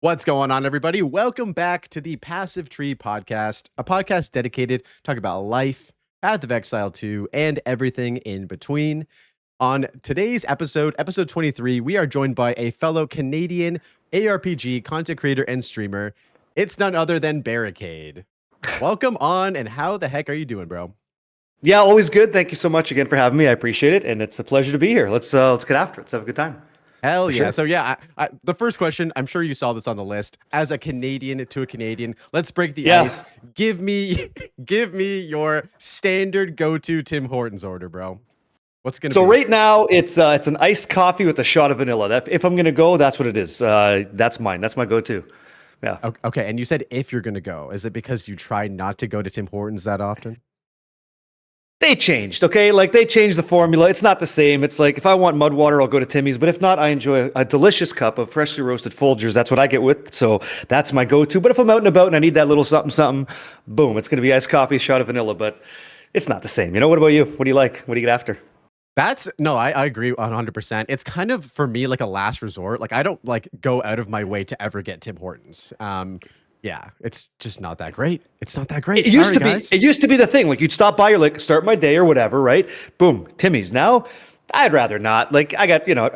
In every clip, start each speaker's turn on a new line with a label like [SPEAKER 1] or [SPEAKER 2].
[SPEAKER 1] What's going on, everybody? Welcome back to the Passive Tree Podcast, a podcast dedicated to talk about life, Path of Exile 2, and everything in between. On today's episode 23, we are joined by a fellow Canadian ARPG content creator and streamer. It's none other than Barricade. Welcome on, and how the heck are you doing, bro?
[SPEAKER 2] Yeah, always good. Thank you so much again for having me. I appreciate it, and it's a pleasure to be here. Let's get after it. Let's have a good time.
[SPEAKER 1] Hell yeah. Sure. So yeah, the first question, I'm sure you saw this on the list. As a Canadian to a Canadian, let's break the ice. Give me your standard go-to Tim Hortons order, bro. What's it gonna be?
[SPEAKER 2] So right now, it's an iced coffee with a shot of vanilla. If I'm gonna go, that's what it is. That's mine. That's my go-to. Yeah.
[SPEAKER 1] Okay. And you said if you're gonna go, is it because you try not to go to Tim Hortons that often?
[SPEAKER 2] They changed, okay? Like, they changed the formula. It's not the same. It's like, if I want mud water, I'll go to Timmy's. But if not, I enjoy a delicious cup of freshly roasted Folgers. That's what I get with. So that's my go-to. But if I'm out and about and I need that little something, boom, it's going to be iced coffee, shot of vanilla. But it's not the same. You know, what about you? What do you like? What do you get after?
[SPEAKER 1] I agree 100%. It's kind of, for me, like a last resort. Like, I don't like go out of my way to ever get Tim Hortons. Yeah, it's just not that great. It's not that great.
[SPEAKER 2] It used to be the thing. Like, you'd stop by, you're like, start my day or whatever, right? Boom, Timmy's. Now, I'd rather not. Like, I'd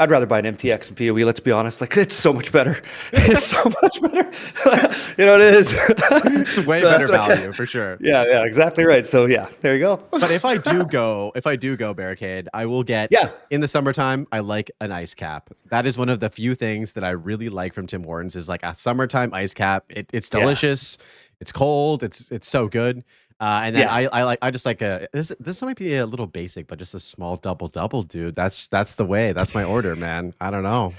[SPEAKER 2] rather buy an MTX and PoE, let's be honest. Like, it's so much better. It's so much better. You know, it is.
[SPEAKER 1] It's way better value, for sure.
[SPEAKER 2] Yeah, exactly right. So, yeah, there you go.
[SPEAKER 1] But if I do go Barricade, I will get, in the summertime, I like an ice cap. That is one of the few things that I really like from Tim Hortons is like a summertime ice cap. It's delicious. It's cold. It's so good. And then I just like this might be a little basic, but just a small double, dude. That's the way. That's my order, man. I don't know.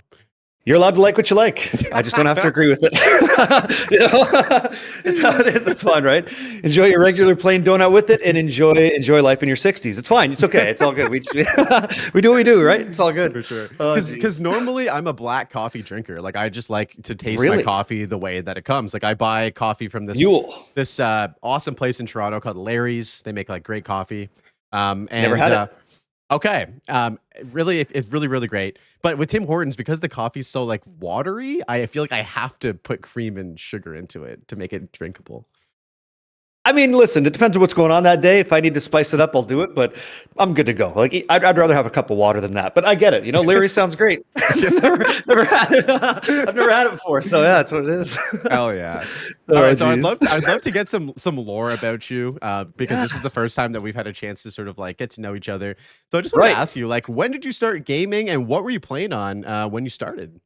[SPEAKER 2] You're allowed to like what you like. I just don't have to agree with it. You know? It's how it is. It's fine, right? Enjoy your regular plain donut with it, and enjoy life in your 60s. It's fine. It's okay. It's all good. We do what we do, right? It's all good.
[SPEAKER 1] For sure. Because normally I'm a black coffee drinker. Like, I just like to taste my coffee the way that it comes. Like, I buy coffee from this awesome place in Toronto called Larry's. They make like great coffee.
[SPEAKER 2] Never had it.
[SPEAKER 1] Okay. Really, it's really, really great. But with Tim Hortons, because the coffee's so like watery, I feel like I have to put cream and sugar into it to make it drinkable.
[SPEAKER 2] I mean, listen, it depends on what's going on that day. If I need to spice it up, I'll do it, but I'm good to go. Like, I'd rather have a cup of water than that, but I get it. You know, Larry sounds great. never had it. I've never had it before. So yeah, that's what it is.
[SPEAKER 1] Hell yeah. All right. So I'd love to get some lore about you, because this is the first time that we've had a chance to sort of like get to know each other. So I just want to ask you, like, when did you start gaming and what were you playing on when you started?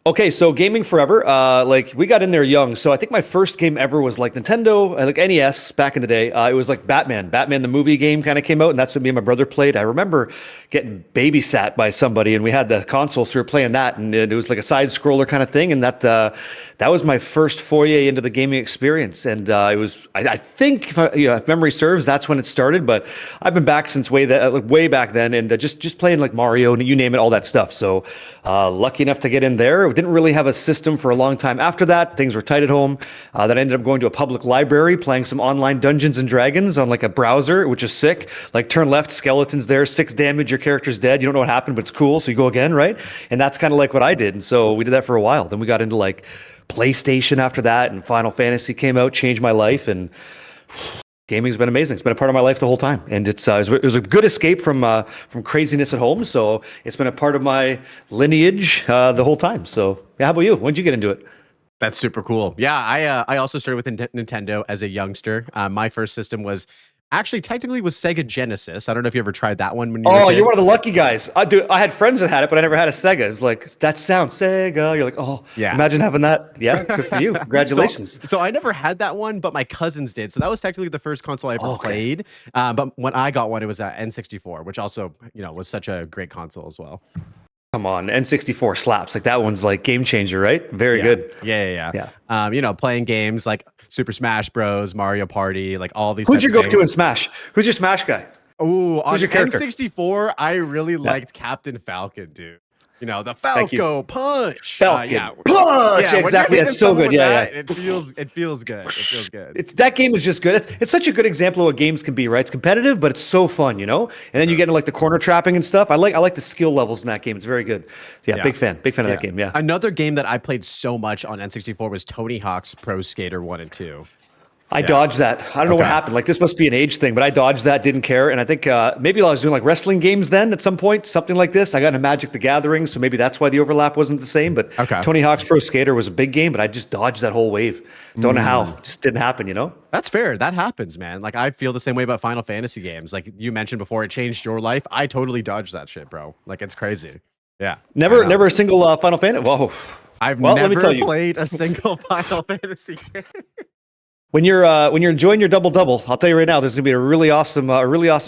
[SPEAKER 2] Okay, so gaming forever. Like, we got in there young. So I think my first game ever was like Nintendo, like NES back in the day. It was like Batman the movie game kind of came out, and that's what me and my brother played. I remember getting babysat by somebody, and we had the console, so we were playing that, and it was like a side scroller kind of thing, and that was my first foray into the gaming experience. And it was, I think, if memory serves, that's when it started. But I've been back since way back then, and just playing like Mario and you name it, all that stuff. So lucky enough to get in there. We didn't really have a system for a long time after that. Things were tight at home. Then I ended up going to a public library, playing some online Dungeons and Dragons on like a browser, which is sick. Like, turn left, skeletons there, 6 damage, your character's dead. You don't know what happened, but it's cool. So you go again, right? And that's kind of like what I did. And so we did that for a while. Then we got into like PlayStation after that, and Final Fantasy came out, changed my life, and gaming's been amazing. It's been a part of my life the whole time, and it was a good escape from craziness at home. So it's been a part of my lineage the whole time. So yeah, how about you? When did you get into it?
[SPEAKER 1] That's super cool. Yeah, I also started with Nintendo as a youngster. My first system was technically Sega Genesis. I don't know if you ever tried that one when you were a kid.
[SPEAKER 2] You're one of the lucky guys. I had friends that had it, but I never had a Sega. It's like, that sounds Sega. You're like, oh, yeah. Imagine having that. Yeah, good for you. Congratulations.
[SPEAKER 1] So I never had that one, but my cousins did. So that was technically the first console I ever played. But when I got one, it was an N64, which also, was such a great console as well.
[SPEAKER 2] Come on, N64 slaps. Like, that one's like game changer, right? Very good.
[SPEAKER 1] Yeah. Playing games like Super Smash Bros, Mario Party, like all these.
[SPEAKER 2] Who's your go-to in Smash? Who's your Smash guy?
[SPEAKER 1] Ooh, on N64, I really liked Captain Falcon, dude. The
[SPEAKER 2] Thank you.
[SPEAKER 1] Falco punch.
[SPEAKER 2] Falcon punch.
[SPEAKER 1] Yeah,
[SPEAKER 2] Exactly. That's so good. Yeah.
[SPEAKER 1] It feels good. It feels good.
[SPEAKER 2] That game is just good. It's such a good example of what games can be, right? It's competitive, but it's so fun, And then you get into like the corner trapping and stuff. I like the skill levels in that game. It's very good. Yeah. Big fan of that game. Yeah.
[SPEAKER 1] Another game that I played so much on N64 was Tony Hawk's Pro Skater 1 and 2.
[SPEAKER 2] I dodged that. I don't know what happened. Like, this must be an age thing, but I dodged that, didn't care. And I think maybe I was doing like wrestling games then at some point, something like this. I got into Magic the Gathering, so maybe that's why the overlap wasn't the same. But Tony Hawk's Pro Skater was a big game, but I just dodged that whole wave. Don't know how. It just didn't happen,
[SPEAKER 1] That's fair. That happens, man. Like, I feel the same way about Final Fantasy games. Like you mentioned before, it changed your life. I totally dodged that shit, bro. Like, it's crazy. Yeah.
[SPEAKER 2] Never a single Final Fantasy. Whoa.
[SPEAKER 1] I've never played a single Final Fantasy game.
[SPEAKER 2] When you're enjoying your double, I'll tell you right now, there's gonna be a really awesome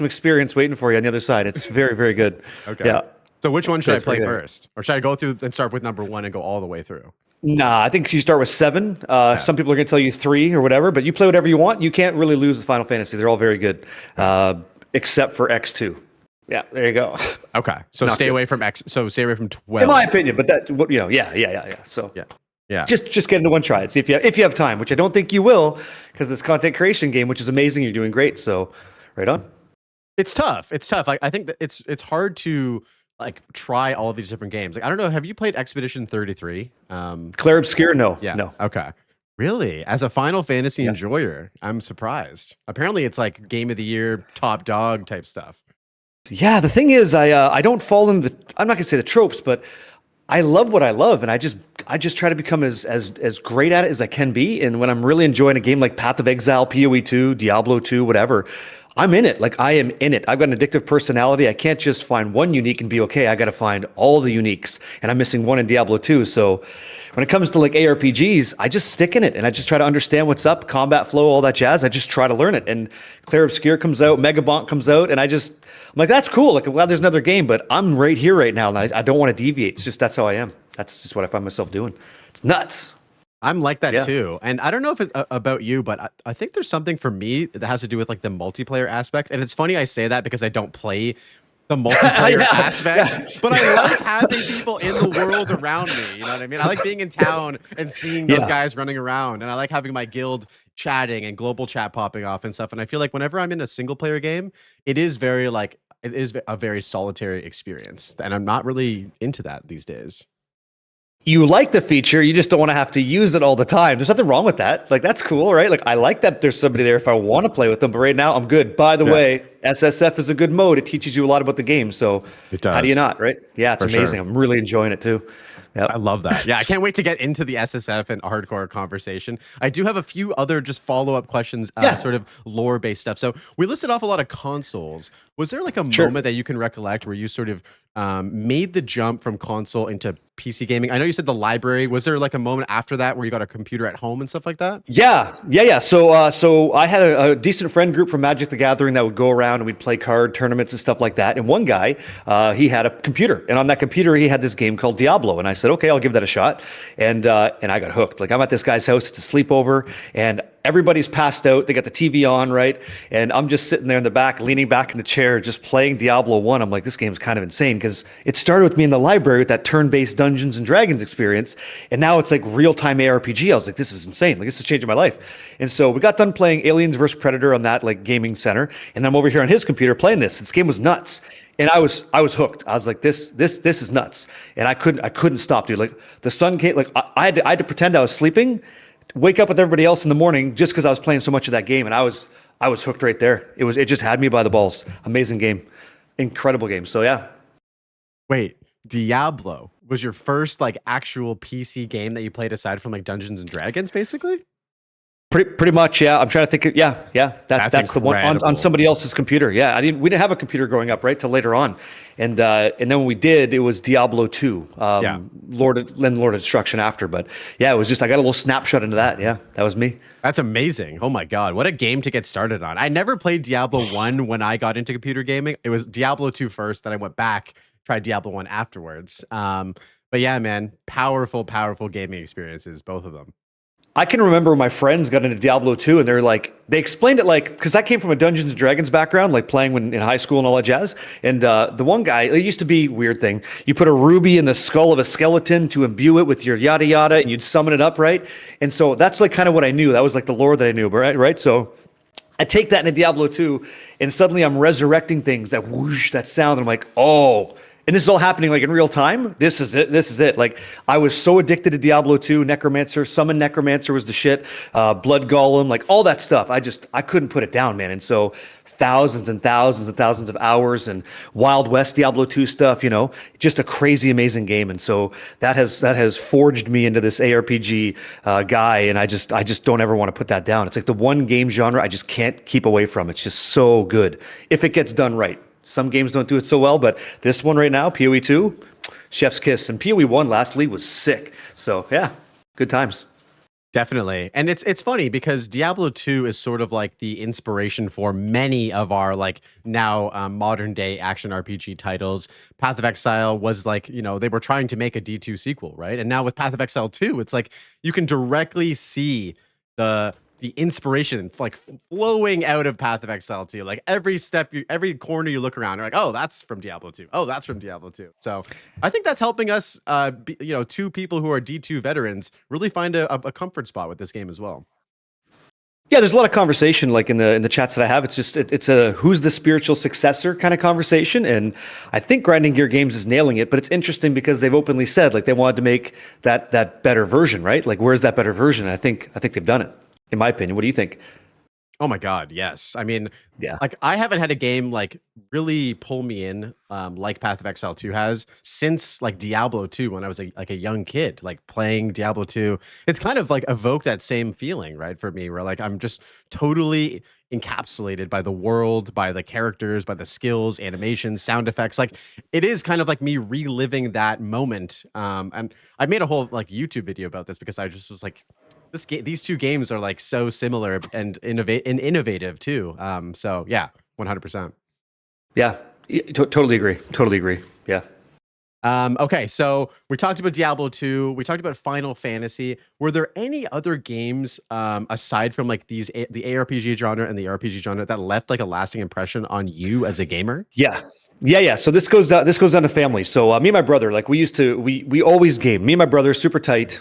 [SPEAKER 2] experience waiting for you on the other side. It's very, very good.
[SPEAKER 1] Okay. Yeah. So which one should I play first, or should I go through and start with number 1 and go all the way through?
[SPEAKER 2] Nah, I think you start with 7. Some people are gonna tell you 3 or whatever, but you play whatever you want. You can't really lose with Final Fantasy. They're all very good, except for X2. Yeah, there you go.
[SPEAKER 1] Okay, so stay away from 12.
[SPEAKER 2] In my opinion, but that yeah. So
[SPEAKER 1] yeah.
[SPEAKER 2] Just get into one try and see if you have time, which I don't think you will, because this content creation game, which is amazing, you're doing great. So, right on.
[SPEAKER 1] It's tough. I think that it's hard to like try all of these different games. Like, I don't know. Have you played Expedition 33?
[SPEAKER 2] Clair Obscur? No.
[SPEAKER 1] Yeah.
[SPEAKER 2] No.
[SPEAKER 1] Okay. Really? As a Final Fantasy enjoyer, I'm surprised. Apparently, it's like Game of the Year, top dog type stuff.
[SPEAKER 2] Yeah. The thing is, I don't fall into I'm not gonna say the tropes, but I love what I love, and I just try to become as great at it as I can be. And when I'm really enjoying a game like Path of Exile, PoE 2, Diablo 2, whatever, I'm in it. Like, I am in it. I've got an addictive personality. I can't just find one unique and be okay. I got to find all the uniques, and I'm missing one in Diablo 2. So when it comes to like ARPGs, I just stick in it, and I just try to understand what's up, combat flow, all that jazz. I just try to learn it. And Clair Obscur comes out, Megabonk comes out, and I'm like, that's cool. Like, I'm glad there's another game, but I'm right here right now, and I don't want to deviate. It's just, that's how I am. That's just what I find myself doing. It's nuts.
[SPEAKER 1] I'm like that too. And I don't know if it's about you, but I think there's something for me that has to do with like the multiplayer aspect. And it's funny I say that because I don't play the multiplayer aspect, but I like having people in the world around me. You know what I mean? I like being in town and seeing those guys running around, and I like having my guild chatting and global chat popping off and stuff. And I feel like whenever I'm in a single player game, it is a very solitary experience. And I'm not really into that these days.
[SPEAKER 2] You like the feature, you just don't want to have to use it all the time. There's nothing wrong with that. Like, that's cool, right? Like, I like that there's somebody there if I want to play with them, but right now I'm good. By the way, SSF is a good mode. It teaches you a lot about the game. So
[SPEAKER 1] it does.
[SPEAKER 2] How do you not, right? Yeah, it's amazing. Sure. I'm really enjoying it too.
[SPEAKER 1] Yep. I love that. Yeah, I can't wait to get into the SSF and hardcore conversation. I do have a few other just follow-up questions, sort of lore-based stuff. So we listed off a lot of consoles. Was there like a moment that you can recollect where you sort of made the jump from console into PC gaming? I know you said the library. Was there like a moment after that where you got a computer at home and stuff like that?
[SPEAKER 2] Yeah. So I had a decent friend group from Magic the Gathering that would go around and we'd play card tournaments and stuff like that. And one guy, he had a computer, and on that computer he had this game called Diablo. And I said, okay, I'll give that a shot. And I got hooked. Like, I'm at this guy's house. It's a sleepover, and everybody's passed out. They got the TV on, right? And I'm just sitting there in the back, leaning back in the chair, just playing Diablo 1. I'm like, this game's kind of insane, because it started with me in the library with that turn-based Dungeons and Dragons experience, and now it's like real-time ARPG. I was like, this is insane. Like, this is changing my life. And so we got done playing Aliens vs. Predator on that like gaming center, and I'm over here on his computer playing this. This game was nuts. And I was hooked. I was like, this is nuts. And I couldn't stop, dude. Like, the sun came, like I had to pretend I was sleeping, wake up with everybody else in the morning just because I was playing so much of that game, and I was hooked right there. It just had me by the balls. Amazing game, incredible game. So yeah.
[SPEAKER 1] Wait, Diablo was your first like actual PC game that you played aside from like Dungeons and Dragons, basically?
[SPEAKER 2] Pretty much, yeah. I'm trying to think. Yeah. That's the one on somebody else's computer. Yeah, we didn't have a computer growing up, right, till later on, and then when we did, it was Diablo 2, Lord of Destruction after. But yeah, it was just, I got a little snapshot into that. Yeah, that was me. That's
[SPEAKER 1] amazing. Oh my god, what a game to get started on. I never played Diablo 1 when I got into computer gaming. It was Diablo 2 first, then I went back, tried Diablo 1 afterwards. But yeah, man, powerful gaming experiences, both of them.
[SPEAKER 2] I can remember when my friends got into Diablo 2 and they're like, they explained it like, because I came from a Dungeons and Dragons background, like playing when in high school and all that jazz. And the one guy, it used to be weird thing. You put a ruby in the skull of a skeleton to imbue it with your yada yada, and you'd summon it up, right? And so that's like kind of what I knew. That was like the lore that I knew, right? So I take that into Diablo 2, and suddenly I'm resurrecting things, that whoosh, that sound, and I'm like, oh. And this is all happening like in real time. This is it. This is it. Like I was so addicted to Diablo 2, Necromancer, Summon Necromancer was the shit. Blood Golem, like all that stuff. I couldn't put it down, man. And so thousands and thousands and thousands of hours and Wild West Diablo 2 stuff, just a crazy, amazing game. And so that has forged me into this ARPG guy. And I just don't ever want to put that down. It's like the one game genre I just can't keep away from. It's just so good if it gets done right. Some games don't do it so well, but this one right now, PoE 2, chef's kiss. And PoE 1 lastly was sick. So yeah, good times.
[SPEAKER 1] Definitely. And it's funny because Diablo 2 is sort of like the inspiration for many of our like now modern day action RPG titles. Path of Exile was like, they were trying to make a D2 sequel, right? And now with Path of Exile 2, it's like you can directly see the inspiration like flowing out of Path of Exile 2. Like every every corner you look around, you're like, oh, that's from Diablo 2. Oh, that's from Diablo 2. So I think that's helping us, two people who are D2 veterans really find a comfort spot with this game as well.
[SPEAKER 2] Yeah, there's a lot of conversation like in the chats that I have. It's just it's a who's the spiritual successor kind of conversation, and I think Grinding Gear Games is nailing it. But it's interesting because they've openly said like they wanted to make that better version, right? Like where's that better version? And I think they've done it. In my opinion, what do you think?
[SPEAKER 1] Oh my God, yes. I mean,
[SPEAKER 2] yeah,
[SPEAKER 1] like I haven't had a game like really pull me in like Path of Exile 2 has since like Diablo 2 when I was like a young kid, like playing Diablo 2. It's kind of like evoked that same feeling, right, for me, where like I'm just totally encapsulated by the world, by the characters, by the skills, animations, sound effects. Like it is kind of like me reliving that moment. And I made a whole like YouTube video about this because I just was like, these two games are like so similar and innovative too. So yeah, 100%.
[SPEAKER 2] Yeah, totally agree. Totally agree. Yeah.
[SPEAKER 1] Okay, so we talked about Diablo 2. We talked about Final Fantasy. Were there any other games aside from like the ARPG genre and the RPG genre that left like a lasting impression on you as a gamer?
[SPEAKER 2] Yeah. So this goes down to family. So me and my brother, like we always game. Me and my brother, super tight.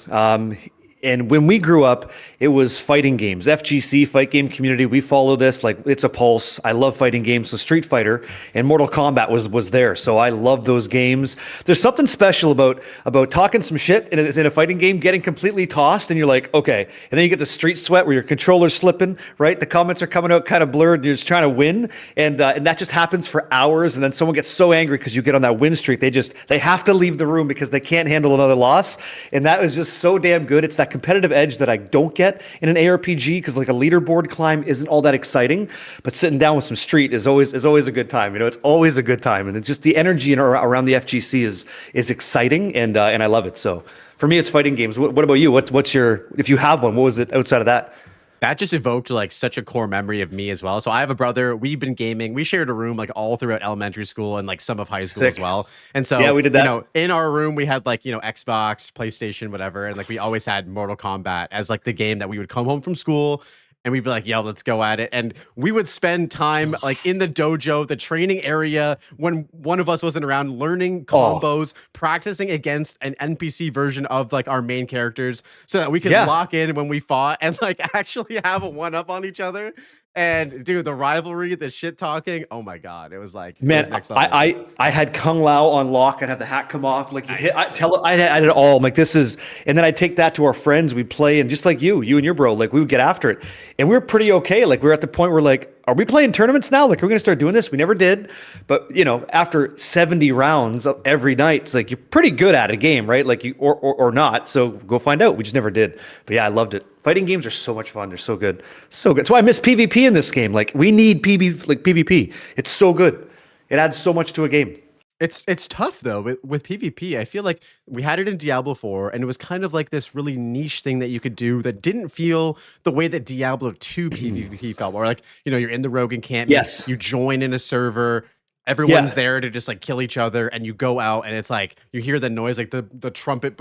[SPEAKER 2] And when we grew up, it was fighting games. FGC, fight game community, we follow this like it's a pulse. I love fighting games. So Street Fighter and Mortal Kombat was there. So I love those games. There's something special about talking some shit in a fighting game, getting completely tossed, and you're like, okay. And then you get the street sweat where your controller's slipping, right? The comments are coming out kind of blurred, and you're just trying to win. And that just happens for hours. And then someone gets so angry because you get on that win streak, they have to leave the room because they can't handle another loss. And that was just so damn good. It's that competitive edge that I don't get in an ARPG because like a leaderboard climb isn't all that exciting, but sitting down with some street is always a good time. It's always a good time, and it's just the energy around the FGC is exciting, and I love it. So for me, it's fighting games. What about you? What's your, if you have one, what was it outside of that?
[SPEAKER 1] That just evoked like such a core memory of me as well. So I have a brother. We've been gaming. We shared a room like all throughout elementary school and like some of high school as well. And so
[SPEAKER 2] yeah, we did that.
[SPEAKER 1] In our room we had like Xbox, PlayStation, whatever, and like we always had Mortal Kombat as like the game that we would come home from school and we'd be like, yo, let's go at it. And we would spend time like in the dojo, the training area, when one of us wasn't around, learning combos, practicing against an NPC version of like our main characters so that we could lock in when we fought and like actually have a one-up on each other. And dude, the rivalry, the shit talking, oh my God, it was like,
[SPEAKER 2] man,
[SPEAKER 1] next level.
[SPEAKER 2] I had Kung Lao on lock. I'd have the hat come off. Like I had it all. I'm like, this is, and then I'd take that to our friends. We'd play, and just like you and your bro, like we would get after it. And we were pretty okay. Like we were at the point where like, are we playing tournaments now? Like, are we going to start doing this? We never did. But, after 70 rounds every night, it's like, you're pretty good at a game, right? Like you, or not. So go find out. We just never did. But yeah, I loved it. Fighting games are so much fun. They're so good. So good. That's why I miss PvP in this game. Like we need PvP. It's so good. It adds so much to a game.
[SPEAKER 1] It's tough though with PvP. I feel like we had it in Diablo 4 and it was kind of like this really niche thing that you could do that didn't feel the way that Diablo 2 PvP felt, where like, you're in the rogue encampment,
[SPEAKER 2] yes,
[SPEAKER 1] you join in a server, everyone's there to just like kill each other, and you go out and it's like you hear the noise like the trumpet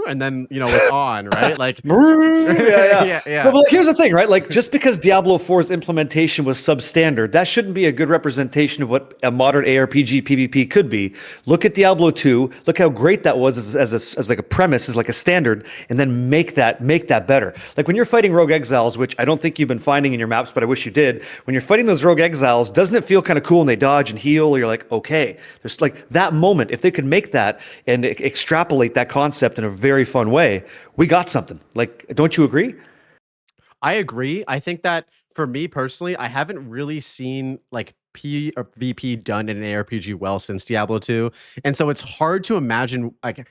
[SPEAKER 1] and then it's on, right? Like,
[SPEAKER 2] yeah. But like, here's the thing, right? Like, just because Diablo 4's implementation was substandard, that shouldn't be a good representation of what a modern ARPG PvP could be. Look at Diablo 2. Look how great that was as like a premise, as like a standard, and then make that better. Like when you're fighting rogue exiles, which I don't think you've been finding in your maps, but I wish you did. When you're fighting those rogue exiles, doesn't it feel kind of cool? And they dodge and heal, or you're like, okay, there's like that moment. If they could make that and extrapolate that concept in a very fun way, we got something. Like, don't you agree?
[SPEAKER 1] I agree. I think that for me personally, I haven't really seen like PvP done in an ARPG well since Diablo 2. And so it's hard to imagine like,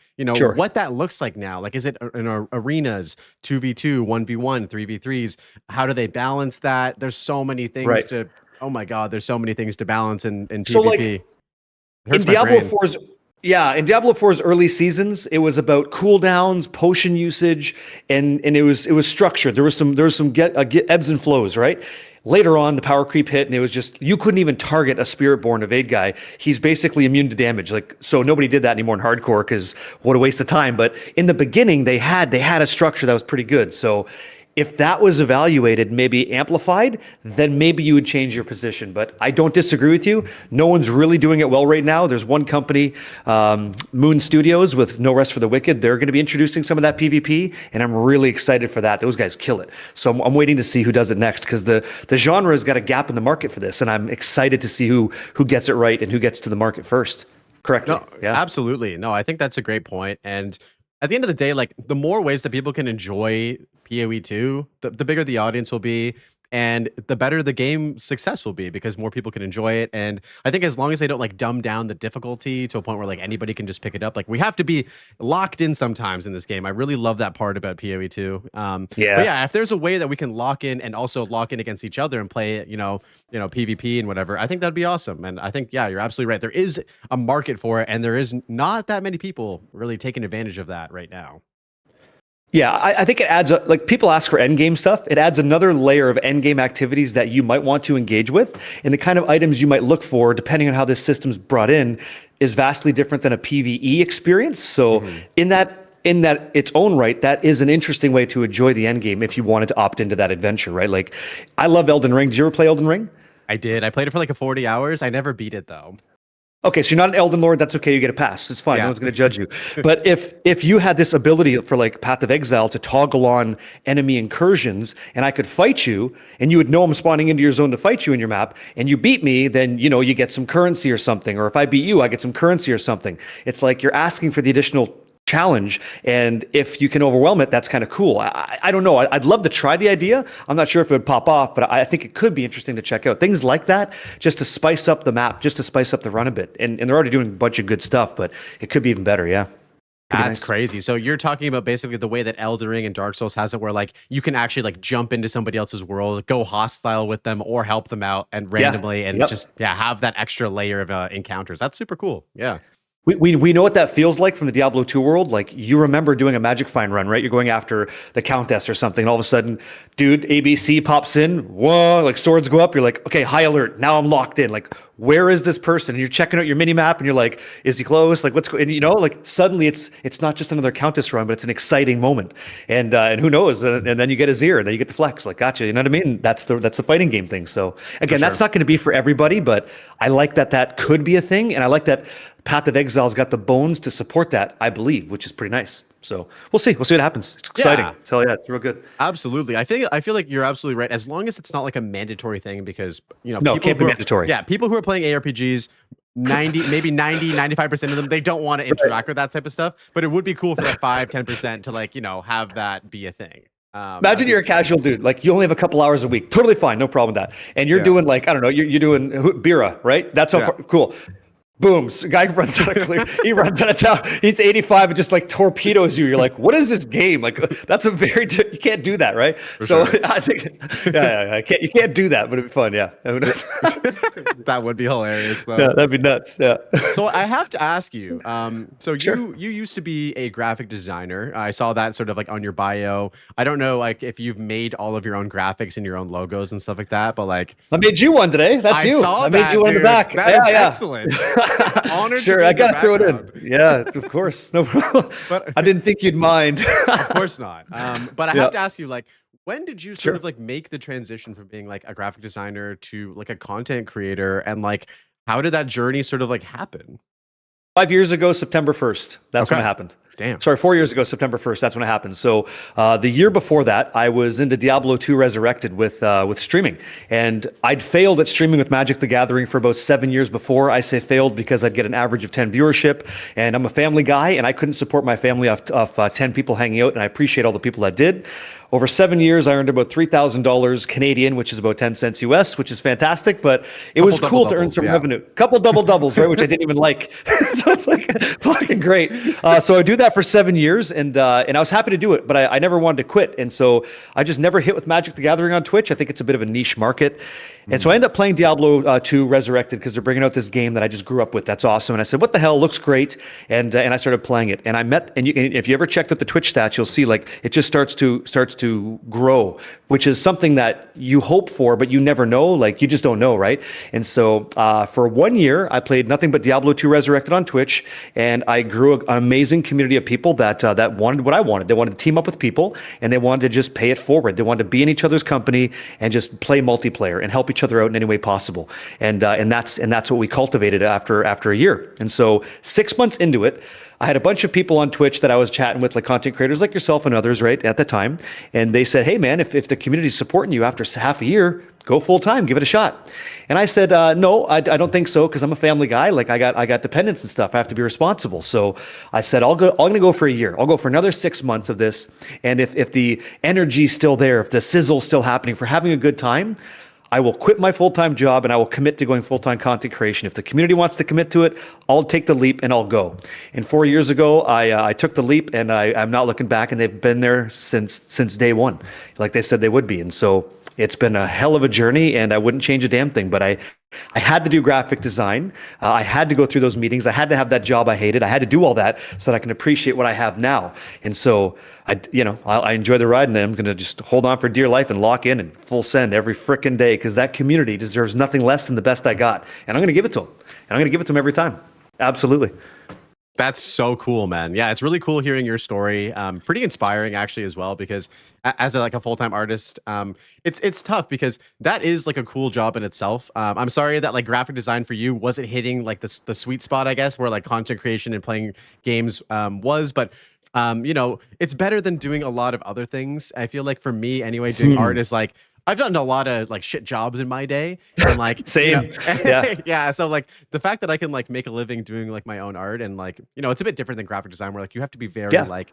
[SPEAKER 1] what that looks like now. Like, is it in arenas, 2v2, 1v1, 3v3s? How do they balance that? There's so many things oh my God, there's so many things to balance in PvP.
[SPEAKER 2] So like, in Diablo 4's in Diablo 4's early seasons, it was about cooldowns, potion usage, and it was structured. There was some ebbs and flows, right? Later on, the power creep hit, and it was just you couldn't even target a Spiritborn evade guy. He's basically immune to damage. Like, so nobody did that anymore in hardcore because what a waste of time. But in the beginning, they had a structure that was pretty good. So if that was evaluated, maybe amplified, then maybe you would change your position. But I don't disagree with you. No one's really doing it well right now. There's one company, Moon Studios, with No Rest for the Wicked. They're going to be introducing some of that PvP, and I'm really excited for that. Those guys kill it. So I'm waiting to see who does it next, because the genre has got a gap in the market for this, and I'm excited to see who gets it right and who gets to the market first. Correct?
[SPEAKER 1] No, yeah, absolutely. No, I think that's a great point. And at the end of the day, like the more ways that people can enjoy PoE2, the bigger the audience will be, and the better the game success will be, because more people can enjoy it. And I think as long as they don't like dumb down the difficulty to a point where like anybody can just pick it up, like we have to be locked in sometimes in this game. I really love that part about PoE2. But yeah, if there's a way that we can lock in and also lock in against each other and play, PvP and whatever, I think that'd be awesome. And I think, yeah, you're absolutely right. There is a market for it, and there is not that many people really taking advantage of that right now.
[SPEAKER 2] Yeah, I think it adds like people ask for endgame stuff. It adds another layer of endgame activities that you might want to engage with, and the kind of items you might look for, depending on how this system's brought in, is vastly different than a PvE experience. So in that its own right, that is an interesting way to enjoy the endgame if you wanted to opt into that adventure, right? Like, I love Elden Ring. Did you ever play Elden Ring?
[SPEAKER 1] I did. I played it for like 40 hours. I never beat it though.
[SPEAKER 2] Okay, so you're not an Elden Lord. That's okay. You get a pass. It's fine. Yeah. No one's going to judge you. But if you had this ability for like Path of Exile to toggle on enemy incursions, and I could fight you, and you would know I'm spawning into your zone to fight you in your map, and you beat me, then you get some currency or something. Or if I beat you, I get some currency or something. It's like you're asking for the additional challenge, and if you can overwhelm it, that's kind of cool. I don't know. I'd love to try the idea. I'm not sure if it would pop off, but I think it could be interesting to check out things like that, just to spice up the map, just to spice up the run a bit. And they're already doing a bunch of good stuff, but it could be even better. Yeah.
[SPEAKER 1] That's crazy. So you're talking about basically the way that Elden Ring and Dark Souls has it, where like you can actually like jump into somebody else's world, go hostile with them, or help them out and randomly just have that extra layer of encounters. That's super cool. Yeah.
[SPEAKER 2] We know what that feels like from the Diablo 2 world. Like, you remember doing a Magic Find run, right? You're going after the Countess or something, and all of a sudden, dude, ABC pops in. Whoa, like swords go up. You're like, okay, high alert. Now I'm locked in. Like, where is this person? And you're checking out your mini map, and you're like, is he close? Like, what's going? And like suddenly it's not just another Countess run, but it's an exciting moment. And who knows? And then you get a Zir, and then you get the flex. Like, gotcha. You know what I mean? That's the fighting game thing. So again, that's not going to be for everybody, but I like that could be a thing, and I like that Path of Exile's got the bones to support that, I believe, which is pretty nice. So we'll see. We'll see what happens. It's exciting. Yeah. So yeah, it's real good.
[SPEAKER 1] Absolutely. I feel like you're absolutely right. As long as it's not like a mandatory thing, because
[SPEAKER 2] no, it can't be mandatory.
[SPEAKER 1] Yeah, people who are playing ARPGs, 95% of them, they don't want to interact with that type of stuff. But it would be cool for that 5-10% to like have that be a thing.
[SPEAKER 2] Imagine you're a casual dude, like you only have a couple hours a week, totally fine, no problem with that. And you're doing like, I don't know, you're doing Bira, right? That's how cool. Boom, so guy runs out of clear. He runs out of town. He's 85 and just like torpedoes you. You're like, what is this game? Like, that's a very you can't do that, right? So I think you can't do that, but it'd be fun. Yeah.
[SPEAKER 1] That would be hilarious though.
[SPEAKER 2] Yeah, that'd be nuts. Yeah.
[SPEAKER 1] So I have to ask you, you used to be a graphic designer. I saw that sort of like on your bio. I don't know like if you've made all of your own graphics and your own logos and stuff like that, but like
[SPEAKER 2] I made you one today. That's you. I made you one in the back.
[SPEAKER 1] That is excellent. Honored.
[SPEAKER 2] Sure, I gotta throw it in. Yeah, of course, no problem. But I didn't think you'd mind.
[SPEAKER 1] Of course not. But I have to ask you, like, when did you sort of like make the transition from being like a graphic designer to like a content creator, and like how did that journey sort of like happen?
[SPEAKER 2] 5 years ago, September 1st. That's when it happened.
[SPEAKER 1] Damn.
[SPEAKER 2] Sorry, 4 years ago, September 1st. That's when it happened. So the year before that, I was into Diablo 2 Resurrected with streaming. And I'd failed at streaming with Magic the Gathering for about 7 years before. I say failed because I'd get an average of 10 viewership. And I'm a family guy, and I couldn't support my family of 10 people hanging out. And I appreciate all the people that did. Over 7 years, I earned about $3,000 Canadian, which is about 10 cents US, which is fantastic. But it was cool to earn some revenue. Couple double doubles, right? Which I didn't even like. So it's like fucking great. So I do that for 7 years, and I was happy to do it, but I never wanted to quit. And so I just never hit with Magic the Gathering on Twitch. I think it's a bit of a niche market. And so I ended up playing Diablo 2 Resurrected because they're bringing out this game that I just grew up with. That's awesome. And I said, what the hell? Looks great. And I started playing it. And I met, and if you ever checked out the Twitch stats, you'll see like it just starts to grow, which is something that you hope for, but you never know. Like you just don't know, right? And so for 1 year, I played nothing but Diablo 2 Resurrected on Twitch, and I grew an amazing community of people that wanted what I wanted. They wanted to team up with people, and they wanted to just pay it forward. They wanted to be in each other's company and just play multiplayer and help each other out in any way possible. And that's what we cultivated after a year. And so 6 months into it, I had a bunch of people on Twitch that I was chatting with, like content creators like yourself and others, right, at the time. And they said, hey, man, if the community's supporting you after half a year, go full time, give it a shot. And I said, no, I don't think so, because I'm a family guy. Like I got dependents and stuff. I have to be responsible. So I said, I'm going to go for a year. I'll go for another 6 months of this. And if the energy's still there, if the sizzle's still happening for having a good time, I will quit my full-time job and I will commit to going full-time content creation. If the community wants to commit to it, I'll take the leap and I'll go. And 4 years ago, I took the leap, and I'm not looking back, and they've been there since day one, like they said they would be. And so it's been a hell of a journey, and I wouldn't change a damn thing, but I had to do graphic design. I had to go through those meetings. I had to have that job I hated. I had to do all that so that I can appreciate what I have now. And so I enjoy the ride, and I'm going to just hold on for dear life and lock in and full send every frickin' day, because that community deserves nothing less than the best I got. And I'm going to give it to them. And I'm going to give it to them every time. Absolutely.
[SPEAKER 1] That's so cool, man. Yeah, it's really cool hearing your story. Pretty inspiring, actually, as well, because as a full-time artist, it's tough, because that is like a cool job in itself. I'm sorry that like graphic design for you wasn't hitting like the sweet spot, I guess, where like content creation and playing games was, but it's better than doing a lot of other things. I feel like for me anyway, doing art is like, I've done a lot of like shit jobs in my day, and like
[SPEAKER 2] same.
[SPEAKER 1] Yeah. So like the fact that I can like make a living doing like my own art, and like, it's a bit different than graphic design, where like you have to be very like,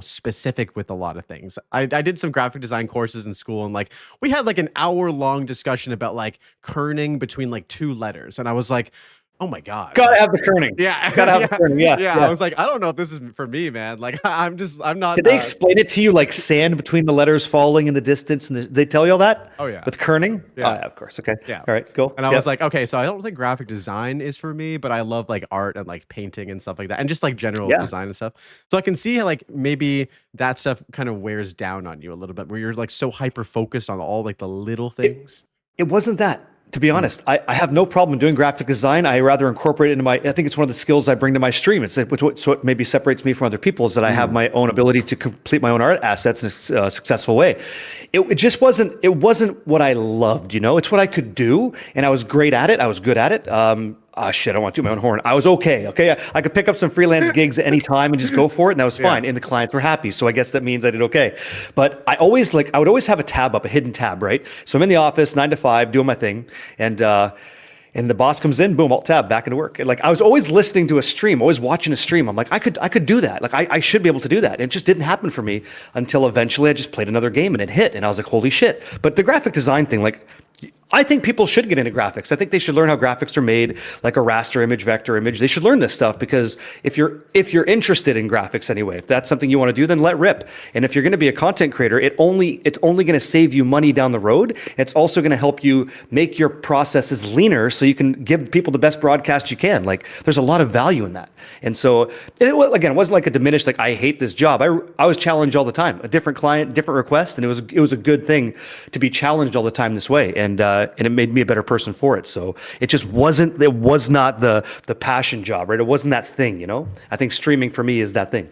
[SPEAKER 1] specific with a lot of things. I did some graphic design courses in school, and like we had like an hour-long discussion about like kerning between like two letters, and I was like, oh my God.
[SPEAKER 2] Gotta have the kerning.
[SPEAKER 1] Yeah.
[SPEAKER 2] Gotta have the kerning. Yeah.
[SPEAKER 1] I was like, I don't know if this is for me, man. Like, I'm not.
[SPEAKER 2] Did they explain it to you like sand between the letters falling in the distance? And they tell you all that?
[SPEAKER 1] Oh, yeah.
[SPEAKER 2] With kerning?
[SPEAKER 1] Yeah.
[SPEAKER 2] Oh, yeah, of course. Okay.
[SPEAKER 1] Yeah.
[SPEAKER 2] All right, cool.
[SPEAKER 1] And I was like, okay, so I don't think graphic design is for me, but I love like art and like painting and stuff like that, and just like general design and stuff. So I can see how like maybe that stuff kind of wears down on you a little bit, where you're like so hyper focused on all like the little things.
[SPEAKER 2] It wasn't that. To be honest, I have no problem doing graphic design. I rather incorporate it into I think it's one of the skills I bring to my stream. It's what maybe separates me from other people, is that I have my own ability to complete my own art assets in a successful way. It just wasn't what I loved, It's what I could do, and I was great at it. I was good at it. Shit, I don't want to do my own horn. I was okay. I could pick up some freelance gigs at any time and just go for it, and that was fine. And the clients were happy. So I guess that means I did okay. But I would always have a tab up, a hidden tab, right? So I'm in the office, 9 to 5, doing my thing. And the boss comes in, boom, alt tab, back into work. And like, I was always listening to a stream, always watching a stream. I'm like, I could do that. Like, I should be able to do that. And it just didn't happen for me until eventually I just played another game and it hit. And I was like, holy shit. But the graphic design thing, like, I think people should get into graphics. I think they should learn how graphics are made, like a raster image, vector image. They should learn this stuff, because if you're interested in graphics anyway, if that's something you want to do, then let rip. And if you're going to be a content creator, it's only going to save you money down the road. It's also going to help you make your processes leaner, so you can give people the best broadcast you can. Like, there's a lot of value in that. And so it wasn't like a diminished, like, I hate this job. I was challenged all the time, a different client, different request, and it was a good thing to be challenged all the time this way. And it made me a better person for it. So it was not the passion job, right? It wasn't that thing, I think streaming for me is that thing.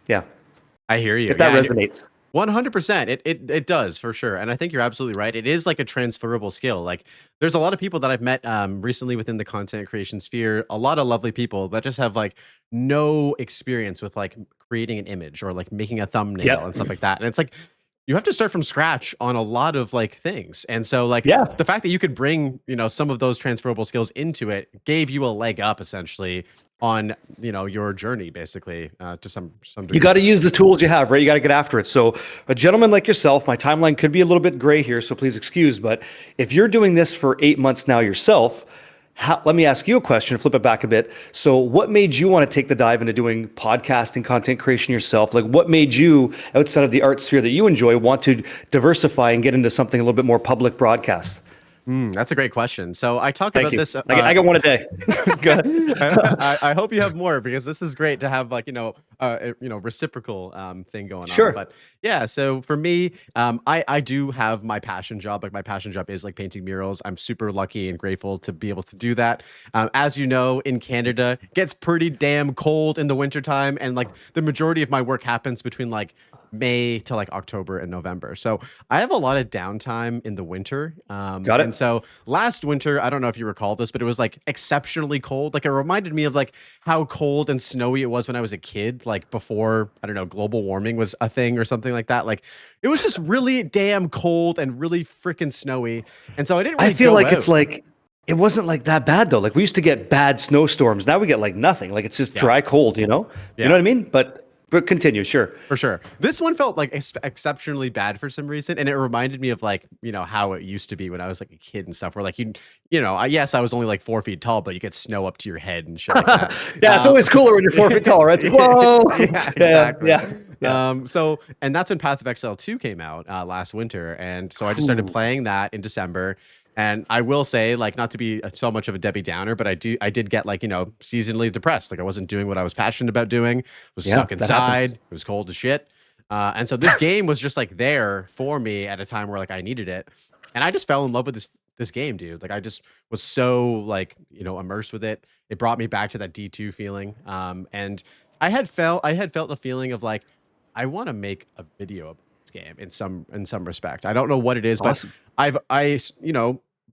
[SPEAKER 2] Yeah.
[SPEAKER 1] I hear you.
[SPEAKER 2] If that resonates.
[SPEAKER 1] 100%. It does for sure. And I think you're absolutely right. It is like a transferable skill. Like there's a lot of people that I've met recently within the content creation sphere, a lot of lovely people that just have like no experience with like creating an image or like making a thumbnail and stuff like that. And it's like, you have to start from scratch on a lot of like things. And so like the fact that you could bring, some of those transferable skills into it gave you a leg up essentially on your journey basically to some degree.
[SPEAKER 2] You got to use the tools you have, right? You got to get after it. So a gentleman like yourself, my timeline could be a little bit gray here, so please excuse, but if you're doing this for 8 months now yourself, let me ask you a question, flip it back a bit. So what made you want to take the dive into doing podcasting, content creation yourself? Like what made you, outside of the art sphere that you enjoy, want to diversify and get into something a little bit more public broadcast?
[SPEAKER 1] That's a great question. So I talked about this.
[SPEAKER 2] I got one a day. Go ahead.
[SPEAKER 1] I hope you have more because this is great to have like reciprocal thing going on. But yeah, so for me, I do have my passion job. Like my passion job is like painting murals. I'm super lucky and grateful to be able to do that. As you know, in Canada, it gets pretty damn cold in the wintertime, and like the majority of my work happens between like May to like October and November. So I have a lot of downtime in the winter. Got it. And so last winter, I don't know if you recall this, but it was like exceptionally cold. Like it reminded me of like how cold and snowy it was when I was a kid, like before, I don't know, global warming was a thing or something like that. Like it was just really damn cold and really freaking snowy. And so I didn't really
[SPEAKER 2] feel like it's like, it wasn't like that bad though. Like we used to get bad snowstorms. Now we get like nothing. Like it's just dry cold, you know? You know what I mean? But continue, sure.
[SPEAKER 1] For sure. This one felt like exceptionally bad for some reason, and it reminded me of like, how it used to be when I was like a kid and stuff, where like yes, I was only like 4 feet tall, but you get snow up to your head and shit like that.
[SPEAKER 2] It's always cooler when you're 4 feet tall, right? Whoa!
[SPEAKER 1] Yeah, exactly.
[SPEAKER 2] Yeah.
[SPEAKER 1] And that's when Path of Exile 2 came out last winter, and so I just started playing that in December. And I will say, like, not to be so much of a Debbie Downer, but I did get like, seasonally depressed. Like I wasn't doing what I was passionate about doing. I was stuck inside. It was cold as shit. And so this game was just like there for me at a time where like I needed it. And I just fell in love with this game, dude. Like I just was so like, immersed with it. It brought me back to that D2 feeling. And I had felt the feeling of like, I want to make a video about this game in some respect. I don't know what it is, but I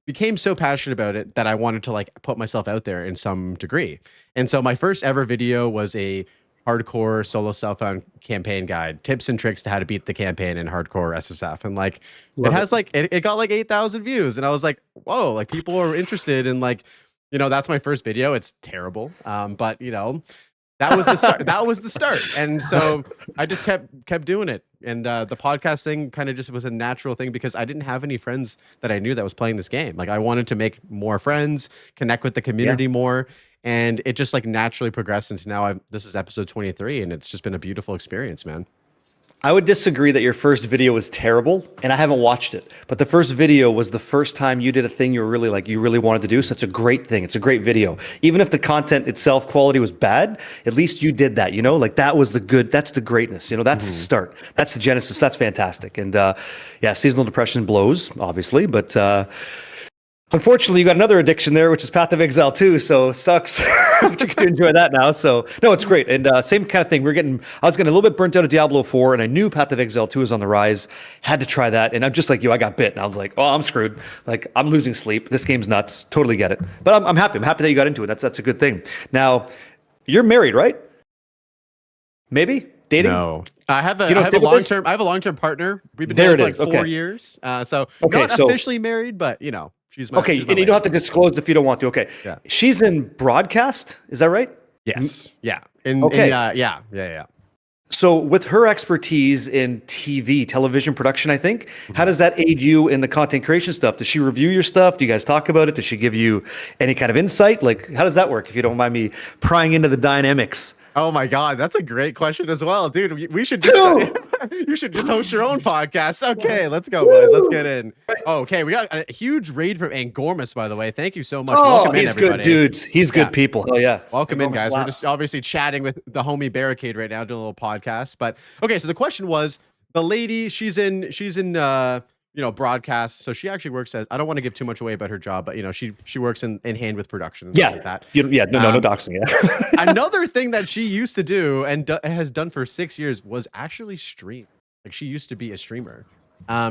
[SPEAKER 1] became so passionate about it that I wanted to like put myself out there in some degree. And so my first ever video was a hardcore solo self-found campaign guide, tips and tricks to how to beat the campaign in hardcore SSF. And like it got like 8,000 views, and I was like, whoa, like people are interested in like, that's my first video. It's terrible. But that was the start. That was the start. And so I just kept doing it. And the podcast thing kind of just was a natural thing because I didn't have any friends that I knew that was playing this game. Like I wanted to make more friends, connect with the community more. And it just like naturally progressed into now this is episode 23, and it's just been a beautiful experience, man.
[SPEAKER 2] I would disagree that your first video was terrible, and I haven't watched it. But the first video was the first time you did a thing you really wanted to do. So it's a great thing. It's a great video. Even if the content itself quality was bad, at least you did that, like that was that's the greatness. That's the start. That's the genesis. That's fantastic. And seasonal depression blows, obviously, but unfortunately, you got another addiction there, which is Path of Exile 2, so sucks. You get to enjoy that now. So, no, it's great. And same kind of thing. I was getting a little bit burnt out of Diablo 4, and I knew Path of Exile 2 was on the rise. Had to try that. And I'm just like you, I got bit. And I was like, oh, I'm screwed. Like, I'm losing sleep. This game's nuts. Totally get it. But I'm happy. I'm happy that you got into it. That's a good thing. Now, you're married, right? Maybe? Dating?
[SPEAKER 1] No. I have a long-term partner. We've been together for like 4 years. So not officially married, but she's my
[SPEAKER 2] and you don't have to disclose if you don't want to. Okay. Yeah. She's in broadcast. Is that right?
[SPEAKER 1] Yes. Yeah. Yeah.
[SPEAKER 2] So with her expertise in television production, I think, how does that aid you in the content creation stuff? Does she review your stuff? Do you guys talk about it? Does she give you any kind of insight? Like, how does that work? If you don't mind me prying into the dynamics.
[SPEAKER 1] Oh my God, that's a great question as well, dude. We should just you should just host your own podcast. Okay, let's go, boys. Let's get in. Okay, we got a huge raid from Angormus, by the way. Thank you so much.
[SPEAKER 2] Welcome in, everybody. Good dudes. He's good people. Oh yeah.
[SPEAKER 1] Welcome in, guys. We're just obviously chatting with the homie Barricade right now, doing a little podcast. But okay, so the question was, the lady, she's in broadcasts. So she actually works as, I don't want to give too much away about her job, but she works in hand with production and stuff like that.
[SPEAKER 2] No doxing. Yeah.
[SPEAKER 1] Another thing that she used to do and has done for 6 years was actually stream. Like, she used to be a streamer.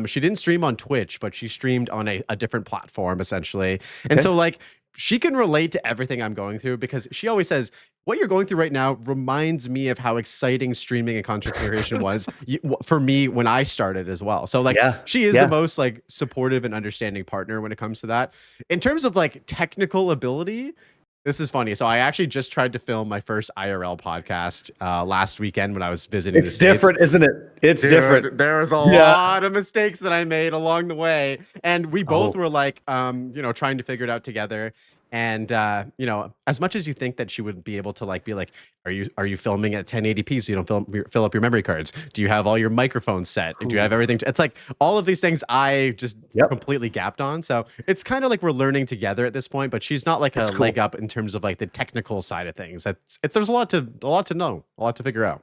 [SPEAKER 1] She didn't stream on Twitch, but she streamed on a different platform essentially. And so like, she can relate to everything I'm going through, because she always says, what you're going through right now reminds me of how exciting streaming and content creation was for me when I started as well. So like, she is the most like supportive and understanding partner when it comes to that. In terms of like technical ability, this is funny. So I actually just tried to film my first IRL podcast last weekend when I was visiting.
[SPEAKER 2] It's different, isn't it? It's different.
[SPEAKER 1] There was a lot of mistakes that I made along the way, and we both were like, trying to figure it out together. And as much as you think that she would be able to like be like, are you filming at 1080p so you don't fill up your memory cards? Do you have all your microphones set? Do you have everything? It's like all of these things I just completely gapped on. So it's kind of like we're learning together at this point. But she's not like a leg up in terms of like the technical side of things. There's a lot to know, a lot to figure out.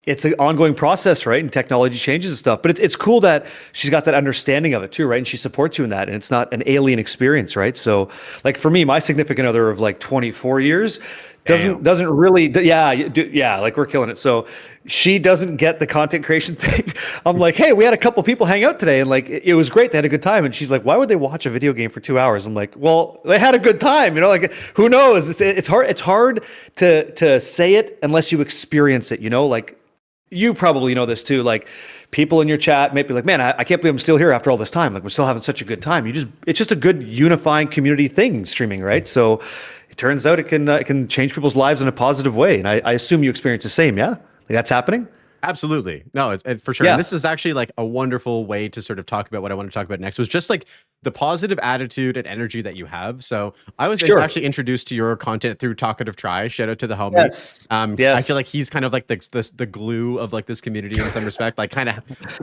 [SPEAKER 2] It's an ongoing process, right? And technology changes and stuff. But it's cool that she's got that understanding of it too, right? And she supports you in that. And it's not an alien experience, right? So like for me, my significant other of like 24 years doesn't really, like we're killing it. So she doesn't get the content creation thing. I'm like, hey, we had a couple people hang out today and like, it was great. They had a good time. And she's like, why would they watch a video game for 2 hours? I'm like, well, they had a good time. Like, who knows? It's hard to say it unless you experience it, like, you probably know this too. Like, people in your chat may be like, man, I can't believe I'm still here after all this time. Like, we're still having such a good time. It's just a good unifying community thing, streaming, right? So it turns out it can change people's lives in a positive way. And I assume you experience the same, yeah? Like, that's happening?
[SPEAKER 1] Absolutely. No, for sure. Yeah. And this is actually like a wonderful way to sort of talk about what I want to talk about next, was just like the positive attitude and energy that you have. So I was actually introduced to your content through Talkative Try. Shout out to the homie.
[SPEAKER 2] Yes.
[SPEAKER 1] I feel like he's kind of like the glue of like this community in some respect, like kind of,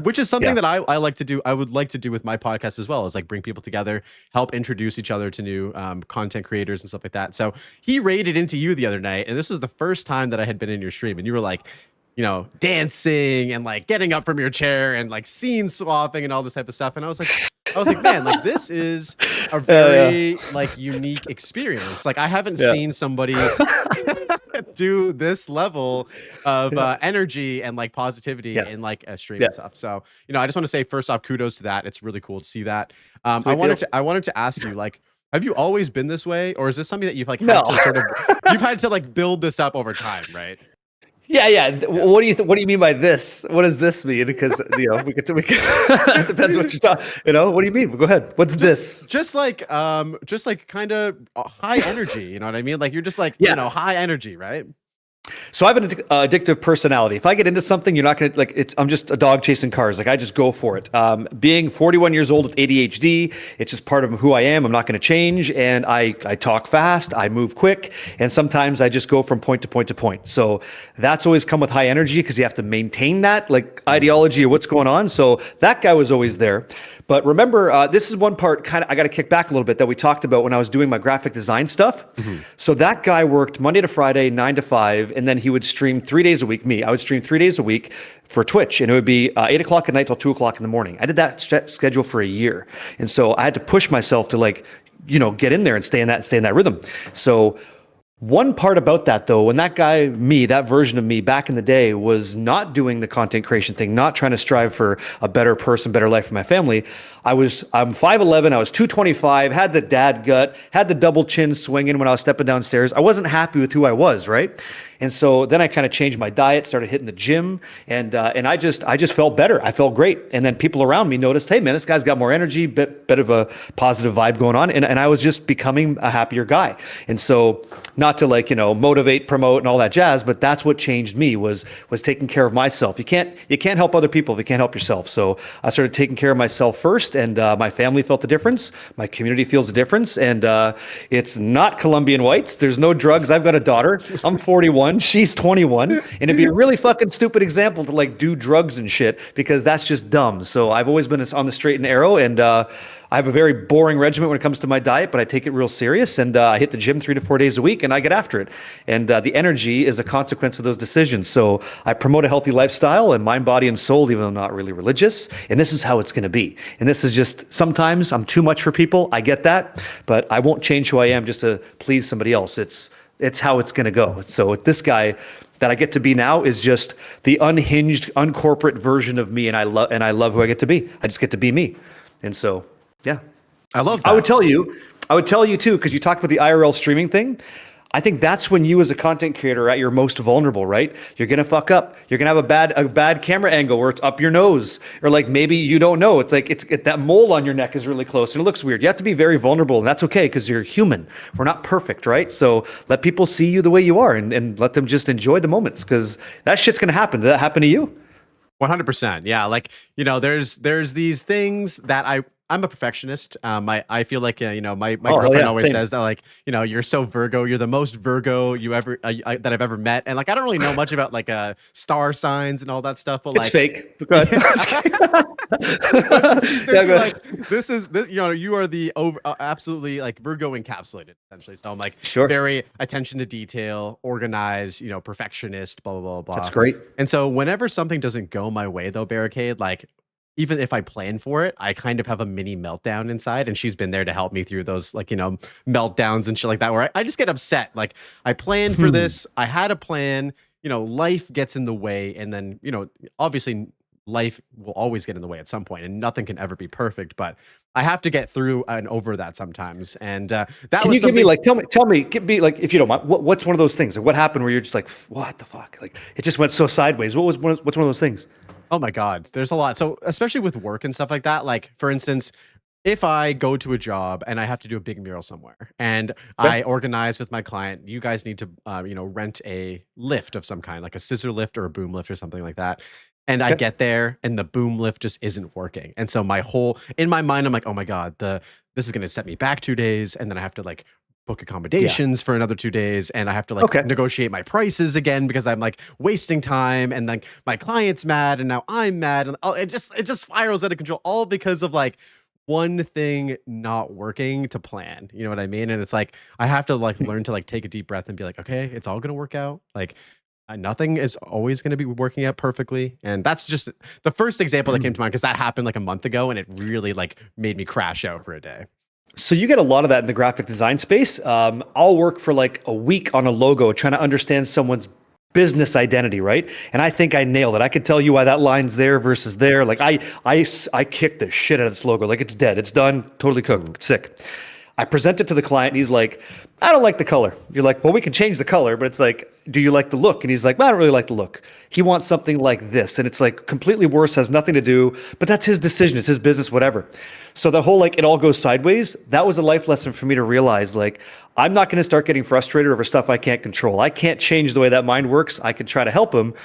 [SPEAKER 1] which is something that I like to do. I would like to do with my podcast as well, is like bring people together, help introduce each other to new content creators and stuff like that. So he raided into you the other night, and this was the first time that I had been in your stream, and you were like, dancing and like getting up from your chair and like scene swapping and all this type of stuff. And I was like, man, like this is a very like unique experience. Like I haven't seen somebody do this level of energy and like positivity in like a stream and stuff. So, I just want to say first off, kudos to that. It's really cool to see that. I wanted to ask you, like, have you always been this way, or is this something that you've like had to sort of, you've had to like build this up over time, right?
[SPEAKER 2] Yeah. What do you mean by this? What does this mean? Because we could it depends what you're talking. What do you mean? Go ahead. What's this?
[SPEAKER 1] Just like kind of high energy. You know what I mean? Like you're just like high energy, right?
[SPEAKER 2] So I have an addictive personality. If I get into something, you're not going to like I'm just a dog chasing cars. Like I just go for it. Being 41 years old with ADHD, it's just part of who I am. I'm not going to change. And I talk fast. I move quick. And sometimes I just go from point to point to point. So that's always come with high energy, because you have to maintain that like ideology of what's going on. So that guy was always there. But remember, this is one part kind of I got to kick back a little bit that we talked about when I was doing my graphic design stuff. So that guy worked Monday to Friday, 9 to 5. And then he would stream 3 days a week. I would stream 3 days a week for Twitch, and it would be 8 o'clock at night till 2 o'clock in the morning. I did that schedule for a year. And so I had to push myself to like, get in there and stay in that rhythm. So one part about that though, when that guy, that version of me back in the day was not doing the content creation thing, not trying to strive for a better person, better life for my family. I'm 5'11", I was 225, had the dad gut, had the double chin swinging when I was stepping downstairs. I wasn't happy with who I was, right? And so then I kind of changed my diet, started hitting the gym, and I just felt better. I felt great. And then people around me noticed, hey man, this guy's got more energy, bit of a positive vibe going on. And I was just becoming a happier guy. And so not to like, motivate, promote and all that jazz, but that's what changed me was taking care of myself. You can't help other people if you can't help yourself. So I started taking care of myself first, and my family felt the difference. My community feels the difference. And it's not Colombian whites. There's no drugs. I've got a daughter. I'm 41. She's 21. And it'd be a really fucking stupid example to like do drugs and shit, because that's just dumb. So I've always been on the straight and narrow, and I have a very boring regimen when it comes to my diet, but I take it real serious, and I hit the gym 3 to 4 days a week, and I get after it. And the energy is a consequence of those decisions. So I promote a healthy lifestyle and mind, body, and soul, even though I'm not really religious. And this is how it's going to be. And this is just, sometimes I'm too much for people. I get that, but I won't change who I am just to please somebody else. It's how it's going to go. So this guy that I get to be now is just the unhinged, uncorporate version of me, and I love who I get to be. I just get to be me. And so, yeah.
[SPEAKER 1] I love that.
[SPEAKER 2] I would tell you too, because you talked about the IRL streaming thing. I think that's when you as a content creator are at your most vulnerable, right? You're going to fuck up. You're going to have a bad camera angle where it's up your nose, or like maybe you don't know. It's like that mole on your neck is really close and it looks weird. You have to be very vulnerable, and that's okay because you're human. We're not perfect, right? So let people see you the way you are, and let them just enjoy the moments, because that shit's going to happen. Did that happen to you?
[SPEAKER 1] 100%. Yeah. Like, there's these things that I'm a perfectionist. I feel like, my girlfriend always says that, like, you're so Virgo, you're the most Virgo that I've ever met. And like, I don't really know much about like star signs and all that stuff, but
[SPEAKER 2] it's
[SPEAKER 1] like,
[SPEAKER 2] fake. Go ahead.
[SPEAKER 1] You are the absolutely like Virgo encapsulated essentially. So I'm like,
[SPEAKER 2] sure,
[SPEAKER 1] very attention to detail, organized, perfectionist, blah, blah, blah, blah.
[SPEAKER 2] That's great.
[SPEAKER 1] And so whenever something doesn't go my way though, Barricade, like, even if I plan for it, I kind of have a mini meltdown inside, and she's been there to help me through those, like, meltdowns and shit like that, where I just get upset. Like, I planned for this, I had a plan, life gets in the way, and then, obviously life will always get in the way at some point, and nothing can ever be perfect, but I have to get through and over that sometimes. And that
[SPEAKER 2] can
[SPEAKER 1] was
[SPEAKER 2] you give me like, tell me, give me like, if you don't mind, what's one of those things? Like, what happened where you're just like, what the fuck? Like, it just went so sideways. What's one of those things?
[SPEAKER 1] Oh my God, there's a lot. So especially with work and stuff like that, like for instance, if I go to a job and I have to do a big mural somewhere, and I organize with my client, you guys need to, rent a lift of some kind, like a scissor lift or a boom lift or something like that. And I get there and the boom lift just isn't working. And so in my mind, I'm like, oh my God, this is going to set me back 2 days. And then I have to like book accommodations for another 2 days, and I have to like negotiate my prices again because I'm like wasting time, and like my client's mad and now I'm mad, and it just spirals out of control, all because of like one thing not working to plan. You know what I mean? And it's like I have to like learn to like take a deep breath and be like, okay, it's all gonna work out. Like nothing is always going to be working out perfectly. And that's just the first example that came to mind, because that happened like a month ago, and it really like made me crash out for a day.
[SPEAKER 2] So you get a lot of that in the graphic design space. I'll work for like a week on a logo trying to understand someone's business identity, right? And I think I nailed it. I could tell you why that line's there versus there. Like I kicked the shit out of this logo. Like it's dead. It's done. Totally cooked. Sick. I present it to the client and he's like, I don't like the color. You're like, well, we can change the color, but it's like, do you like the look? And he's like, well, I don't really like the look. He wants something like this. And it's like completely worse, has nothing to do, but that's his decision. It's his business, whatever. So the whole, like, it all goes sideways. That was a life lesson for me to realize, like, I'm not going to start getting frustrated over stuff I can't control. I can't change the way that mind works. I could try to help him,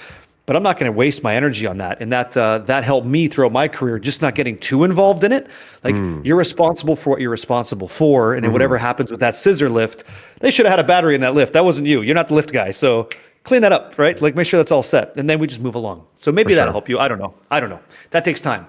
[SPEAKER 2] but I'm not going to waste my energy on that. And that helped me throughout my career, just not getting too involved in it. Like, you're responsible for what you're responsible for. And then whatever happens with that scissor lift, they should have had a battery in that lift. That wasn't you. You're not the lift guy. So clean that up, right? Like, make sure that's all set. And then we just move along. So maybe that'll help you. I don't know. That takes time.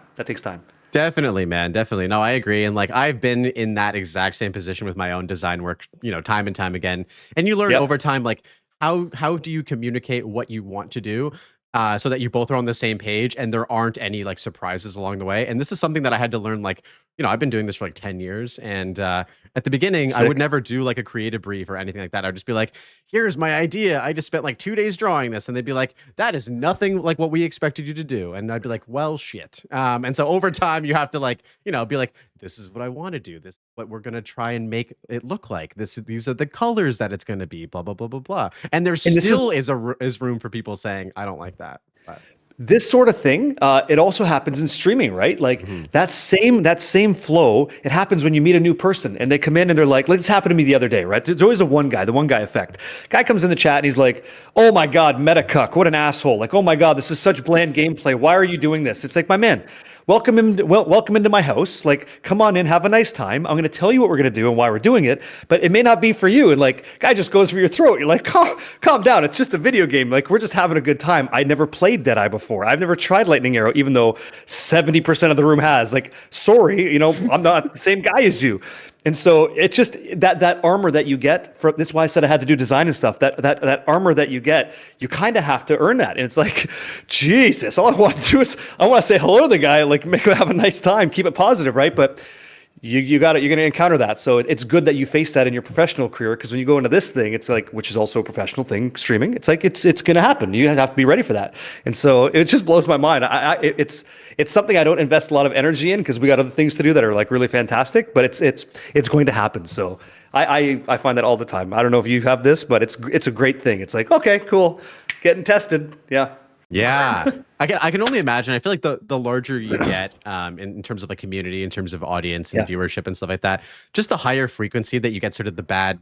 [SPEAKER 1] Definitely, man. Definitely. No, I agree. And like, I've been in that exact same position with my own design work, time and time again. And you learn over time, like, how do you communicate what you want to do? So that you both are on the same page and there aren't any like surprises along the way. And this is something that I had to learn, like, I've been doing this for like 10 years. And at the beginning, I would never do like a creative brief or anything like that. I'd just be like, here's my idea. I just spent like 2 days drawing this. And they'd be like, that is nothing like what we expected you to do. And I'd be like, well, shit. And so over time, you have to like, be like, this is what I want to do. This is what we're going to try and make it look like. These are the colors that it's going to be, blah, blah, blah, blah, blah. And there still is room for people saying, I don't like that. But
[SPEAKER 2] this sort of thing, it also happens in streaming, right? Like that same flow, it happens when you meet a new person and they come in and they're like, this happened to me the other day, right? There's always the one guy effect. Guy comes in the chat and he's like, oh my God, meta cuck, what an asshole. Like, oh my God, this is such bland gameplay. Why are you doing this? It's like, my man, welcome into my house. Like, come on in, have a nice time. I'm going to tell you what we're going to do and why we're doing it, but it may not be for you. And like, guy just goes for your throat. You're like, calm down. It's just a video game. Like, we're just having a good time. I never played Deadeye before. I've never tried Lightning Arrow, even though 70% of the room has. Like, sorry, I'm not the same guy as you. And so it's just that armor that you get from, that's why I said I had to do design and stuff. That armor that you get, you kind of have to earn that. And it's like, Jesus, all I want to do is I want to say hello to the guy, like make him have a nice time, keep it positive, right? But you're going to encounter that. So it's good that you face that in your professional career, because when you go into this thing, it's like, which is also a professional thing, streaming, it's like it's going to happen. You have to be ready for that. And so it just blows my mind. It's something I don't invest a lot of energy in because we got other things to do that are like really fantastic, but it's going to happen. So I find that all the time. I don't know if you have this, but it's a great thing. It's like, okay, cool, getting tested. Yeah.
[SPEAKER 1] Yeah, I can only imagine. I feel like the larger you get, in terms of like community, in terms of audience and viewership and stuff like that, just the higher frequency that you get sort of the bad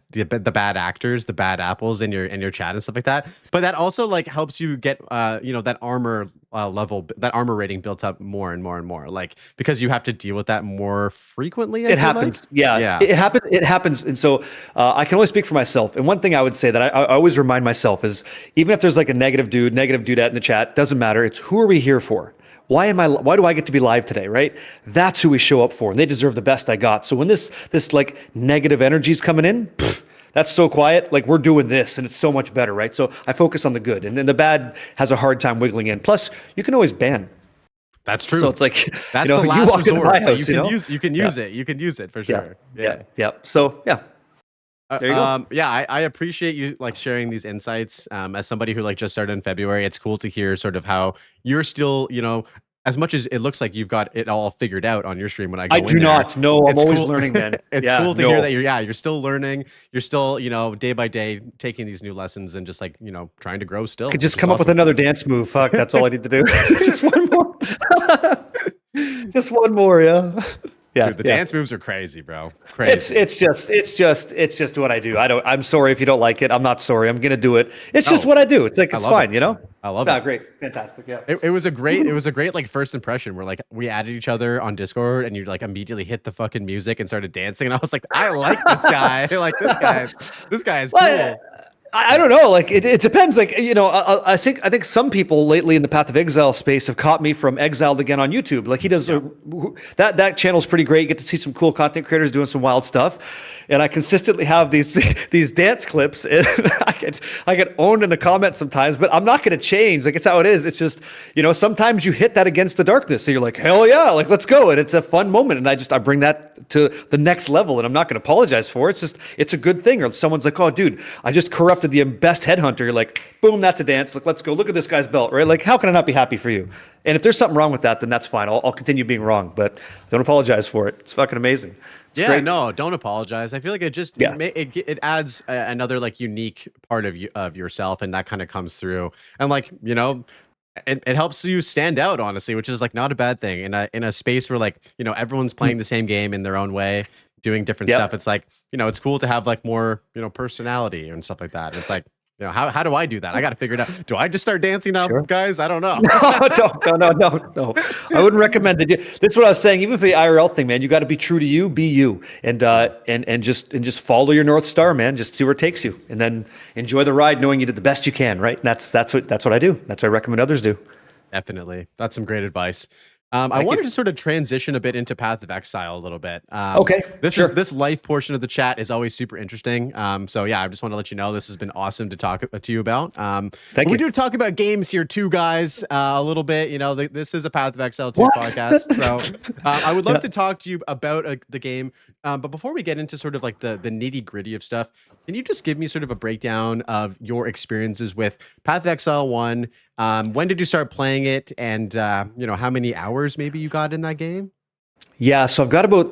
[SPEAKER 1] actors, the bad apples in your chat and stuff like that. But that also like helps you get that armor level, that armor rating built up more and more and more, like because you have to deal with that more frequently.
[SPEAKER 2] It happens. Like. Yeah. It happens. And so I can only speak for myself. And one thing I would say that I always remind myself is, even if there's like a negative dudette in the chat, doesn't matter. It's who are we here for? Why do I get to be live today, right? That's who we show up for, and they deserve the best I got. So when this like negative energy is coming in, that's so quiet. Like, we're doing this, and it's so much better, right? So I focus on the good, and then the bad has a hard time wiggling in. Plus, you can always ban.
[SPEAKER 1] That's true.
[SPEAKER 2] So it's like,
[SPEAKER 1] that's the last resort.
[SPEAKER 2] House,
[SPEAKER 1] you can use it. You can use it for sure.
[SPEAKER 2] Yeah. So yeah. There you go.
[SPEAKER 1] Yeah, I appreciate you like sharing these insights. As somebody who like just started in February, it's cool to hear sort of how you're still, as much as it looks like you've got it all figured out on your stream when I go in there.
[SPEAKER 2] I do not. No, I'm always learning, man.
[SPEAKER 1] It's cool to hear that you're still learning. You're still, day by day taking these new lessons and just like, trying to grow still.
[SPEAKER 2] Could just come up with another dance move. Fuck, that's all I need to do. Just one more. Just one more, yeah. Yeah,
[SPEAKER 1] dude, the dance moves are crazy, bro. Crazy.
[SPEAKER 2] It's just what I do. I'm sorry if you don't like it. I'm not sorry. I'm gonna do it. It's just what I do. It's like it's fine,
[SPEAKER 1] I love it.
[SPEAKER 2] Great, fantastic. Yeah.
[SPEAKER 1] It was a great like first impression where like we added each other on Discord and you like immediately hit the fucking music and started dancing, and I was like, I like this guy. Like this guy is cool.
[SPEAKER 2] I don't know. Like it depends. Like I think some people lately in the Path of Exile space have caught me from Exiled Again on YouTube. Like he does that channel's pretty great. You get to see some cool content creators doing some wild stuff, and I consistently have these dance clips, and I get owned in the comments sometimes. But I'm not going to change. Like it's how it is. It's just sometimes you hit that against the darkness, so you're like, hell yeah, like let's go, and it's a fun moment, and I bring that to the next level, and I'm not going to apologize for it. It's a good thing. Or someone's like, oh dude, I just corrupted the best headhunter. You're like, boom, that's a dance. Like, let's go. Look at this guy's belt, right? Like, how can I not be happy for you? And if there's something wrong with that, then that's fine. I'll continue being wrong, but don't apologize for it. It's fucking amazing. It's great.
[SPEAKER 1] No, don't apologize. I feel like it just it adds another like unique part of yourself, and that kind of comes through. And like it helps you stand out, honestly, which is like not a bad thing in a space where like everyone's playing the same game in their own way, doing different stuff. It's like it's cool to have like more personality and stuff like that. It's like how do I do that? I got to figure it out. Do I just start dancing now, guys? I don't know.
[SPEAKER 2] No. I wouldn't recommend it. That's what I was saying. Even for the IRL thing, man, you got to be true to you, be you, and just follow your North Star, man. Just see where it takes you, and then enjoy the ride, knowing you did the best you can. Right? And that's what I do. That's what I recommend others do.
[SPEAKER 1] Definitely, that's some great advice. I wanted to sort of transition a bit into Path of Exile a little bit.
[SPEAKER 2] Okay.
[SPEAKER 1] This life portion of the chat is always super interesting. So yeah, I just want to let you know this has been awesome to talk to you about.
[SPEAKER 2] Thank you.
[SPEAKER 1] We do talk about games here too, guys, a little bit. This is a Path of Exile 2 podcast. So I would love to talk to you about the game. But before we get into sort of like the nitty gritty of stuff, can you just give me sort of a breakdown of your experiences with Path of Exile 1? When did you start playing it, and how many hours maybe you got in that game?
[SPEAKER 2] Yeah, so I've got about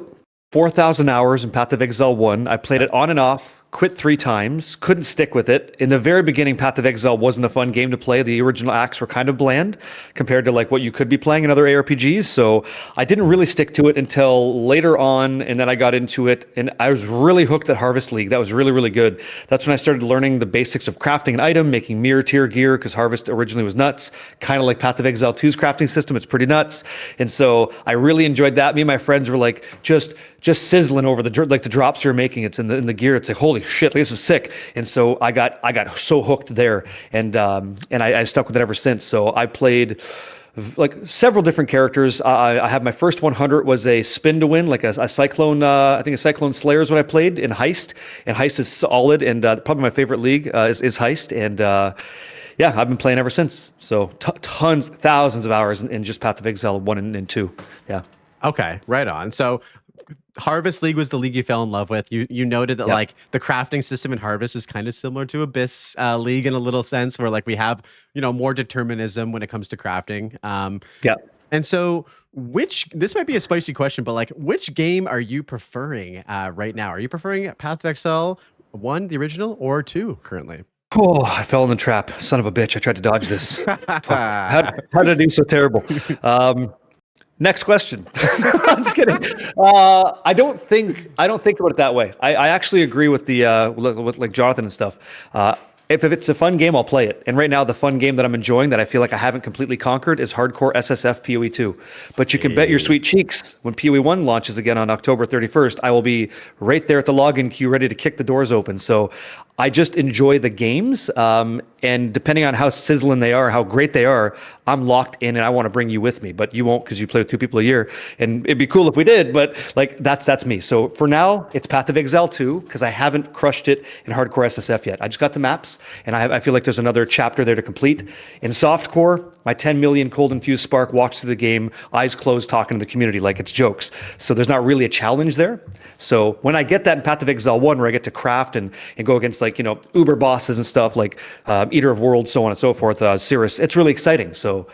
[SPEAKER 2] 4,000 hours in Path of Exile 1. I played it on and off quit 3 times, couldn't stick with it. In the very beginning, Path of Exile wasn't a fun game to play. The original acts were kind of bland compared to like what you could be playing in other ARPGs. So I didn't really stick to it until later on, and then I got into it, and I was really hooked at Harvest League. That was really, really good. That's when I started learning the basics of crafting an item, making mirror tier gear, because Harvest originally was nuts, kind of like Path of Exile 2's crafting system. It's pretty nuts. And so I really enjoyed that. Me and my friends were like just sizzling over the drops we were making. It's in the gear. It's like, holy shit, this is sick. And so I got so hooked there, and I stuck with it ever since. So I played like several different characters. I have my first 100 was a spin to win, like a cyclone. I think a cyclone slayer is what I played in Heist, and Heist is solid, and probably my favorite league is Heist, and yeah, I've been playing ever since. So tons, thousands of hours in just Path of Exile 1 and 2. Yeah.
[SPEAKER 1] Okay, right on. So Harvest League was the league you fell in love with. You noted that like the crafting system in Harvest is kind of similar to Abyss League in a little sense, where like we have more determinism when it comes to crafting. Yeah. And so this might be a spicy question, but like which game are you preferring right now? Are you preferring Path of Exile 1, the original, or 2 currently?
[SPEAKER 2] Oh, I fell in the trap. Son of a bitch. I tried to dodge this. How did I do so terrible? Next question. I'm just kidding. I don't think about it that way. I actually agree with with like Jonathan and stuff. If it's a fun game, I'll play it. And right now, the fun game that I'm enjoying that I feel like I haven't completely conquered is hardcore SSF PoE 2. But you can bet your sweet cheeks when PoE 1 launches again on October 31st, I will be right there at the login queue ready to kick the doors open. So I just enjoy the games. And depending on how sizzling they are, how great they are, I'm locked in and I want to bring you with me. But you won't because you play with 2 people a year. And it'd be cool if we did, but like that's me. So for now, it's Path of Exile 2 because I haven't crushed it in hardcore SSF yet. I just got the maps, and I feel like there's another chapter there to complete. In softcore, my 10 million cold infused spark walks through the game, eyes closed, talking to the community like it's jokes. So there's not really a challenge there. So when I get that in Path of Exile 1, where I get to craft and go against like, uber bosses and stuff like Eater of Worlds, so on and so forth, Cirrus, it's really exciting. So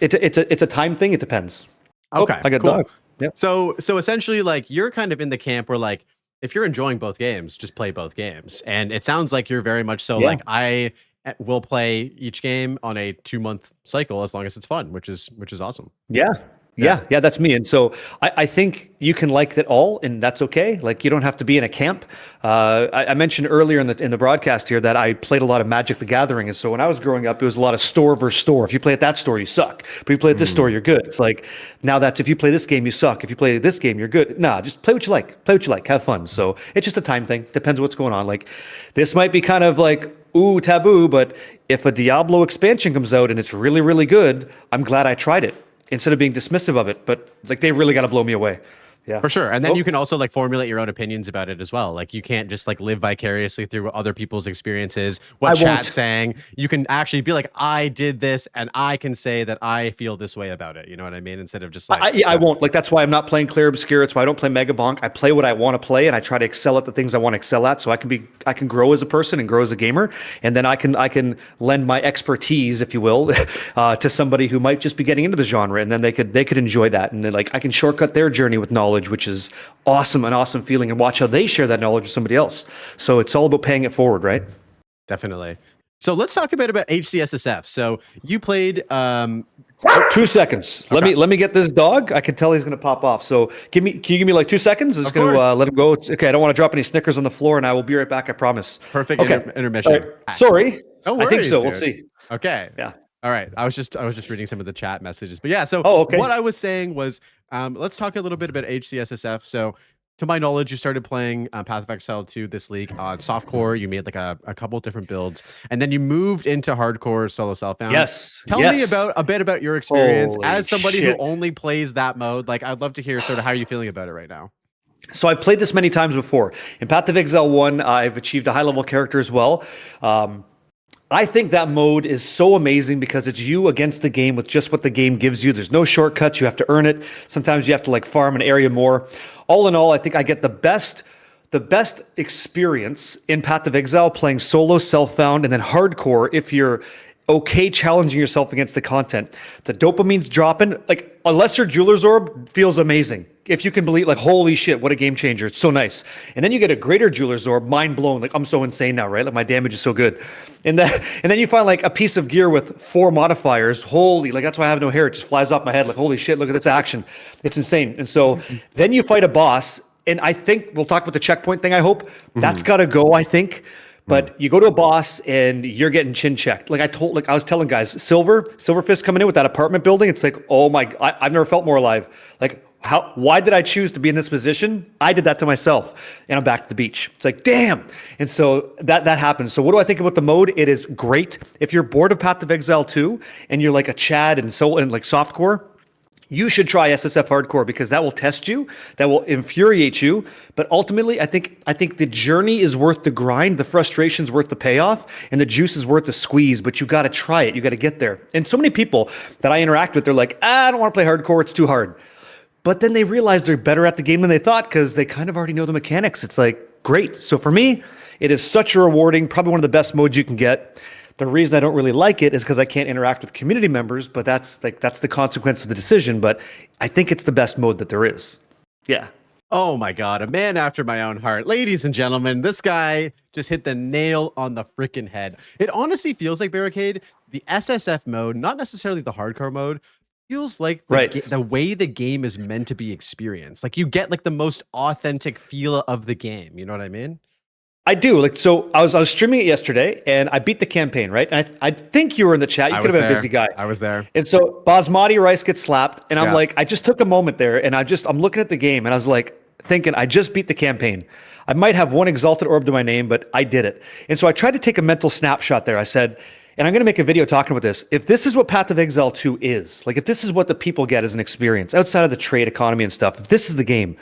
[SPEAKER 2] it's a time thing. It depends.
[SPEAKER 1] Okay,
[SPEAKER 2] I got
[SPEAKER 1] cool.
[SPEAKER 2] dog. Yeah.
[SPEAKER 1] So essentially, like you're kind of in the camp where like if you're enjoying both games, just play both games. And it sounds like you're very much so like I will play each game on a 2-month cycle as long as it's fun, which is awesome.
[SPEAKER 2] Yeah, that's me. And so I think you can like that all, and that's okay. Like you don't have to be in a camp. I mentioned earlier in the broadcast here that I played a lot of Magic the Gathering. And so when I was growing up, it was a lot of store versus store. If you play at that store, you suck. But if you play at this store, you're good. It's like now that's if you play this game, you suck. If you play this game, you're good. Nah, just play what you like. Play what you like. Have fun. So it's just a time thing. Depends what's going on. Like this might be kind of like taboo, but if a Diablo expansion comes out and it's really, really good, I'm glad I tried it, instead of being dismissive of it. But like they really got to blow me away. Yeah,
[SPEAKER 1] for sure. And then you can also like formulate your own opinions about it as well. Like you can't just like live vicariously through other people's experiences, what chat's saying. You can actually be like, I did this and I can say that I feel this way about it. You know what I mean? Instead of just like
[SPEAKER 2] I won't. Like that's why I'm not playing Clear Obscure. It's why I don't play Mega Bonk. I play what I want to play, and I try to excel at the things I want to excel at, so I can grow as a person and grow as a gamer. And then I can lend my expertise, if you will, to somebody who might just be getting into the genre, and then they could enjoy that. And then like I can shortcut their journey with knowledge, which is awesome, an awesome feeling, and watch how they share that knowledge with somebody else. So it's all about paying it forward, right?
[SPEAKER 1] Definitely. So let's talk a bit about HCSSF. So you played
[SPEAKER 2] 2 seconds. Okay. Let me get this dog. I can tell he's going to pop off. So can you give me like 2 seconds? I'm just going to let him go. It's okay. I don't want to drop any Snickers on the floor, and I will be right back. I promise.
[SPEAKER 1] Perfect. Okay. Intermission.
[SPEAKER 2] Right. Sorry.
[SPEAKER 1] No worries,
[SPEAKER 2] I think so.
[SPEAKER 1] Dude.
[SPEAKER 2] We'll see.
[SPEAKER 1] Okay.
[SPEAKER 2] Yeah.
[SPEAKER 1] All right. I was just reading some of the chat messages, but yeah. So
[SPEAKER 2] okay.
[SPEAKER 1] What I was saying was, let's talk a little bit about HCSSF. So to my knowledge, you started playing Path of Exile 2 this league on softcore. You made like a couple different builds, and then you moved into hardcore solo self-found.
[SPEAKER 2] Yes.
[SPEAKER 1] Tell me a bit about your experience as somebody
[SPEAKER 2] who
[SPEAKER 1] only plays that mode. Like, I'd love to hear sort of how you're feeling about it right now.
[SPEAKER 2] So I've played this many times before. In Path of Exile 1, I've achieved a high-level character as well. I think that mode is so amazing because it's you against the game with just what the game gives you. There's no shortcuts. You have to earn it. Sometimes you have to like farm an area more. All in all, I think I get the best experience in Path of Exile playing solo, self-found, and then hardcore if you're okay challenging yourself against the content. The dopamine's dropping. Like a lesser Jeweler's Orb feels amazing. if you can believe, like, holy shit, what a game changer. It's so nice. And then you get a greater Jeweler's Orb, mind blown. Like, I'm so insane now, right? Like, my damage is so good. And then you find like a piece of gear with 4 modifiers. Holy, like, that's why I have no hair. It just flies off my head. Like, holy shit, look at this action. It's insane. And so then you fight a boss. And I think we'll talk about the checkpoint thing, I hope. That's got to go, I think. But you go to a boss and you're getting chin checked. Like I was telling guys, Silver Fist coming in with that apartment building. It's like, oh my, I've never felt more alive. Like, why did I choose to be in this position? I did that to myself, and I'm back to the beach. It's like, damn. And so that happens. So what do I think about the mode? It is great. If you're bored of Path of Exile 2 and you're like a Chad and like softcore, you should try SSF Hardcore, because that will test you, that will infuriate you. But ultimately, I think the journey is worth the grind, the frustration's worth the payoff, and the juice is worth the squeeze. But you got to try it. You got to get there. And so many people that I interact with, they're like, I don't want to play hardcore. It's too hard. But then they realize they're better at the game than they thought, because they kind of already know the mechanics. It's like, great. So for me, it is such a rewarding, probably one of the best modes you can get. The reason I don't really like it is because I can't interact with community members, but that's the consequence of the decision. But I think it's the best mode that there is. Yeah.
[SPEAKER 1] Oh my God, a man after my own heart. Ladies and gentlemen, this guy just hit the nail on the freaking head. It honestly feels like, Barricade, the SSF mode, not necessarily the hardcore mode, feels like the way the game is meant to be experienced. Like, you get like the most authentic feel of the game. You know what I mean?
[SPEAKER 2] I do. Like, so I was streaming it yesterday, and I beat the campaign, right? And I think you were in the chat. You could have been a busy guy.
[SPEAKER 1] I was there.
[SPEAKER 2] And so Basmati rice gets slapped, and I'm like, I just took a moment there, and I'm looking at the game, and I was like thinking, I just beat the campaign. I might have 1 exalted orb to my name, but I did it. And so I tried to take a mental snapshot there. I said, and I'm going to make a video talking about this. If this is what Path of Exile 2 is, like, if this is what the people get as an experience outside of the trade economy and stuff, if this is the game,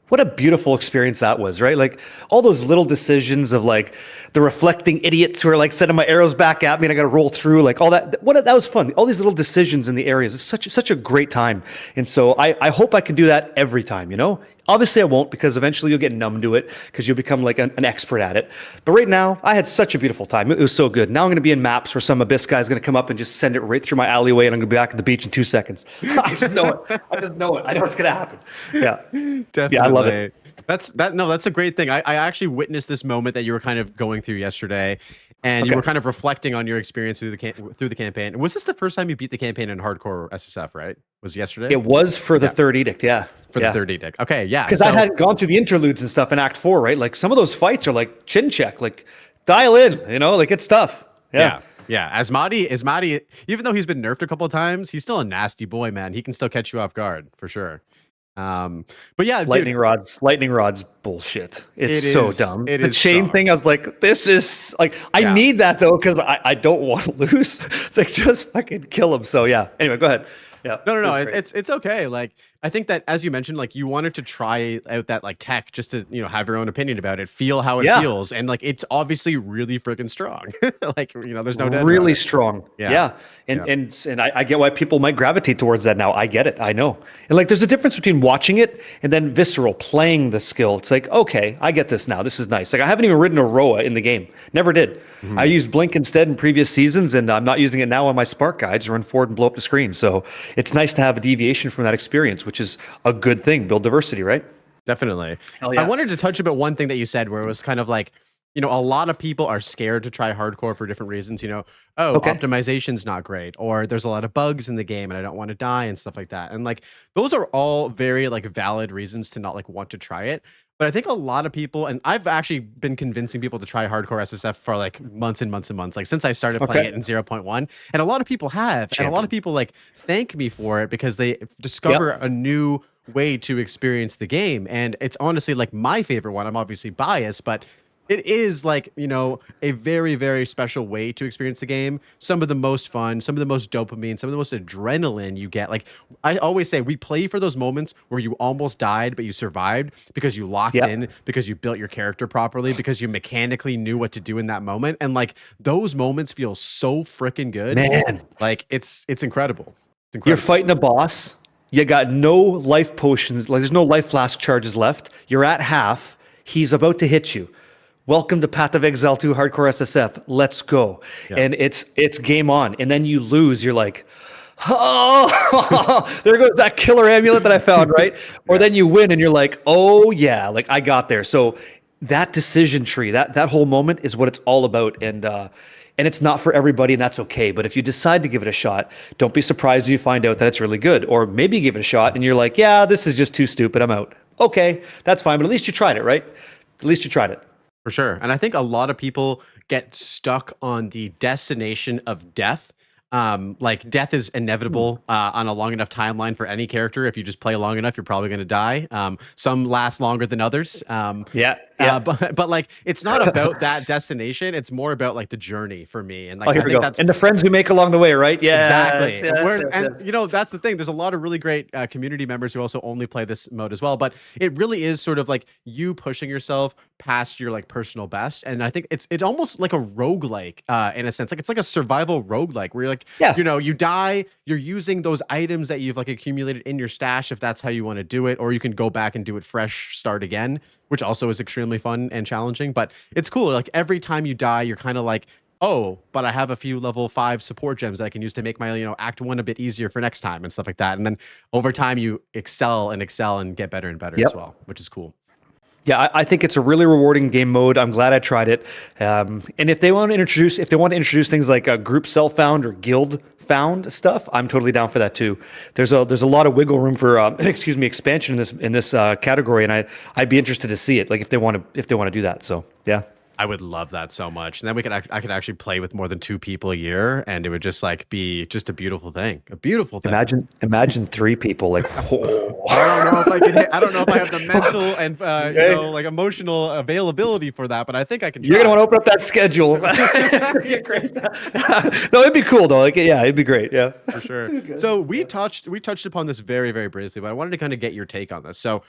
[SPEAKER 2] what a beautiful experience that was, right? Like, all those little decisions of like the reflecting idiots who are like sending my arrows back at me and I got to roll through, like all that. That was fun. All these little decisions in the areas. It's such a great time. And so I hope I can do that every time, you know? Obviously I won't, because eventually you'll get numb to it because you'll become like an expert at it. But right now I had such a beautiful time. It was so good. Now I'm going to be in maps where some abyss guy is going to come up and just send it right through my alleyway, and I'm going to be back at the beach in 2 seconds. I just know it. I know it's going to happen. Yeah.
[SPEAKER 1] Definitely.
[SPEAKER 2] Yeah, I love it.
[SPEAKER 1] That's a great thing. I actually witnessed this moment that you were kind of going through yesterday, and you were kind of reflecting on your experience through the campaign. Was this the first time you beat the campaign in hardcore SSF, right? Was it yesterday?
[SPEAKER 2] It was for the third edict, yeah.
[SPEAKER 1] For the third edict. Okay, yeah.
[SPEAKER 2] Because I hadn't gone through the interludes and stuff in Act 4, right? Like, some of those fights are like chin check, like dial in, you know, like it's tough. Yeah.
[SPEAKER 1] Asmati, even though he's been nerfed a couple of times, he's still a nasty boy, man. He can still catch you off guard for sure. But yeah,
[SPEAKER 2] lightning rods bullshit. It's so dumb. The chain thing, I was like, this is like, I need that though, because I don't want to lose. It's like, just fucking kill him. So yeah. Anyway, go ahead. Yeah.
[SPEAKER 1] No. It's okay. Like, I think that, as you mentioned, like, you wanted to try out that like tech just to, you know, have your own opinion about it, feel how it feels, and like, it's obviously really freaking strong. Like, you know, there's no doubt.
[SPEAKER 2] Really strong. Yeah. And I get why people might gravitate towards that now. I get it. I know. And like, there's a difference between watching it and then visceral playing the skill. It's like, okay, I get this now. This is nice. Like, I haven't even ridden a Roa in the game. Never did. I used Blink instead in previous seasons, and I'm not using it now on my Spark guides. Run forward and blow up the screen. So it's nice to have a deviation from that experience, which is a good thing. Build diversity, right?
[SPEAKER 1] Definitely.
[SPEAKER 2] Hell yeah.
[SPEAKER 1] I wanted to touch about one thing that you said, where it was kind of like, you know, a lot of people are scared to try hardcore for different reasons. You know, optimization's not great, or there's a lot of bugs in the game and I don't want to die and stuff like that. And like, those are all very like valid reasons to not like want to try it. But I think a lot of people, and I've actually been convincing people to try hardcore SSF for like months and months and months, like since I started playing it in 0.1. And a lot of people have, and a lot of people like thank me for it because they discover a new way to experience the game. And it's honestly like my favorite one. I'm obviously biased, but it is like, you know, a very, very special way to experience the game. Some of the most fun, some of the most dopamine, some of the most adrenaline you get. Like, I always say, we play for those moments where you almost died, but you survived because you locked in, because you built your character properly, because you mechanically knew what to do in that moment. And like, those moments feel so freaking good.
[SPEAKER 2] Man.
[SPEAKER 1] Like, it's incredible. It's incredible.
[SPEAKER 2] You're fighting a boss. You got no life potions. Like, there's no life flask charges left. You're at half. He's about to hit you. Welcome to Path of Exile 2 Hardcore SSF. Let's go. And it's game on. And then you lose. You're like, oh, there goes that killer amulet that I found, right? Or then you win and you're like, oh yeah, like I got there. So that decision tree, that whole moment is what it's all about. And it's not for everybody, and that's okay. But if you decide to give it a shot, don't be surprised if you find out that it's really good. Or maybe you give it a shot and you're like, yeah, this is just too stupid, I'm out. Okay, that's fine, but at least you tried it, right? At least you tried it.
[SPEAKER 1] For sure. And I think a lot of people get stuck on the destination of death. Like death is inevitable on a long enough timeline for any character. If you just play long enough, you're probably going to die. Some last longer than others. But like it's not about that destination. It's more about like the journey for me. And like
[SPEAKER 2] I think that's and the friends we make along the way, right? Yeah,
[SPEAKER 1] exactly. And you know that's the thing. There's a lot of really great community members who also only play this mode as well. But it really is sort of like you pushing yourself past your like personal best. And I think it's almost like a roguelike in a sense. Like it's like a survival roguelike where you're like, you know, you die, you're using those items that you've like accumulated in your stash if that's how you want to do it, or you can go back and do it fresh, start again, which also is extremely fun and challenging. But it's cool. Like every time you die, you're kind of like, oh, but I have a few level 5 support gems that I can use to make my, you know, act 1 a bit easier for next time and stuff like that. And then over time you excel and get better and better as well, which is cool.
[SPEAKER 2] Yeah, I think it's a really rewarding game mode. I'm glad I tried it. And if they want to introduce things like a group self-found or guild found stuff, I'm totally down for that too. There's a lot of wiggle room for expansion in this category, and I'd be interested to see it. Like if they want to do that. So yeah.
[SPEAKER 1] I would love that so much. And then I could actually play with more than 2 people a year, and it would just like be just a beautiful thing. A beautiful thing.
[SPEAKER 2] Imagine 3 people like
[SPEAKER 1] I don't know if I can I don't know if I have the mental and you know, like emotional availability for that, but I think I can try.
[SPEAKER 2] You're going to want to open up that schedule. It's going to get crazy. No, it'd be cool though. Like yeah, it'd be great. Yeah.
[SPEAKER 1] For sure. So we touched upon this very, very briefly, but I wanted to kind of get your take on this. So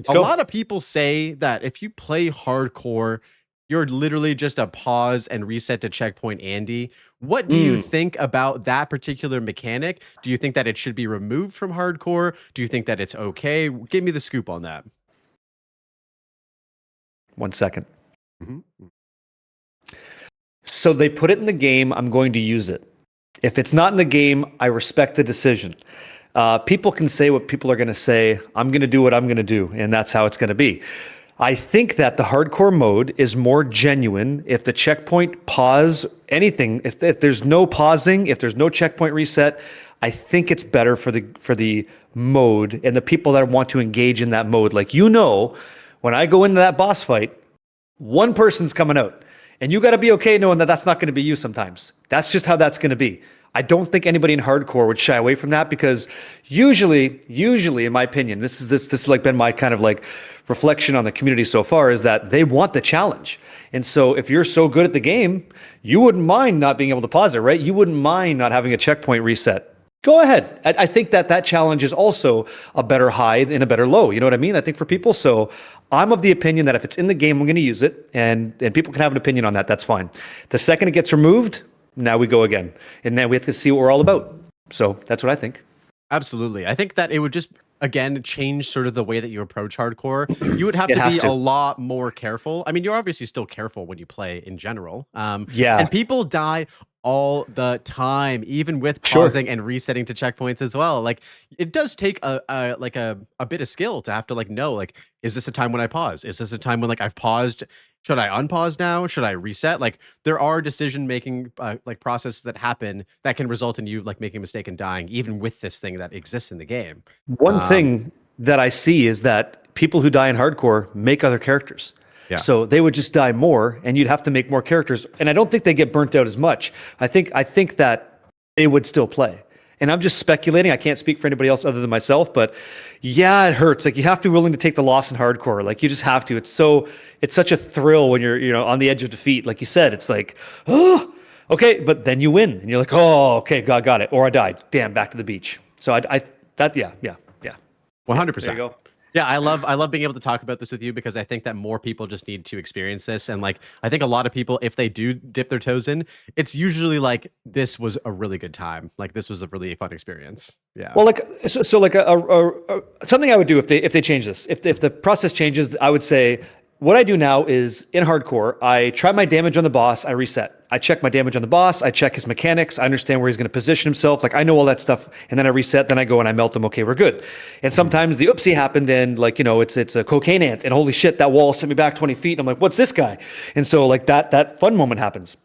[SPEAKER 1] a lot of people say that if you play hardcore, you're literally just a pause and reset to checkpoint Andy. What do you think about that particular mechanic? Do you think that it should be removed from hardcore? Do you think that it's okay? Give me the scoop on that.
[SPEAKER 2] 1 second. So they put it in the game, I'm going to use it. If it's not in the game, I respect the decision. People can say what people are going to say. I'm going to do what I'm going to do, and that's how it's going to be. I think that the hardcore mode is more genuine if the checkpoint pause anything. If there's no pausing, if there's no checkpoint reset, I think it's better for the mode and the people that want to engage in that mode. Like, you know, when I go into that boss fight, one person's coming out, and you got to be okay knowing that that's not going to be you sometimes. That's just how that's going to be. I don't think anybody in hardcore would shy away from that, because usually, in my opinion, this has like been my kind of like reflection on the community so far, is that they want the challenge. And so if you're so good at the game, you wouldn't mind not being able to pause it, right? You wouldn't mind not having a checkpoint reset. Go ahead. I think that challenge is also a better high and a better low. You know what I mean? I think for people. So I'm of the opinion that if it's in the game, I'm going to use it, and people can have an opinion on that. That's fine. The second it gets removed, now we go again. And then we have to see what we're all about. So that's what I think.
[SPEAKER 1] Absolutely. I think that it would just, again, change sort of the way that you approach hardcore. You would have to be a lot more careful. I mean, you're obviously still careful when you play in general. And people die all the time, even with pausing and resetting to checkpoints as well. Like, it does take a bit of skill to have to like know, like, is this a time when I pause? Is this a time when like I've paused? Should I unpause now? Should I reset? Like, there are decision-making like processes that happen that can result in you like making a mistake and dying, even with this thing that exists in the game.
[SPEAKER 2] One thing that I see is that people who die in hardcore make other characters. Yeah. So they would just die more, and you'd have to make more characters. And I don't think they get burnt out as much. I think that they would still play. And I'm just speculating. I can't speak for anybody else other than myself, but yeah, it hurts. Like, you have to be willing to take the loss in hardcore. Like, you just have to. It's such a thrill when you're, you know, on the edge of defeat. Like you said, it's like, oh, okay, but then you win, and you're like, oh, okay, God got it, or I died. Damn, back to the beach. So yeah.
[SPEAKER 1] 100%.
[SPEAKER 2] There you go.
[SPEAKER 1] Yeah, I love being able to talk about this with you, because I think that more people just need to experience this. And like, I think a lot of people, if they do dip their toes in, it's usually like, this was a really good time. Like, this was a really fun experience. Yeah.
[SPEAKER 2] Well, like, so like something I would do if they change this, if the process changes, I would say, what I do now is in hardcore, I try my damage on the boss, I reset. I check my damage on the boss. I check his mechanics. I understand where he's going to position himself. Like I know all that stuff, and then I reset. Then I go and I melt him. Okay, we're good. And sometimes the oopsie happened, and like it's a cocaine ant, and holy shit, that wall sent me back 20 feet. And I'm like, what's this guy? And so like that fun moment happens.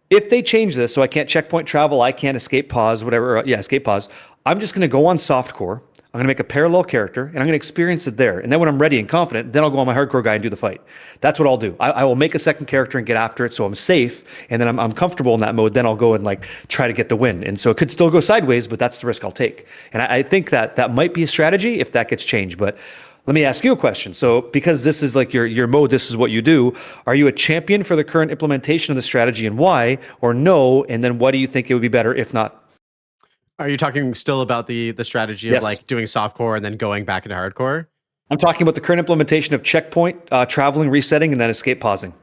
[SPEAKER 2] If they change this, so I can't checkpoint travel, I can't escape pause, whatever. Yeah, escape pause. I'm just going to go on softcore. I'm going to make a parallel character, and I'm going to experience it there. And then when I'm ready and confident, then I'll go on my hardcore guy and do the fight. That's what I'll do. I will make a second character and get after it, so I'm safe, and then I'm comfortable in that mode. Then I'll go and like try to get the win. And so it could still go sideways, but that's the risk I'll take. And I think that might be a strategy if that gets changed. But let me ask you a question. So because this is like your mode, this is what you do. Are you a champion for the current implementation of the strategy, and why? Or no? And then what do you think it would be better if not?
[SPEAKER 1] Are you talking still about the strategy of like doing softcore and then going back into hardcore?
[SPEAKER 2] I'm talking about the current implementation of checkpoint, traveling, resetting, and then escape pausing.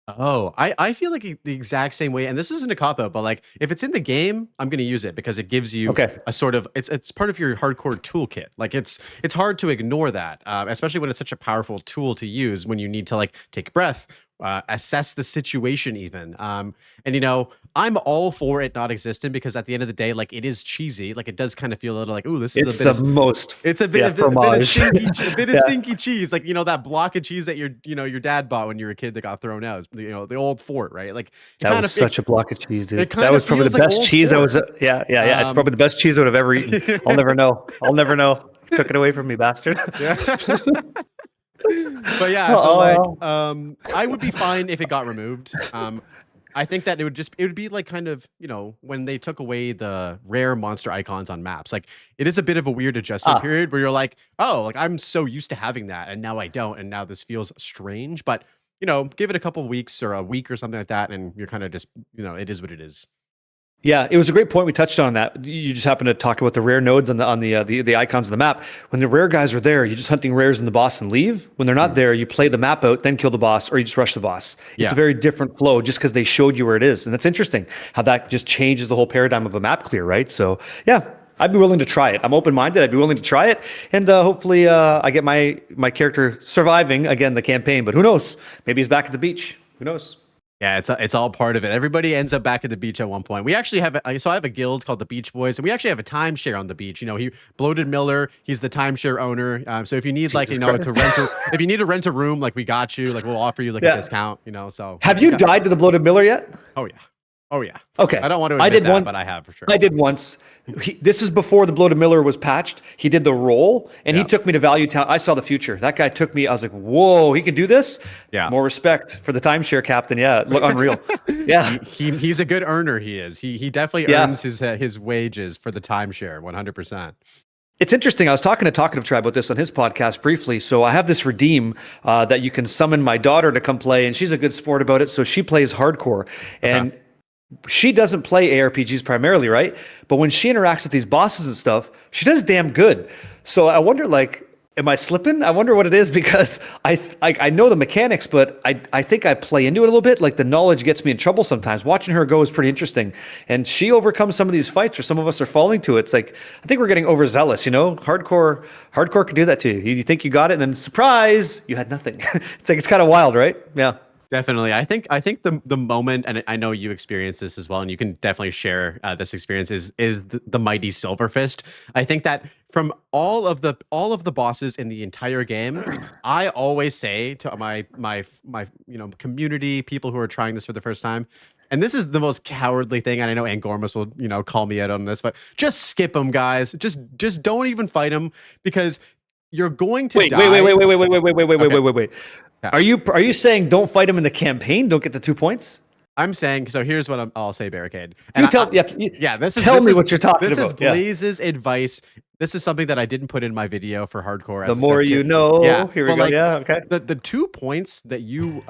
[SPEAKER 1] Oh, I feel like the exact same way. And this isn't a cop-out, but like if it's in the game, I'm going to use it because it gives you a sort of, it's part of your hardcore toolkit. Like it's hard to ignore that, especially when it's such a powerful tool to use when you need to like take a breath, assess the situation even. And you know, I'm all for it not existing because at the end of the day, like it is cheesy. Like it does kind of feel a little like, ooh, this is it's a bit of stinky cheese. Like, you know, that block of cheese that your dad bought when you were a kid that got thrown out. You know, the old fort, right? Like
[SPEAKER 2] that was such a block of cheese, dude. That was probably the best cheese I was. Yeah. It's probably the best cheese I would have ever eaten. I'll never know. Took it away from me, bastard.
[SPEAKER 1] Yeah. But yeah, so like, I would be fine if it got removed. I think that it would be like kind of, you know, when they took away the rare monster icons on maps, like it is a bit of a weird adjustment period where you're like, oh, like I'm so used to having that and now I don't. And now this feels strange, but you know, give it a couple of weeks or a week or something like that. And you're kind of just, you know, it is what it is.
[SPEAKER 2] Yeah, it was a great point. We touched on that. You just happened to talk about the rare nodes on the icons of the map. When the rare guys are there, you're just hunting rares in the boss and leave. When they're not there, you play the map out, then kill the boss, or you just rush the boss. It's a very different flow just because they showed you where it is. And that's interesting how that just changes the whole paradigm of a map clear, right? So yeah, I'd be willing to try it. I'm open-minded. I'd be willing to try it. And hopefully I get my character surviving, again, the campaign. But who knows? Maybe he's back at the beach. Who knows?
[SPEAKER 1] Yeah, it's all part of it. Everybody ends up back at the beach at one point. We actually have I have a guild called the Beach Boys, and we actually have a timeshare on the beach. You know, Bloated Miller, he's the timeshare owner. So if you need like if you need to rent a room, like we got you, like we'll offer you like a discount. You know, so
[SPEAKER 2] have you died to the Bloated Miller yet?
[SPEAKER 1] Oh yeah.
[SPEAKER 2] Okay.
[SPEAKER 1] I don't want to admit that, but I have for sure.
[SPEAKER 2] I did once. This is before the Bloated Miller was patched. He did the roll, and he took me to Value Town. I saw the future. That guy took me. I was like, whoa, he can do this? Yeah. More respect for the timeshare captain. Yeah, look, unreal. Yeah.
[SPEAKER 1] He's a good earner, he is. He definitely earns his wages for the timeshare, 100%.
[SPEAKER 2] It's interesting. I was talking to Talkative Tribe about this on his podcast briefly. So I have this redeem that you can summon my daughter to come play, and she's a good sport about it. So she plays hardcore. And she doesn't play ARPGs primarily, right? But when she interacts with these bosses and stuff, she does damn good. So I wonder, like, am I slipping? I wonder what it is because I know the mechanics, but I think I play into it a little bit. Like the knowledge gets me in trouble sometimes. Watching her go is pretty interesting. And she overcomes some of these fights where some of us are falling to it. It's like, I think we're getting overzealous, you know? Hardcore can do that to you. You think you got it, and then surprise, you had nothing. It's like, it's kind of wild, right? Yeah.
[SPEAKER 1] Definitely. I think the moment, and I know you experienced this as well, and you can definitely share this experience, is the mighty Silverfist. I think that from all of the bosses in the entire game, I always say to my you know, community, people who are trying this for the first time, and this is the most cowardly thing, and I know Angormus will, you know, call me out on this, but just skip them, guys. Just don't even fight them because you're going to die.
[SPEAKER 2] Wait. Are you saying don't fight him in the campaign? Don't get the 2 points?
[SPEAKER 1] I'm saying, so here's what I'll say, Barricade.
[SPEAKER 2] Tell me what you're talking about.
[SPEAKER 1] This is Blaze's advice. This is something that I didn't put in my video for hardcore.
[SPEAKER 2] The more you know. Yeah. Here we go. Yeah. Okay.
[SPEAKER 1] The 2 points that you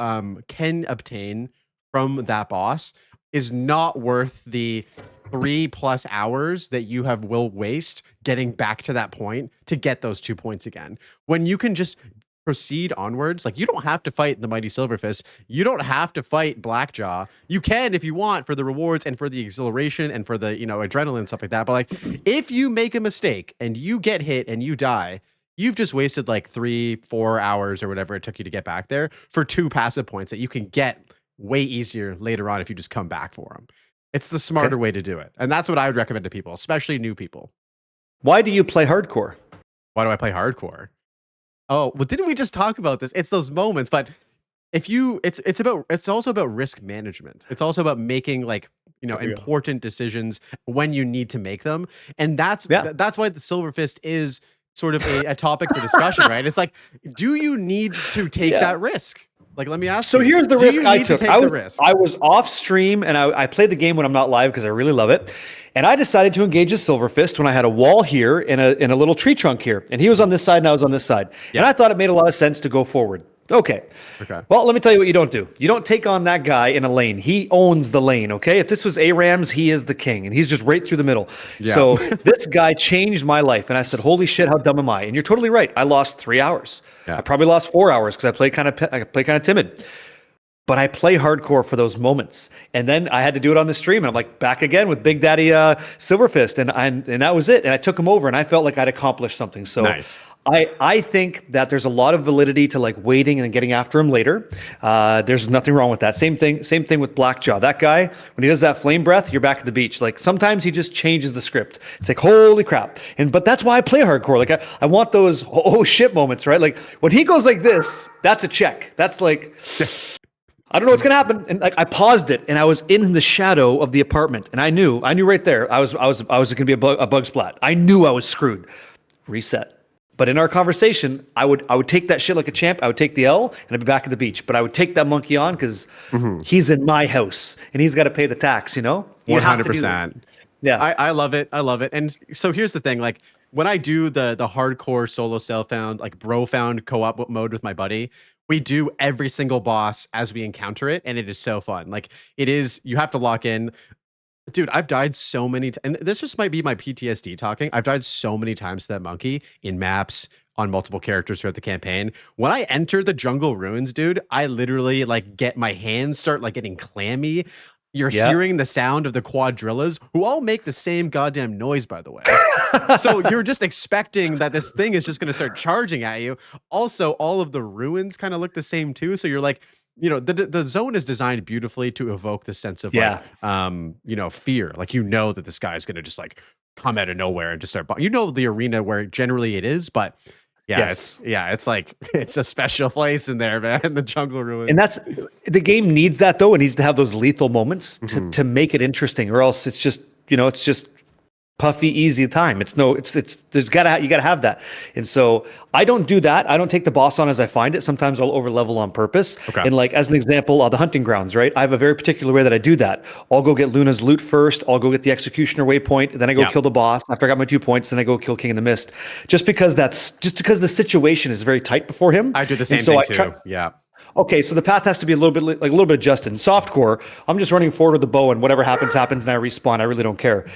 [SPEAKER 1] can obtain from that boss is not worth the 3+ hours that you will waste getting back to that point to get those 2 points again. When you can just proceed onwards, like you don't have to fight the mighty Silverfist, you don't have to fight Blackjaw. You can if you want, for the rewards and for the exhilaration and for the, you know, adrenaline and stuff like that. But like if you make a mistake and you get hit and you die, you've just wasted like 3-4 hours or whatever it took you to get back there for 2 passive points that you can get way easier later on if you just come back for them. It's the smarter way to do it. And that's what I would recommend to people, especially new people.
[SPEAKER 2] Why do you play hardcore?
[SPEAKER 1] Why do I play hardcore? Oh, well, didn't we just talk about this? It's those moments, but it's also about risk management. It's also about making like, important decisions when you need to make them. And that's why the Silver Fist is sort of a topic for discussion, right? It's like, do you need to take that risk? Like, let me ask you.
[SPEAKER 2] So here's the risk I took.
[SPEAKER 1] I
[SPEAKER 2] was off stream and I played the game when I'm not live because I really love it. And I decided to engage a Silver Fist when I had a wall here and a little tree trunk here. And he was on this side and I was on this side. Yeah. And I thought it made a lot of sense to go forward. Okay. Well, let me tell you what you don't do. You don't take on that guy in a lane. He owns the lane, okay? If this was ARAMs, he is the king, and he's just right through the middle. Yeah. So this guy changed my life, and I said, holy shit, how dumb am I? And you're totally right. I lost 3 hours. Yeah. I probably lost 4 hours because I play kind of timid. But I play hardcore for those moments. And then I had to do it on the stream, and I'm like back again with Big Daddy Silver Fist, and that was it. And I took him over, and I felt like I'd accomplished something. So nice. I think that there's a lot of validity to like waiting and getting after him later. There's nothing wrong with that. Same thing with Blackjaw. That guy, when he does that flame breath, you're back at the beach. Like sometimes he just changes the script. It's like, holy crap. But that's why I play hardcore. Like I want those oh shit moments, right? Like when he goes like this, that's a check. That's like I don't know what's gonna happen. And like I paused it and I was in the shadow of the apartment. And I knew right there I was gonna be a bug splat. I knew I was screwed. Reset. But in our conversation, I would take that shit like a champ. I would take the L and I'd be back at the beach. But I would take that monkey on because he's in my house and he's got to pay the tax,
[SPEAKER 1] 100%.
[SPEAKER 2] Yeah.
[SPEAKER 1] I love it. I love it. And so here's the thing, like when I do the hardcore solo self-found, like bro-found co-op mode with my buddy, we do every single boss as we encounter it. And it is so fun. Like you have to lock in. Dude, I've died so many times, and this just might be my PTSD talking. I've died so many times to that monkey in maps on multiple characters throughout the campaign. When I enter the jungle ruins, dude, I literally like get my hands start like getting clammy. You're hearing the sound of the quadrillas, who all make the same goddamn noise, by the way. So you're just expecting that this thing is just going to start charging at you. Also, all of the ruins kind of look the same too. So you're like, the zone is designed beautifully to evoke the sense of like, fear. Like, that this guy is going to just like come out of nowhere and just start, the arena where generally it is, but it's like, it's a special place in there, man, the jungle ruins.
[SPEAKER 2] And that's, the game needs that though. It needs to have those lethal moments to make it interesting, or else it's just, it's just puffy, easy time. You gotta have that. And so I don't do that. I don't take the boss on as I find it. Sometimes I'll over level on purpose. Okay. And like, as an example, the hunting grounds, right? I have a very particular way that I do that. I'll go get Luna's loot first. I'll go get the executioner waypoint. Then I go kill the boss. After I got my 2 points, then I go kill King in the Mist. Just because the situation is very tight before him.
[SPEAKER 1] I do the same thing too. Yeah.
[SPEAKER 2] Okay, so the path has to be a little bit adjusted. In softcore, I'm just running forward with the bow, and whatever happens, and I respawn. I really don't care.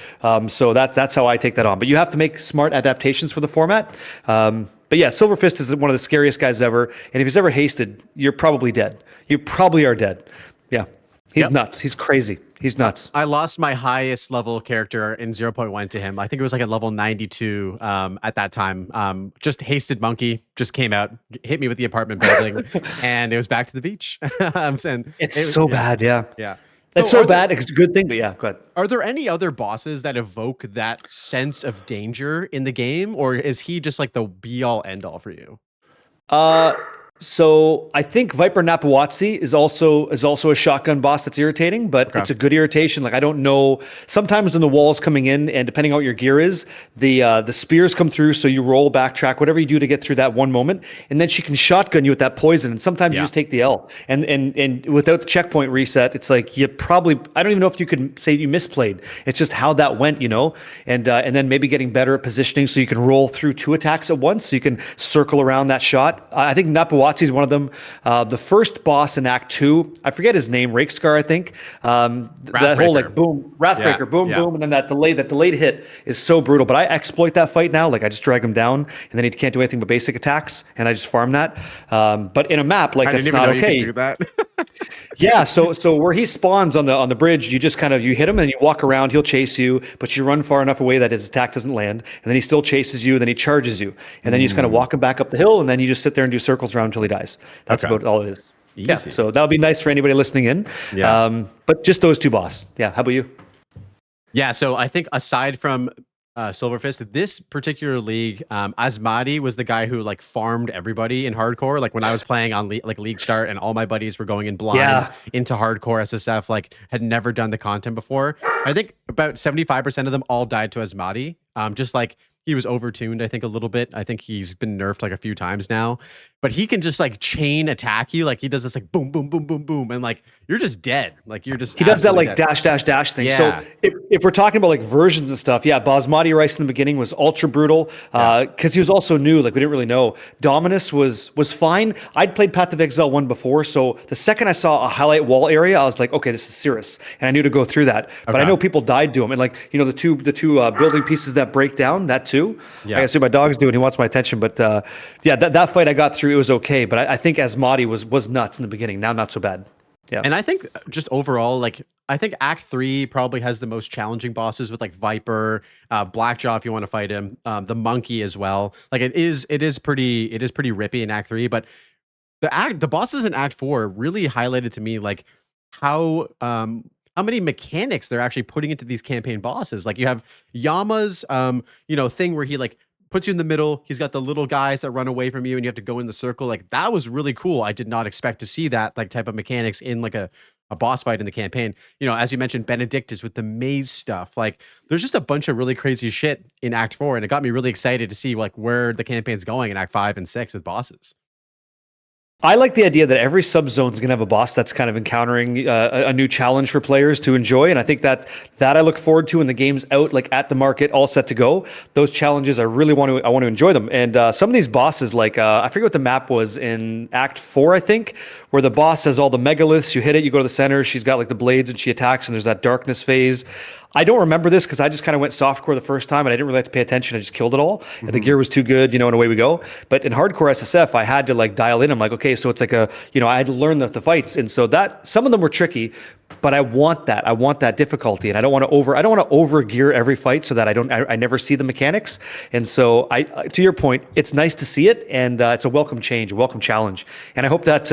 [SPEAKER 2] So that's how I take that on. But you have to make smart adaptations for the format. But yeah, Silver Fist is one of the scariest guys ever. And if he's ever hasted, you're probably dead. You probably are dead. Yeah, he's nuts. He's crazy. He's nuts.
[SPEAKER 1] I lost my highest level character in 0.1 to him. I think it was like at level 92 at that time. Just hasted monkey, just came out, hit me with the apartment building, and it was back to the beach. I'm saying
[SPEAKER 2] it's so bad. Yeah.
[SPEAKER 1] Yeah.
[SPEAKER 2] It's so bad. It's a good thing, but yeah, go ahead.
[SPEAKER 1] Are there any other bosses that evoke that sense of danger in the game, or is he just like the be all end all for you?
[SPEAKER 2] So I think Viper Napawatsi is also a shotgun boss that's irritating, but it's a good irritation. Like, I don't know. Sometimes when the wall's coming in, and depending on what your gear is, the spears come through, so you roll, backtrack, whatever you do to get through that one moment, and then she can shotgun you with that poison. And sometimes you just take the L. And without the checkpoint reset, it's like I don't even know if you could say you misplayed. It's just how that went, and then maybe getting better at positioning so you can roll through 2 attacks at once, so you can circle around that shot. I think Napawatsi is one of them. The first boss in Act 2, I forget his name, Rakeskar, I think. That whole like boom, Wrathbreaker, boom, and then that delayed hit is so brutal. But I exploit that fight now. Like, I just drag him down, and then he can't do anything but basic attacks, and I just farm that. But in a map, like, that's not okay.
[SPEAKER 1] You can do that.
[SPEAKER 2] Yeah, so where he spawns on the bridge, you just you hit him and you walk around, he'll chase you, but you run far enough away that his attack doesn't land, and then he still chases you, then he charges you, and then you just walk him back up the hill, and then you just sit there and do circles around until he dies. That's about all it is. Yeah,
[SPEAKER 1] Easy.
[SPEAKER 2] so that would be nice for anybody listening in.
[SPEAKER 1] Yeah.
[SPEAKER 2] But just those two boss. Yeah, how about you?
[SPEAKER 1] Yeah, so I think aside from Silverfist, this particular league, Asmati was the guy who like farmed everybody in hardcore. Like when I was playing on like League Start, and all my buddies were going in blind
[SPEAKER 2] Yeah.
[SPEAKER 1] into hardcore SSF, like had never done the content before. I think about 75% of them all died to Asmati. Just like he was overtuned, I think, a little bit. I think he's been nerfed like a few times now, but he can just like chain attack you. Like he does this like boom, boom, boom, boom, boom, and like you're just dead. Like you're just
[SPEAKER 2] He does that like
[SPEAKER 1] absolutely dead.
[SPEAKER 2] dash, dash, dash thing.
[SPEAKER 1] Yeah.
[SPEAKER 2] So if we're talking about like versions and stuff, yeah, Basmati Rice in the beginning was ultra brutal because he was also new. Like we didn't really know. Dominus was fine. I'd played Path of Exile 1 before, so the second I saw a highlight wall area, I was like, okay, this is serious, and I knew to go through that. But I know people died to him, and like the two building pieces that break down, that too.
[SPEAKER 1] Yeah.
[SPEAKER 2] I guess what my dog's doing. He wants my attention, but yeah, that fight I got through, it was okay. But I think Asmati was nuts in the beginning. Now not so bad. Yeah.
[SPEAKER 1] And I think just overall, like I think Act 3 probably has the most challenging bosses with like Viper, Blackjaw if you want to fight him, the Monkey as well. Like it is pretty rippy in Act 3, but the bosses in Act 4 really highlighted to me like how many mechanics they're actually putting into these campaign bosses. Like you have Yama's thing where he like puts you in the middle. He's got the little guys that run away from you and you have to go in the circle. Like that was really cool. I did not expect to see that like type of mechanics in like a boss fight in the campaign. As you mentioned, Benedictus with the maze stuff. Like there's just a bunch of really crazy shit in Act 4. And it got me really excited to see like where the campaign's going in Act 5 and 6 with bosses.
[SPEAKER 2] I like the idea that every subzone is going to have a boss that's kind of encountering a new challenge for players to enjoy, and I think that I look forward to when the game's out, like at the market, all set to go. Those challenges, I want to enjoy them. And some of these bosses, like I forget what the map was in Act 4, I think, where the boss has all the megaliths. You hit it, you go to the center. She's got like the blades, and she attacks, and there's that darkness phase. I don't remember this because I just kind of went softcore the first time and I didn't really have to pay attention. I just killed it all. And the gear was too good, and away we go. But in hardcore SSF, I had to like dial in. I'm like, okay, so it's like I had to learn the fights. And so that some of them were tricky, but I want that difficulty. And I don't want to over gear every fight so that I never see the mechanics. And so to your point, it's nice to see it. And it's a welcome change, a welcome challenge. And I hope that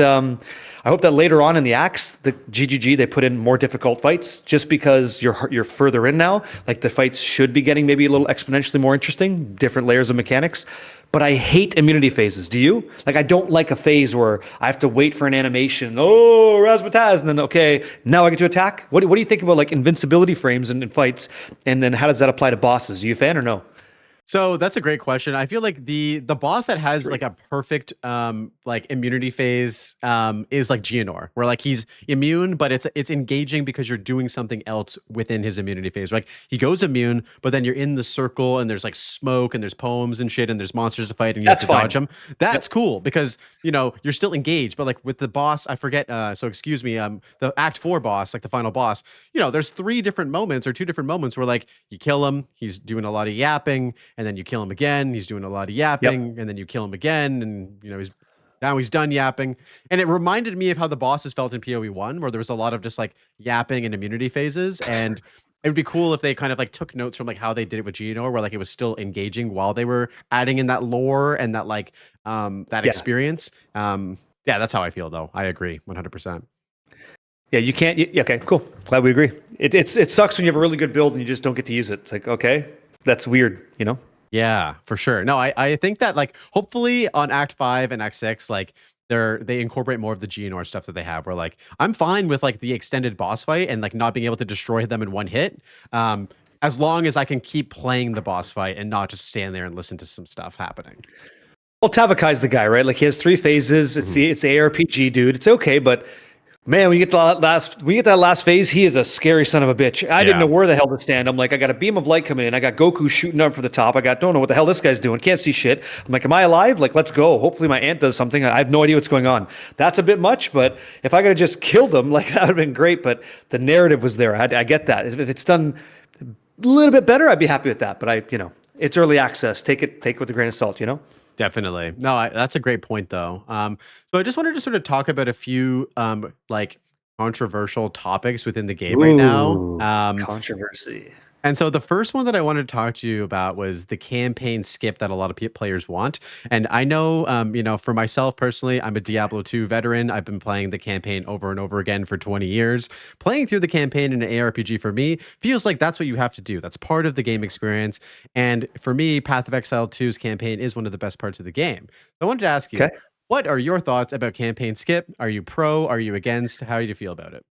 [SPEAKER 2] later on in the acts, the GGG, they put in more difficult fights just because you're further in now. Like the fights should be getting maybe a little exponentially more interesting, different layers of mechanics. But I hate immunity phases. Do you? Like I don't like a phase where I have to wait for an animation. Oh, Razzmatazz, and then okay, now I get to attack. What do you think about like invincibility frames in fights? And then how does that apply to bosses? Are you a fan or no?
[SPEAKER 1] So that's a great question. I feel like the boss that has like a perfect like immunity phase is like Geonor, where like he's immune, but it's engaging because you're doing something else within his immunity phase. Like he goes immune, but then you're in the circle and there's like smoke and there's poems and shit and there's monsters to fight and you have to dodge them. That's cool because you're still engaged. But like with the boss, I forget. So excuse me, the Act 4 boss, like the final boss. There's 3 different moments or 2 different moments where like you kill him, he's doing a lot of yapping. And then you kill him again. He's doing a lot of yapping, and then you kill him again, and he's done yapping. And it reminded me of how the bosses felt in PoE 1, where there was a lot of just like yapping and immunity phases. And it would be cool if they kind of like took notes from like how they did it with Geonor, where like it was still engaging while they were adding in that lore and that like experience. Yeah, that's how I feel though. I agree 100%.
[SPEAKER 2] Yeah, you can't. Okay, cool. Glad we agree. It sucks when you have a really good build and you just don't get to use it. It's like, okay, that's weird,
[SPEAKER 1] Yeah, for sure. No, I think that like hopefully on Act 5 and Act 6, like they incorporate more of the Geonor stuff that they have, where like I'm fine with like the extended boss fight and like not being able to destroy them in one hit. As long as I can keep playing the boss fight and not just stand there and listen to some stuff happening.
[SPEAKER 2] Well, Tavakai's the guy, right? Like he has 3 phases. It's the ARPG dude. It's okay, but man, when you get that last phase, he is a scary son of a bitch. I didn't know where the hell to stand. I'm like, I got a beam of light coming in. I got Goku shooting up from the top. Don't know what the hell this guy's doing. Can't see shit. I'm like, am I alive? Like, let's go. Hopefully my aunt does something. I have no idea what's going on. That's a bit much, but if I could have just killed them, like that would have been great. But the narrative was there. I get that. If it's done a little bit better, I'd be happy with that. But it's early access. Take it with a grain of salt,
[SPEAKER 1] Definitely. No, that's a great point though. So I just wanted to sort of talk about a few like controversial topics within the game right now.
[SPEAKER 2] Controversy.
[SPEAKER 1] And so the first one that I wanted to talk to you about was the campaign skip that a lot of players want. And I know, for myself personally, I'm a Diablo 2 veteran. I've been playing the campaign over and over again for 20 years. Playing through the campaign in an ARPG for me feels like that's what you have to do. That's part of the game experience. And for me, Path of Exile 2's campaign is one of the best parts of the game. So I wanted to ask you,
[SPEAKER 2] Okay.
[SPEAKER 1] what are your thoughts about campaign skip? Are you pro? Are you against? How do you feel about it?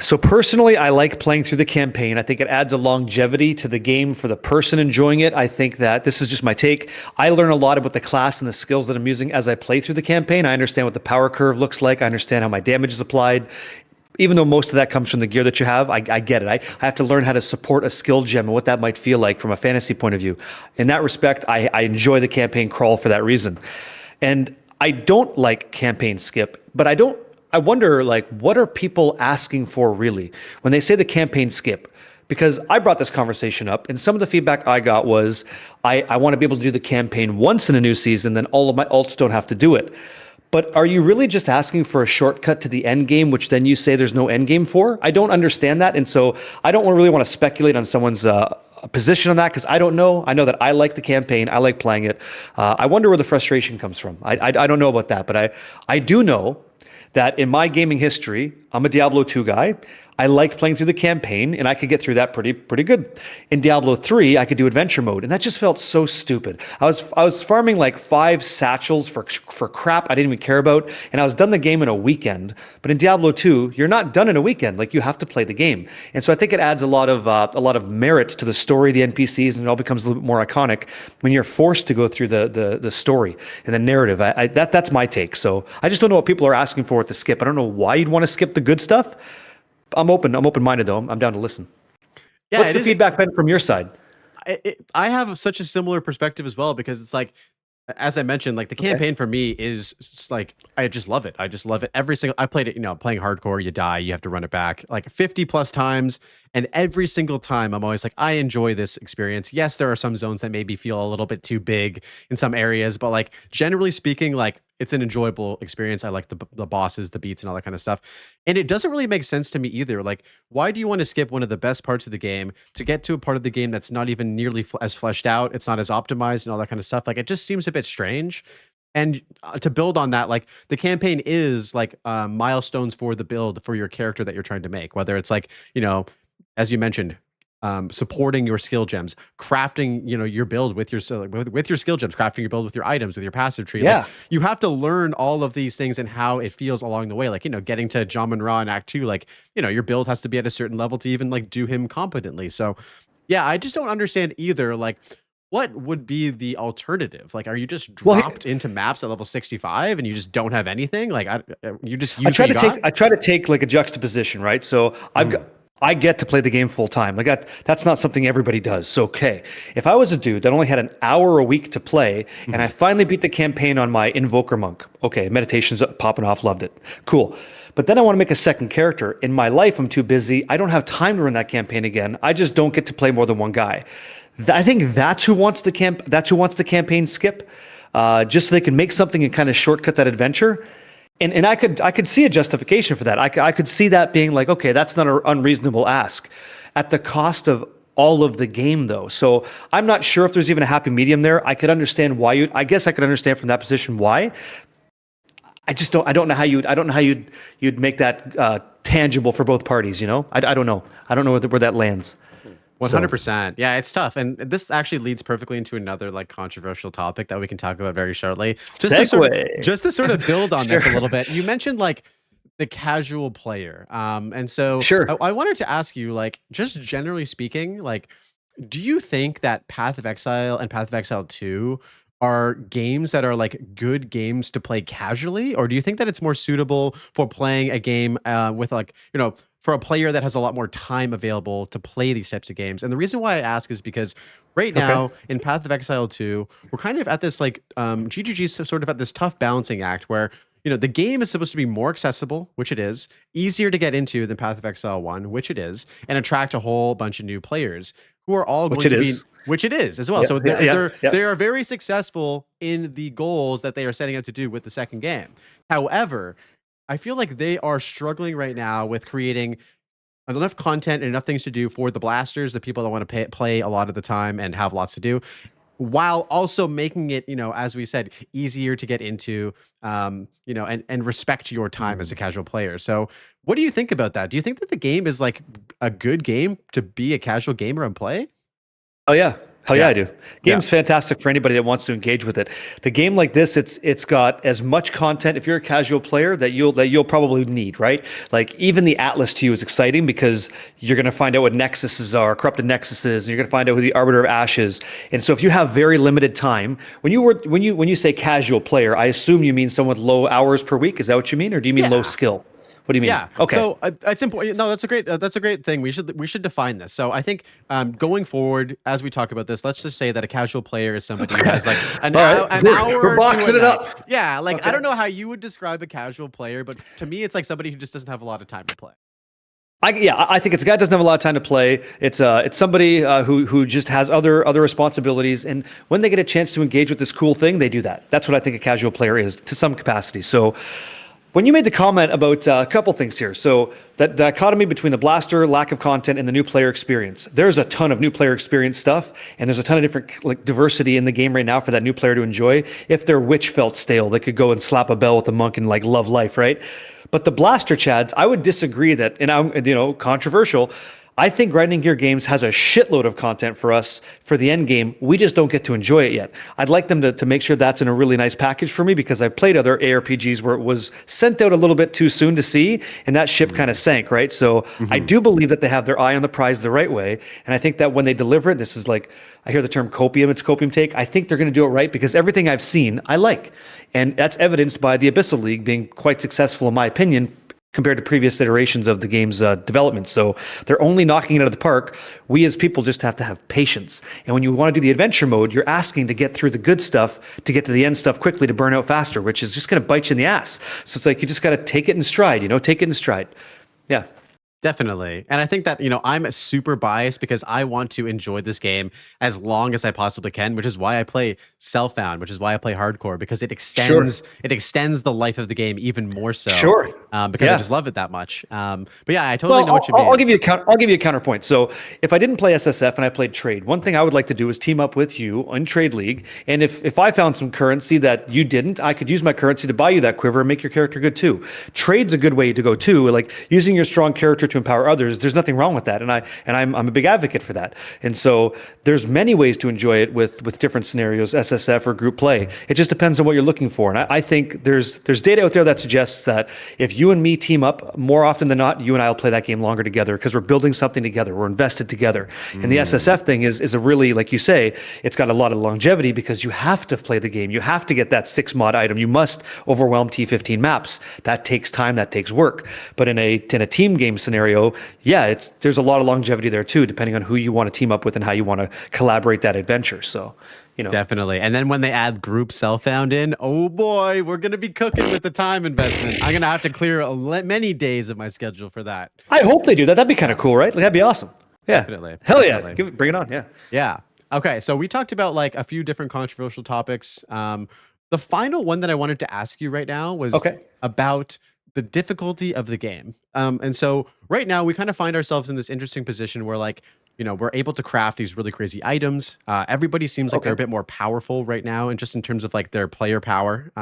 [SPEAKER 2] So personally, I like playing through the campaign. I think it adds a longevity to the game for the person enjoying it. I think that this is just my take. I learn a lot about the class and the skills that I'm using as I play through the campaign. I understand what the power curve looks like. I understand how my damage is applied. Even though most of that comes from the gear that you have, I get it. I have to learn how to support a skill gem and what that might feel like from a fantasy point of view. In that respect, I enjoy the campaign crawl for that reason. And I don't like campaign skip, but I wonder, like, what are people asking for really when they say the campaign skip? Because I brought this conversation up, and some of the feedback I got was, I want to be able to do the campaign once in a new season, then all of my alts don't have to do it. But are you really just asking for a shortcut to the end game, which then you say there's no end game for? I don't understand that, and so I don't really want to speculate on someone's position on that because I don't know. I know that I like the campaign. I like playing it. I wonder where the frustration comes from. I don't know about that, but I do know that in my gaming history, I'm a Diablo 2 guy. I liked playing through the campaign, and I could get through that pretty good. In Diablo 3, I could do adventure mode, and that just felt so stupid. I was farming like 5 satchels for crap I didn't even care about, and I was done the game in a weekend. But in Diablo 2, you're not done in a weekend. Like, you have to play the game, and so I think it adds a lot of merit to the story, the NPCs, and it all becomes a little bit more iconic when you're forced to go through the story and the narrative. That's my take. So I just don't know what people are asking for with the skip. I don't know why you'd want to skip the good stuff. I'm open-minded though. I'm down to listen.
[SPEAKER 1] Yeah,
[SPEAKER 2] What's the feedback been from your side?
[SPEAKER 1] I have such a similar perspective as well because it's like, as I mentioned, like the campaign for me is like, I just love it. I just love it. I played it, playing hardcore, you die, you have to run it back like 50 plus times. And every single time I'm always like, I enjoy this experience. Yes, there are some zones that maybe feel a little bit too big in some areas, but like generally speaking, like it's an enjoyable experience. I like the bosses, the beats and all that kind of stuff. And it doesn't really make sense to me either. Like, why do you want to skip one of the best parts of the game to get to a part of the game that's not even nearly as fleshed out? It's not as optimized and all that kind of stuff. Like, it just seems a bit strange. And to build on that, like the campaign is like milestones for the build for your character that you're trying to make, whether it's like, as you mentioned, supporting your skill gems, crafting, your build with your skill gems, crafting your build with your items, with your passive tree.
[SPEAKER 2] Yeah.
[SPEAKER 1] Like, you have to learn all of these things and how it feels along the way. Like, getting to Jamun Ra in Act 2, like, your build has to be at a certain level to even like do him competently. So yeah, I just don't understand either. Like, what would be the alternative? Like, are you just dropped into maps at level 65 and you just don't have anything? Like, you just use
[SPEAKER 2] I try to take like a juxtaposition, right? So I get to play the game full time. Like that's not something everybody does. So, okay, if I was a dude that only had an hour a week to play, and I finally beat the campaign on my Invoker Monk, okay, meditation's popping off, loved it, cool. But then I want to make a second character. In my life, I'm too busy. I don't have time to run that campaign again. I just don't get to play more than one guy. I think that's who wants the campaign skip, just so they can make something and kind of shortcut that adventure. And I could see a justification for that. I could see that being like, okay, that's not an unreasonable ask at the cost of all of the game though. So I'm not sure if there's even a happy medium there. I could understand why I guess I could understand from that position why. I don't know how you'd make that tangible for both parties, I don't know. I don't know where that lands.
[SPEAKER 1] 100%. Yeah, it's tough. And this actually leads perfectly into another like controversial topic that we can talk about very shortly. Just to sort of build on this a little bit. You mentioned like the casual player. And so
[SPEAKER 2] sure.
[SPEAKER 1] I wanted to ask you, like, just generally speaking, like, do you think that Path of Exile and Path of Exile 2 are games that are like good games to play casually? Or do you think that it's more suitable for playing a game with like, for a player that has a lot more time available to play these types of games? And the reason why I ask is because right now in Path of Exile 2, we're kind of at this like GGG's sort of at this tough balancing act where the game is supposed to be more accessible, which it is, easier to get into than Path of Exile 1, which it is, and attract a whole bunch of new players who are all going to be, which it is as well. So they are very successful in the goals that they are setting out to do with the second game. However, I feel like they are struggling right now with creating enough content and enough things to do for the blasters, the people that want to play a lot of the time and have lots to do, while also making it, as we said, easier to get into, and respect your time as a casual player. So what do you think about that? Do you think that the game is like a good game to be a casual gamer and play?
[SPEAKER 2] Oh yeah. Hell yeah, I do. Game's fantastic for anybody that wants to engage with it. The game like this, it's got as much content if you're a casual player that you'll probably need, right? Like even the Atlas to you is exciting because you're going to find out what nexuses are, corrupted nexuses, and you're going to find out who the Arbiter of Ash is. And so if you have very limited time, when you say casual player, I assume you mean someone with low hours per week. Is that what you mean, or do you mean low skill? What do you mean?
[SPEAKER 1] Yeah.
[SPEAKER 2] Okay.
[SPEAKER 1] So it's important. No, that's a great thing. We should define this. So I think going forward, as we talk about this, let's just say that a casual player is somebody who has like an hour.
[SPEAKER 2] We're boxing it up.
[SPEAKER 1] Yeah. Like I don't know how you would describe a casual player, but to me, it's like somebody who just doesn't have a lot of time to play.
[SPEAKER 2] I think it's a guy that doesn't have a lot of time to play. It's somebody who just has other responsibilities, and when they get a chance to engage with this cool thing, they do that. That's what I think a casual player is to some capacity. So. When you made the comment about a couple things here, so that dichotomy between the blaster, lack of content, and the new player experience, there's a ton of new player experience stuff, and there's a ton of different like diversity in the game right now for that new player to enjoy. If their witch felt stale, they could go and slap a bell with the monk and like love life, right? But the blaster chads, I would disagree that, and I'm controversial. I think Grinding Gear Games has a shitload of content for us for the end game. We just don't get to enjoy it yet. I'd like them to make sure that's in a really nice package for me because I've played other ARPGs where it was sent out a little bit too soon to see, and that ship kind of sank, right? So I do believe that they have their eye on the prize the right way, and I think that when they deliver it, this is like, I hear the term copium, it's copium take. I think they're going to do it right because everything I've seen, I like. And that's evidenced by the Abyssal League being quite successful, in my opinion, compared to previous iterations of the game's development. So they're only knocking it out of the park. We as people just have to have patience. And when you want to do the adventure mode, you're asking to get through the good stuff, to get to the end stuff quickly, to burn out faster, which is just going to bite you in the ass. So it's like, you just got to take it in stride, take it in stride. Yeah.
[SPEAKER 1] Definitely. And I think that, I'm super biased because I want to enjoy this game as long as I possibly can, which is why I play Self-Found, which is why I play hardcore, because it extends the life of the game even more so.
[SPEAKER 2] Sure.
[SPEAKER 1] Because I just love it that much. But yeah, I totally know what you mean.
[SPEAKER 2] I'll give you a counterpoint. So if I didn't play SSF and I played Trade, one thing I would like to do is team up with you in Trade League. And if I found some currency that you didn't, I could use my currency to buy you that quiver and make your character good too. Trade's a good way to go too. Like using your strong character to empower others, there's nothing wrong with that, and I'm a big advocate for that. And so there's many ways to enjoy it with different scenarios, SSF or group play. It just depends on what you're looking for. And I think there's data out there that suggests that if you and me team up, more often than not, you and I will play that game longer together because we're building something together, we're invested together. And the SSF thing is a really, like you say, it's got a lot of longevity because you have to play the game, you have to get that 6 mod item, you must overwhelm T15 maps. That takes time, that takes work. But in a team game scenario, there's a lot of longevity there too, depending on who you want to team up with and how you want to collaborate that adventure. So,
[SPEAKER 1] Definitely. And then when they add group Self-Found in, oh boy, we're going to be cooking with the time investment. I'm going to have to clear many days of my schedule for that.
[SPEAKER 2] I hope they do that. That'd be kind of cool, right? Like, that'd be awesome. Yeah.
[SPEAKER 1] Definitely.
[SPEAKER 2] Hell yeah. Bring it on. Yeah.
[SPEAKER 1] Yeah. Okay. So we talked about like a few different controversial topics. The final one that I wanted to ask you right now was about the difficulty of the game. And so right now we kind of find ourselves in this interesting position where like, we're able to craft these really crazy items. Everybody seems like they're a bit more powerful right now, and just in terms of like their player power.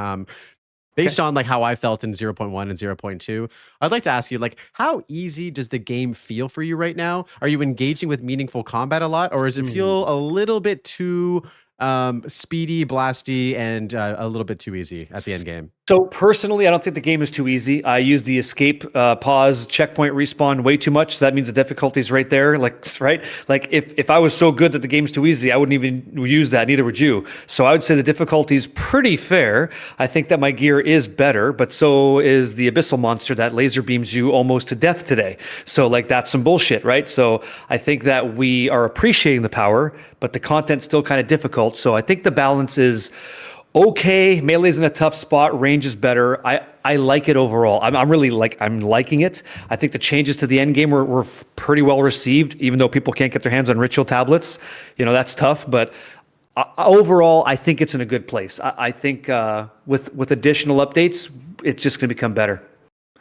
[SPEAKER 1] Based on like how I felt in 0.1 and 0.2, I'd like to ask you, like, how easy does the game feel for you right now? Are you engaging with meaningful combat a lot, or does it feel a little bit too speedy, blasty, and a little bit too easy at the end game?
[SPEAKER 2] So personally, I don't think the game is too easy. I use the escape, pause, checkpoint, respawn way too much. So that means the difficulty is right there. Like, right? Like if I was so good that the game's too easy, I wouldn't even use that. Neither would you. So I would say the difficulty is pretty fair. I think that my gear is better, but so is the abyssal monster that laser beams you almost to death today. So like that's some bullshit, right? So I think that we are appreciating the power, but the content's still kind of difficult. So I think the balance is okay. Melee's in a tough spot. Range is better. I like it overall. I'm liking it. I think the changes to the end game were pretty well received, even though people can't get their hands on ritual tablets. That's tough. But overall, I think it's in a good place. I think with additional updates, it's just going to become better.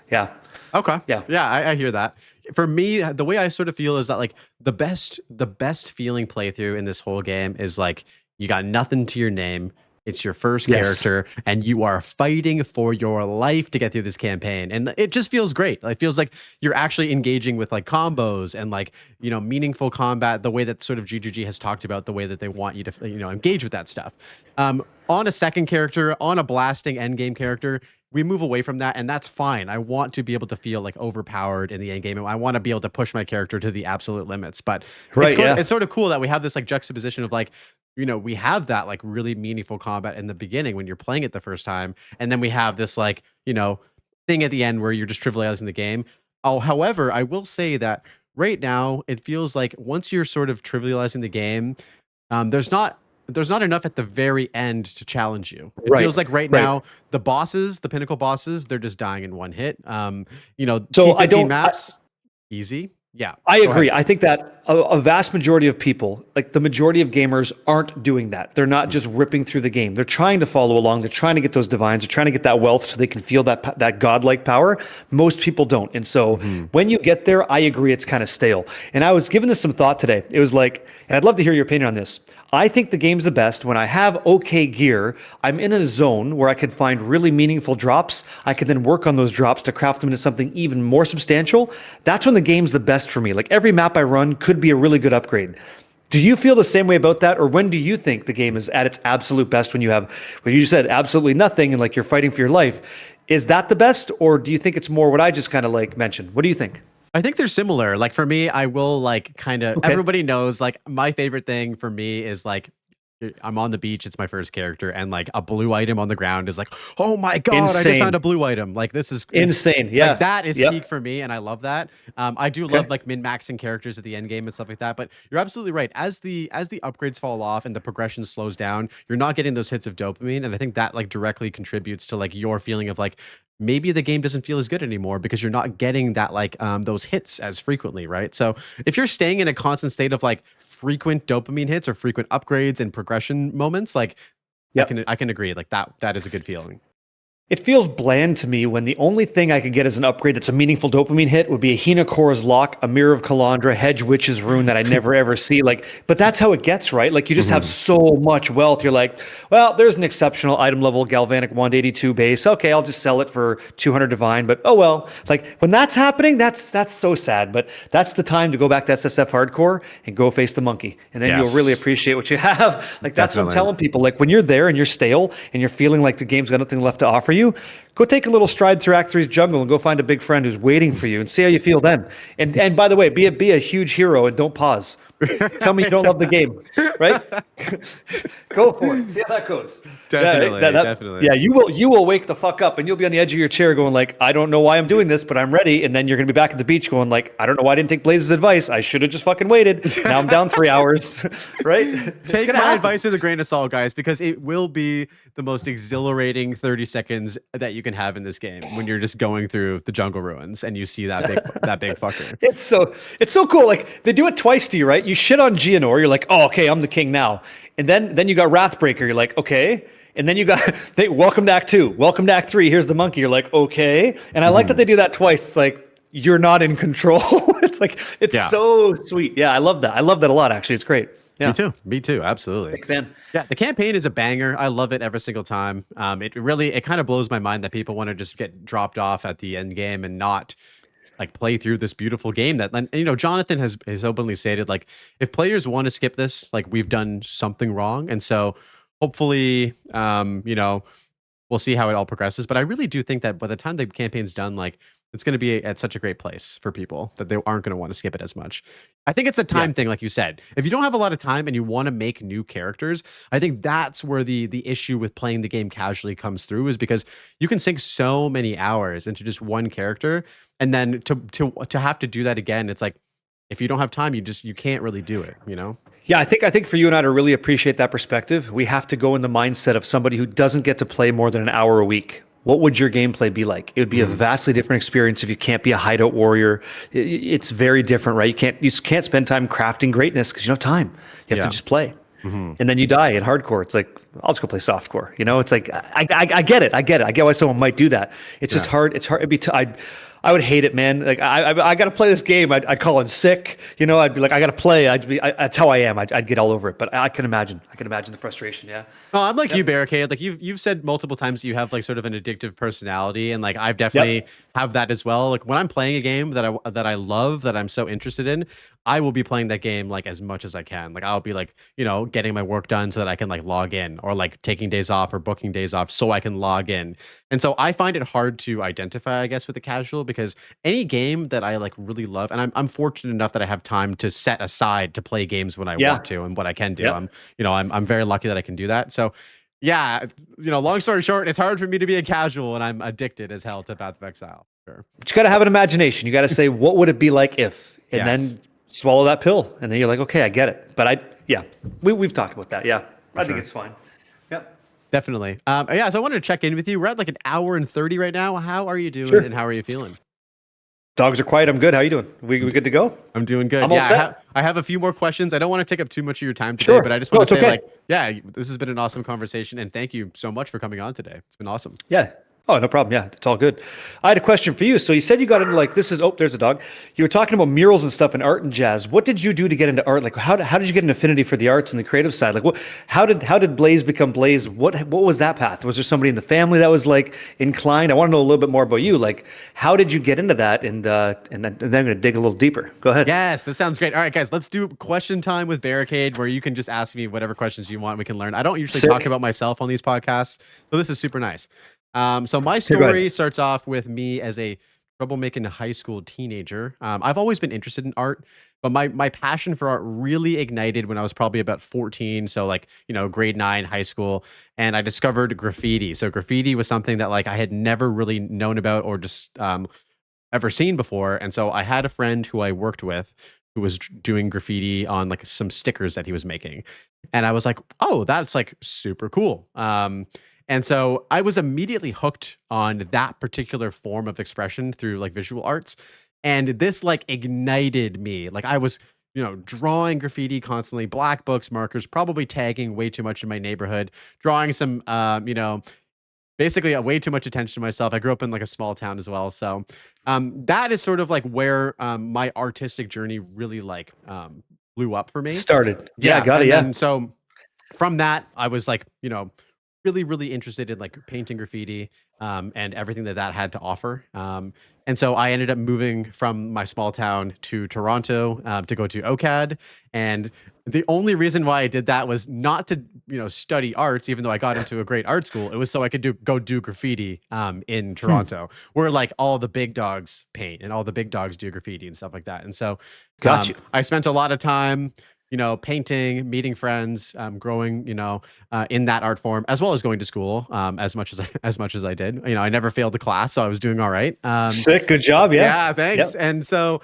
[SPEAKER 2] Yeah.
[SPEAKER 1] Okay.
[SPEAKER 2] Yeah.
[SPEAKER 1] Yeah, I hear that. for me, the way I sort of feel is that like the best feeling playthrough in this whole game is like you got nothing to your name. It's your first character, and you are fighting for your life to get through this campaign, and it just feels great. It feels like you're actually engaging with like combos and like meaningful combat. The way that sort of GGG has talked about the way that they want you to engage with that stuff. On a second character, on a blasting endgame character, we move away from that, and that's fine. I want to be able to feel like overpowered in the end game. I want to be able to push my character to the absolute limits. But it's sort of cool that we have this like juxtaposition of like, we have that like really meaningful combat in the beginning when you're playing it the first time, and then we have this like thing at the end where you're just trivializing the game. Oh, however, I will say that right now it feels like once you're sort of trivializing the game, there's not enough at the very end to challenge you. It feels like right now the bosses, the pinnacle bosses, they're just dying in one hit. So T15 maps, easy. Yeah,
[SPEAKER 2] I agree. I think that a vast majority of people, like the majority of gamers, aren't doing that. They're not just ripping through the game. They're trying to follow along. They're trying to get those divines. They're trying to get that wealth so they can feel that godlike power. Most people don't. And so when you get there, I agree it's kind of stale. And I was giving this some thought today. It was like, and I'd love to hear your opinion on this. I think the game's the best when I have okay gear. I'm in a zone where I could find really meaningful drops. I could then work on those drops to craft them into something even more substantial. That's when the game's the best for me. Like every map I run could be a really good upgrade. Do you feel the same way about that? Or when do you think the game is at its absolute best when you said absolutely nothing and like you're fighting for your life? Is that the best? Or do you think it's more what I just kind of like mentioned? What do you think?
[SPEAKER 1] I think they're similar. Like for me, I will like kind of everybody knows like my favorite thing for me is like I'm on the beach, it's my first character, and like a blue item on the ground is like, oh my god, insane. I just found a blue item. Like this is
[SPEAKER 2] insane. Yeah,
[SPEAKER 1] like, that is peak for me, and I love that. I do love like min-maxing characters at the end game and stuff like that. But you're absolutely right. As the upgrades fall off and the progression slows down, you're not getting those hits of dopamine, and I think that like directly contributes to like your feeling of like maybe the game doesn't feel as good anymore because you're not getting that like those hits as frequently, right? So if you're staying in a constant state of like frequent dopamine hits or frequent upgrades and progression moments, like I can agree, like that is a good feeling.
[SPEAKER 2] It feels bland to me when the only thing I could get as an upgrade that's a meaningful dopamine hit would be a Hina Korra's Lock, a Mirror of Kalandra, Hedge Witch's Rune that I never ever see. Like, but that's how it gets, right? Like you just have so much wealth. You're like, well, there's an exceptional item level Galvanic Wand 82 base. Okay, I'll just sell it for 200 divine, but oh well. Like when that's happening, that's so sad. But that's the time to go back to SSF Hardcore and go face the monkey. And then you'll really appreciate what you have. Like that's what I'm telling people. Like when you're there and you're stale and you're feeling like the game's got nothing left to offer you, go take a little stride through Act 3's jungle and go find a big friend who's waiting for you and see how you feel then. And by the way, be a huge hero and don't pause. Tell me you don't love the game, right? Go for it. See how that goes.
[SPEAKER 1] Definitely, definitely.
[SPEAKER 2] Yeah, you will wake the fuck up and you'll be on the edge of your chair going like, I don't know why I'm doing this, but I'm ready. And then you're going to be back at the beach going like, I don't know why I didn't take Blaze's advice. I should have just fucking waited. Now I'm down 3 hours, right?
[SPEAKER 1] Take my advice with a grain of salt, guys, because it will be the most exhilarating 30 seconds that you can have in this game when you're just going through the jungle ruins and you see that big fucker.
[SPEAKER 2] It's so cool. Like they do it twice to you, right? You shit on Geonor, you're like, oh, okay, I'm the king now. And then you got Wrathbreaker, you're like, okay. And then you got, welcome to Act 2, welcome to Act 3, here's the monkey, you're like, okay. And I like that they do that twice. It's like, you're not in control. It's like, it's so sweet. Yeah, I love that. I love that a lot, actually. It's great. Yeah.
[SPEAKER 1] Me too. Absolutely.
[SPEAKER 2] Big fan.
[SPEAKER 1] Yeah, the campaign is a banger. I love it every single time. It kind of blows my mind that people want to just get dropped off at the end game and not like play through this beautiful game that, and, Jonathan has openly stated, like, if players want to skip this, like, we've done something wrong. And so hopefully, we'll see how it all progresses. But I really do think that by the time the campaign's done, like, it's going to be at such a great place for people that they aren't going to want to skip it as much. I think it's a time thing, like you said. If you don't have a lot of time and you want to make new characters, I think that's where the issue with playing the game casually comes through, is because you can sink so many hours into just one character, and then to have to do that again, it's like, if you don't have time, you can't really do it, Yeah,
[SPEAKER 2] I think for you and I to really appreciate that perspective, we have to go in the mindset of somebody who doesn't get to play more than an hour a week. What would your gameplay be like? It would be a vastly different experience if you can't be a hideout warrior. It's very different, right? You can't spend time crafting greatness because you don't have time. You have to just play. And then you die in hardcore. It's like, I'll just go play softcore. You know, it's like I get it. I get it. I get why someone might do that. It's just hard. It's hard. It'd be I would hate it, man. Like I got to play this game. I'd call in sick. You know, I'd be like, I got to play. That's how I am. I'd get all over it. But I can imagine. I can imagine the frustration. Yeah.
[SPEAKER 1] No, I'm like you, Barricade. Like you've said multiple times you have like sort of an addictive personality, and like I've definitely have that as well. Like when I'm playing a game that I love, that I'm so interested in, I will be playing that game like as much as I can. Like I'll be like, you know, getting my work done so that I can like log in, or like taking days off or booking days off so I can log in. And so I find it hard to identify, I guess, with the casual, because any game that I like really love, and I'm fortunate enough that I have time to set aside to play games when I want to and what I can do. I'm very lucky that I can do that. So yeah, you know, long story short, it's hard for me to be a casual, and I'm addicted as hell to Path of Exile. Sure.
[SPEAKER 2] But you got to have an imagination. You got to say, what would it be like if, and then swallow that pill, and then you're like, okay, I get it. But we've talked about that. Yeah, I think it's fine. Yep,
[SPEAKER 1] definitely. So I wanted to check in with you. We're at like an hour and 30 right now. How are you doing, and how are you feeling?
[SPEAKER 2] Dogs are quiet. I'm good. How you doing? We good to go?
[SPEAKER 1] I'm doing good.
[SPEAKER 2] I'm all set.
[SPEAKER 1] I have a few more questions. I don't want to take up too much of your time today, but I just want to say, this has been an awesome conversation, and thank you so much for coming on today. It's been awesome.
[SPEAKER 2] Yeah. Oh, no problem. Yeah, it's all good. I had a question for you. So you said you got into there's a dog. You were talking about murals and stuff and art and jazz. What did you do to get into art? Like how did you get an affinity for the arts and the creative side? Like how did Blaze become Blaze? What was that path? Was there somebody in the family that was like inclined? I want to know a little bit more about you. Like how did you get into that? And then I'm going to dig a little deeper. Go ahead.
[SPEAKER 1] Yes, this sounds great. All right, guys, let's do question time with Barricade, where you can just ask me whatever questions you want. We can learn. I don't usually talk about myself on these podcasts, so this is super nice. So my story starts off with me as a troublemaking high school teenager. I've always been interested in art, but my passion for art really ignited when I was probably about 14. So like, you know, grade 9 high school, and I discovered graffiti. So graffiti was something that like I had never really known about or just ever seen before. And so I had a friend who I worked with who was doing graffiti on like some stickers that he was making. And I was like, oh, that's like super cool. And so I was immediately hooked on that particular form of expression through like visual arts. And this like ignited me. Like I was, you know, drawing graffiti constantly, black books, markers, probably tagging way too much in my neighborhood, drawing some, basically way too much attention to myself. I grew up in like a small town as well. So that is sort of like where my artistic journey really like blew up for me.
[SPEAKER 2] Started. Yeah, got it.
[SPEAKER 1] And so from that, I was like, you know, really interested in like painting graffiti and everything that had to offer. And so I ended up moving from my small town to Toronto to go to OCAD. And the only reason why I did that was not to, you know, study arts, even though I got into a great art school. It was so I could go do graffiti in Toronto, where like all the big dogs paint and all the big dogs do graffiti and stuff like that. And so I spent a lot of time, you know, painting, meeting friends, growing, you know, in that art form, as well as going to school as much as I did. You know, I never failed a class, so I was doing all right.
[SPEAKER 2] Sick, good job,
[SPEAKER 1] yeah, thanks. Yep. And so,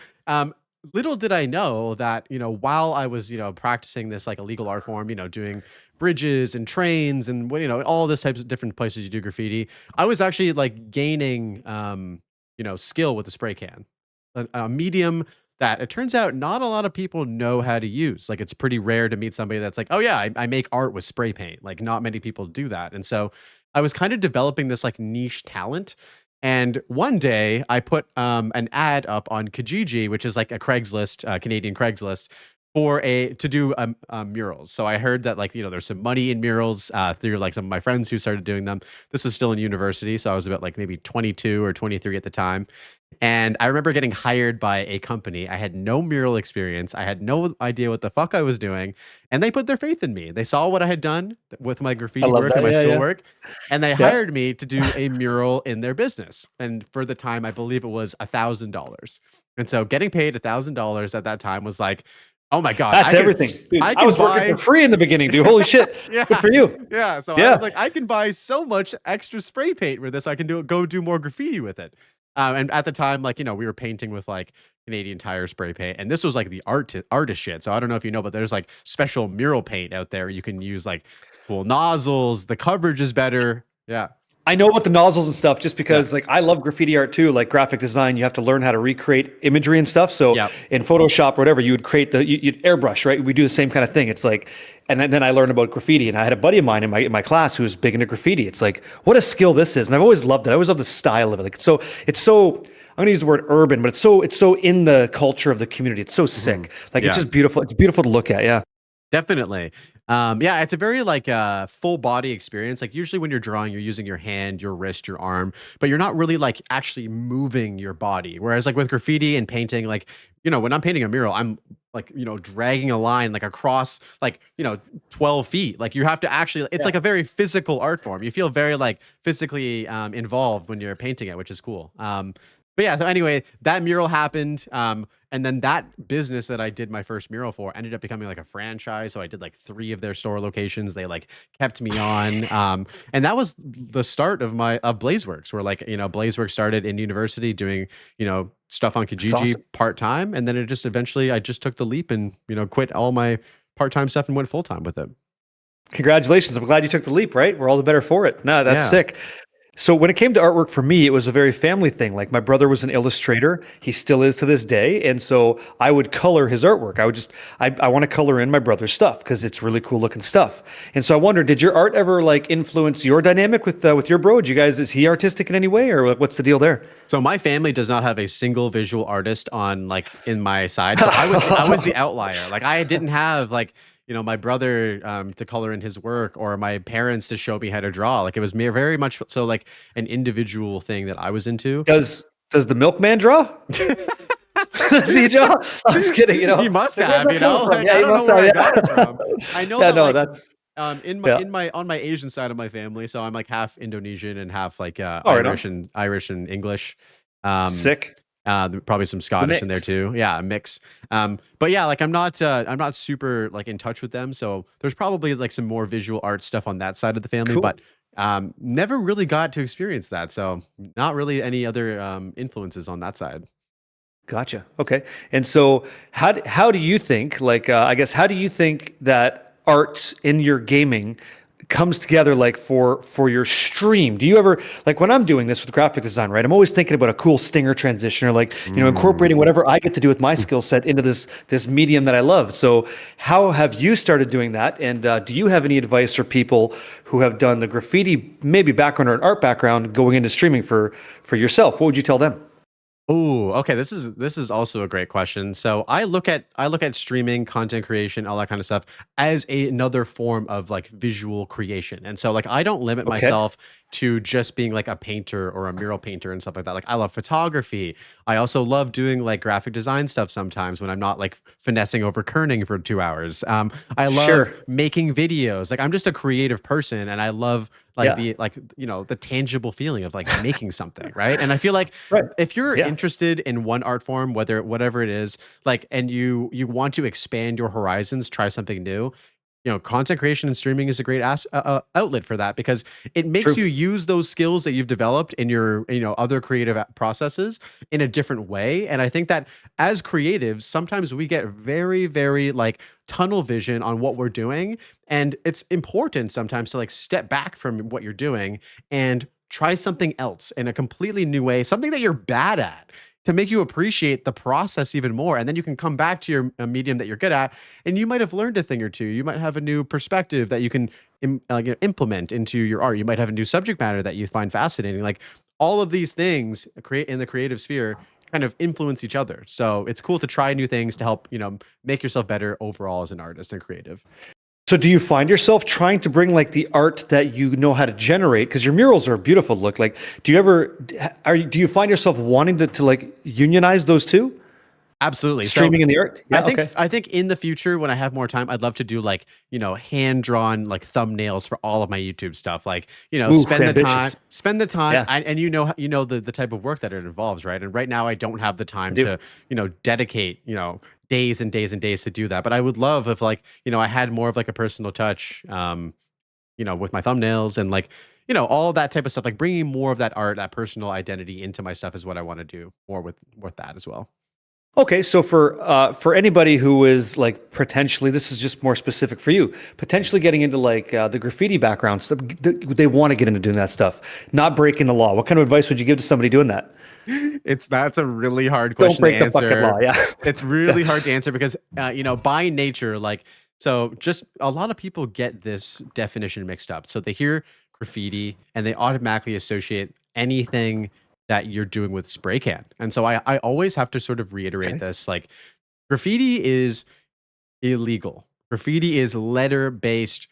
[SPEAKER 1] little did I know that, you know, while I was, you know, practicing this like illegal art form, you know, doing bridges and trains and you know, all those types of different places you do graffiti, I was actually like gaining, you know, skill with the spray can, a medium that it turns out not a lot of people know how to use. Like it's pretty rare to meet somebody that's like, oh yeah, I make art with spray paint. Like not many people do that. And so I was kind of developing this like niche talent. And one day I put an ad up on Kijiji, which is like a Craigslist, Canadian Craigslist, to do murals. So I heard that like, you know, there's some money in murals through like some of my friends who started doing them. This was still in university, so I was about like maybe 22 or 23 at the time. And I remember getting hired by a company. I had no mural experience. I had no idea what the fuck I was doing. And they put their faith in me. They saw what I had done with my graffiti work and my schoolwork. And they hired me to do a mural in their business. And for the time, I believe it was $1,000. And so getting paid $1,000 at that time was like, oh my God.
[SPEAKER 2] That's everything. Dude, I was working for free in the beginning, dude. Holy shit. Good for you.
[SPEAKER 1] Yeah. So I was like, I can buy so much extra spray paint with this. I can go do more graffiti with it. And at the time, like, you know, we were painting with like Canadian Tire spray paint, and this was like the artist shit. So I don't know if you know, but there's like special mural paint out there. You can use like cool nozzles. The coverage is better. Yeah.
[SPEAKER 2] I know about the nozzles and stuff just
[SPEAKER 1] Yeah.
[SPEAKER 2] because like I love graffiti art too, like graphic design. You have to learn how to recreate imagery and stuff. So
[SPEAKER 1] Yeah.
[SPEAKER 2] in Photoshop or whatever, you would create you'd airbrush, right? We do the same kind of thing. It's like, and then I learned about graffiti, and I had a buddy of mine in my class who was big into graffiti. It's like, what a skill this is, and I've always loved it. I always loved the style of it. Like it's so. I'm gonna use the word urban, but it's so in the culture of the community. It's so sick. Like it's
[SPEAKER 1] Yeah.
[SPEAKER 2] just beautiful. It's beautiful to look at. Yeah.
[SPEAKER 1] Definitely. Yeah, it's a very like full body experience. Like usually when you're drawing, you're using your hand, your wrist, your arm, but you're not really like actually moving your body. Whereas like with graffiti and painting, like, when I'm painting a mural, I'm like, dragging a line like across like, 12 feet. Like you have to actually, it's like a very physical art form. You feel very like physically involved when you're painting it, which is cool. But yeah, so anyway, that mural happened. And then that business that I did my first mural for ended up becoming like a franchise. So I did like 3 of their store locations. They like kept me on. And that was the start of Blazeworks, where like, Blazeworks started in university doing, stuff on
[SPEAKER 2] That's
[SPEAKER 1] Kijiji
[SPEAKER 2] awesome.
[SPEAKER 1] part-time. And then it just eventually I just took the leap and, quit all my part-time stuff and went full-time with it.
[SPEAKER 2] Congratulations. I'm glad you took the leap, right? We're all the better for it. No, that's
[SPEAKER 1] Yeah.
[SPEAKER 2] sick. So when it came to artwork for me, it was a very family thing. Like my brother was an illustrator. He still is to this day. And so I would color his artwork. I want to color in my brother's stuff because it's really cool looking stuff. And so I wonder, did your art ever like influence your dynamic with your bro? Did you guys, is he artistic in any way, or like, what's the deal there?
[SPEAKER 1] So my family does not have a single visual artist on like in my side. So I was the outlier. Like I didn't have like, my brother to color in his work, or my parents to show me how to draw. Like it was very much so like an individual thing that I was into.
[SPEAKER 2] Does the milkman draw? Does he draw? I'm just kidding.
[SPEAKER 1] He must
[SPEAKER 2] Like, where's
[SPEAKER 1] have,
[SPEAKER 2] that coming from?
[SPEAKER 1] like
[SPEAKER 2] Yeah,
[SPEAKER 1] I
[SPEAKER 2] he
[SPEAKER 1] don't know
[SPEAKER 2] must
[SPEAKER 1] where
[SPEAKER 2] have.
[SPEAKER 1] I
[SPEAKER 2] Yeah.
[SPEAKER 1] got it from. I know
[SPEAKER 2] Yeah,
[SPEAKER 1] that
[SPEAKER 2] no,
[SPEAKER 1] like
[SPEAKER 2] that's
[SPEAKER 1] in
[SPEAKER 2] yeah.
[SPEAKER 1] my on my Asian side of my family, so I'm like half Indonesian and half like
[SPEAKER 2] All right, on.
[SPEAKER 1] Irish and English. Um
[SPEAKER 2] Sick.
[SPEAKER 1] Probably some
[SPEAKER 2] The
[SPEAKER 1] Scottish in there
[SPEAKER 2] mix.
[SPEAKER 1] too. Yeah, a mix. But yeah, like I'm not super like in touch with them. So there's probably like some more visual art stuff on that side of the family,
[SPEAKER 2] Cool.
[SPEAKER 1] but never really got to experience that. So not really any other influences on that side.
[SPEAKER 2] Gotcha. Okay. And so how do you think, like, I guess, how do you think that art in your gaming comes together, like for your stream? Do you ever, like when I'm doing this with graphic design, right? I'm always thinking about a cool stinger transition, or like, incorporating
[SPEAKER 1] Mm.
[SPEAKER 2] whatever I get to do with my skill set into this medium that I love. So how have you started doing that? And do you have any advice for people who have done the graffiti, maybe background or an art background, going into streaming for yourself? What would you tell them?
[SPEAKER 1] Oh, okay. This is also a great question. So I look at streaming, content creation, all that kind of stuff as another form of like visual creation. And so like I don't limit
[SPEAKER 2] Okay.
[SPEAKER 1] myself to just being like a painter or a mural painter and stuff like that. Like I love photography. I also love doing like graphic design stuff sometimes when I'm not like finessing over kerning for 2 hours. I love
[SPEAKER 2] Sure.
[SPEAKER 1] making videos. Like I'm just a creative person, and I love like
[SPEAKER 2] Yeah.
[SPEAKER 1] the tangible feeling of like making something, right? And I feel like
[SPEAKER 2] Right.
[SPEAKER 1] if you're
[SPEAKER 2] Yeah.
[SPEAKER 1] interested in one art form, whatever it is, like, and you want to expand your horizons, try something new, content creation and streaming is a great outlet for that, because it makes
[SPEAKER 2] True.
[SPEAKER 1] you use those skills that you've developed in your other creative processes in a different way. And I think that as creatives, sometimes we get very, very like tunnel vision on what we're doing, and it's important sometimes to like step back from what you're doing and try something else in a completely new way, something that you're bad at, to make you appreciate the process even more. And then you can come back to your medium that you're good at, and you might have learned a thing or two. You might have a new perspective that you can implement into your art. You might have a new subject matter that you find fascinating. Like all of these things create in the creative sphere kind of influence each other. So it's cool to try new things to help, make yourself better overall as an artist and creative.
[SPEAKER 2] So do you find yourself trying to bring like the art that you know how to generate? Because your murals are beautiful to look. Like, do you find yourself wanting to like unionize those two?
[SPEAKER 1] Absolutely. So
[SPEAKER 2] Streaming and the art?
[SPEAKER 1] I
[SPEAKER 2] Yeah,
[SPEAKER 1] think
[SPEAKER 2] okay.
[SPEAKER 1] I think in the future when I have more time, I'd love to do like, hand drawn like thumbnails for all of my YouTube stuff. Like,
[SPEAKER 2] Oof, ambitious.
[SPEAKER 1] spend the time,
[SPEAKER 2] Yeah,
[SPEAKER 1] and the type of work that it involves, right? And right now I don't have the
[SPEAKER 2] I
[SPEAKER 1] time
[SPEAKER 2] do.
[SPEAKER 1] to, dedicate, days and days and days to do that. But I would love if like, I had more of like a personal touch, with my thumbnails and like, all that type of stuff, like bringing more of that art, that personal identity into my stuff is what I want to do more with that as well.
[SPEAKER 2] Okay, so for anybody who is like potentially, this is just more specific for you, potentially getting into like the graffiti background stuff, they want to get into doing that stuff, not breaking the law. What kind of advice would you give to somebody doing that?
[SPEAKER 1] That's a really hard
[SPEAKER 2] Don't
[SPEAKER 1] question to
[SPEAKER 2] break the fucking
[SPEAKER 1] answer.
[SPEAKER 2] law. Yeah.
[SPEAKER 1] It's
[SPEAKER 2] Yeah.
[SPEAKER 1] really hard to answer because by nature, like, so just a lot of people get this definition mixed up. So they hear graffiti and they automatically associate anything that you're doing with spray can. And so I always have to sort of reiterate
[SPEAKER 2] Okay.
[SPEAKER 1] this, like, graffiti is illegal. Graffiti is letter based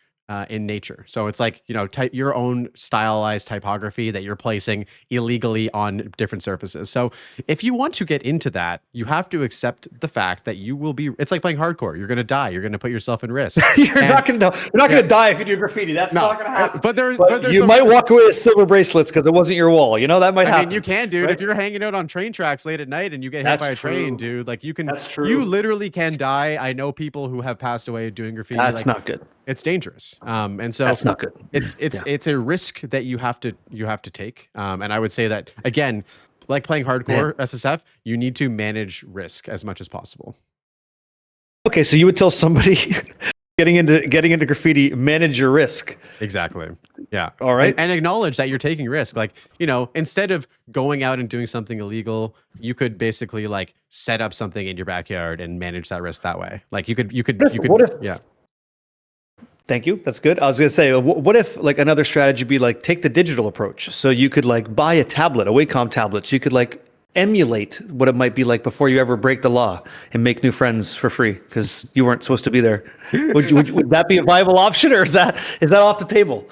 [SPEAKER 1] in nature. So it's like, type your own stylized typography that you're placing illegally on different surfaces. So if you want to get into that, you have to accept the fact that it's like playing hardcore. You're going to die. You're going to put yourself in risk.
[SPEAKER 2] You're not going to die if you do graffiti. That's not going to happen.
[SPEAKER 1] But
[SPEAKER 2] you might walk away with silver bracelets because it wasn't your wall. That might happen.
[SPEAKER 1] I mean, you can, dude.
[SPEAKER 2] Right?
[SPEAKER 1] If you're hanging out on train tracks late at night and you get hit by a train, dude, like
[SPEAKER 2] That's true.
[SPEAKER 1] You literally can die. I know people who have passed away doing graffiti.
[SPEAKER 2] That's not good.
[SPEAKER 1] It's dangerous. And so
[SPEAKER 2] that's not good.
[SPEAKER 1] It's a risk that you have to take. And I would say that again, like playing hardcore SSF, you need to manage risk as much as possible.
[SPEAKER 2] Okay, so you would tell somebody getting into graffiti, manage your risk.
[SPEAKER 1] Exactly. Yeah.
[SPEAKER 2] All right.
[SPEAKER 1] And acknowledge that you're taking risk. Like, instead of going out and doing something illegal, you could basically like set up something in your backyard and manage that risk that way. Like you could, yeah.
[SPEAKER 2] Thank you. That's good. I was going to say, what if like another strategy be like take the digital approach? So you could like buy a tablet, a Wacom tablet. So you could like emulate what it might be like before you ever break the law and make new friends for free because you weren't supposed to be there. Would that be a viable option, or is that off the table?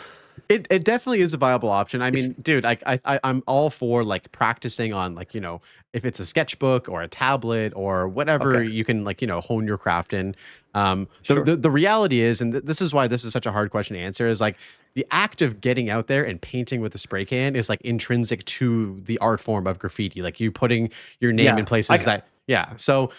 [SPEAKER 1] It definitely is a viable option. I mean, dude, I'm all for like practicing on like, if it's a sketchbook or a tablet or whatever, you can like, hone your craft in.
[SPEAKER 2] Sure.
[SPEAKER 1] The reality is, and this is why this is such a hard question to answer, is like the act of getting out there and painting with a spray can is like intrinsic to the art form of graffiti. Like you putting your name in places So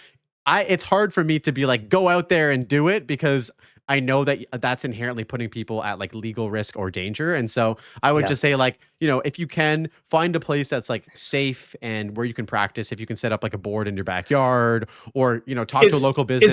[SPEAKER 1] it's hard for me to be like, go out there and do it because I know that that's inherently putting people at like legal risk or danger. And so I would just say like, if you can find a place that's like safe and where you can practice, if you can set up like a board in your backyard or, talk to a local business.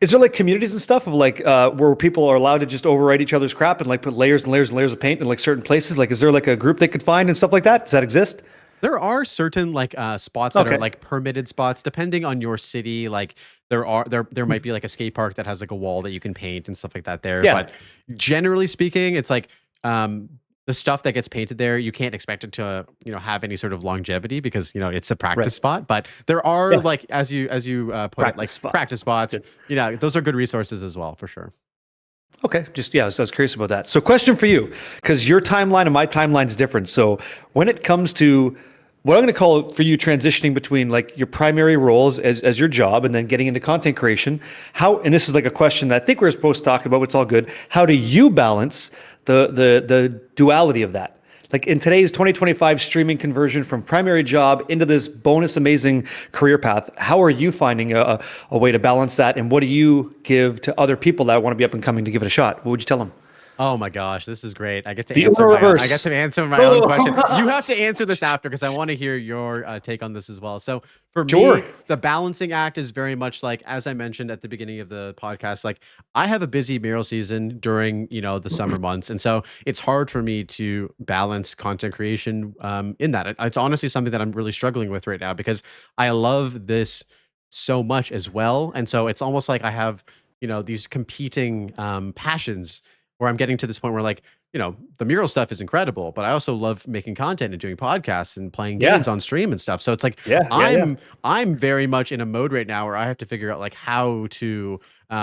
[SPEAKER 2] Is there like communities and stuff of like where people are allowed to just overwrite each other's crap and like put layers and layers and layers of paint in like certain places? Like, is there like a group they could find and stuff like that? Does that exist?
[SPEAKER 1] There are certain like spots that are like permitted spots depending on your city. Like there might be like a skate park that has like a wall that you can paint and stuff like that there.
[SPEAKER 2] Yeah.
[SPEAKER 1] But generally speaking, it's like the stuff that gets painted there, you can't expect it to have any sort of longevity because it's a practice spot. But there are like as you put it, like practice spots. Those are good resources as well for sure.
[SPEAKER 2] Okay, so I was curious about that. So question for you, because your timeline and my timeline is different. So when it comes to what I'm going to call it for you transitioning between like your primary roles as your job and then getting into content creation, and this is like a question that I think we're supposed to talk about, but it's all good. How do you balance the duality of that? Like in today's 2025 streaming conversion from primary job into this bonus amazing career path, how are you finding a way to balance that? And what do you give to other people that want to be up and coming to give it a shot? What would you tell them?
[SPEAKER 1] Oh my gosh, this is great. I get to answer my own question. You have to answer this after because I want to hear your take on this as well. So for me, the balancing act is very much like, as I mentioned at the beginning of the podcast, like I have a busy mural season during, the summer months. And so it's hard for me to balance content creation in that. It's honestly something that I'm really struggling with right now because I love this so much as well. And so it's almost like I have, these competing passions where I'm getting to this point where like, the mural stuff is incredible, but I also love making content and doing podcasts and playing games on stream and stuff. So it's like, I'm very much in a mode right now where I have to figure out like how to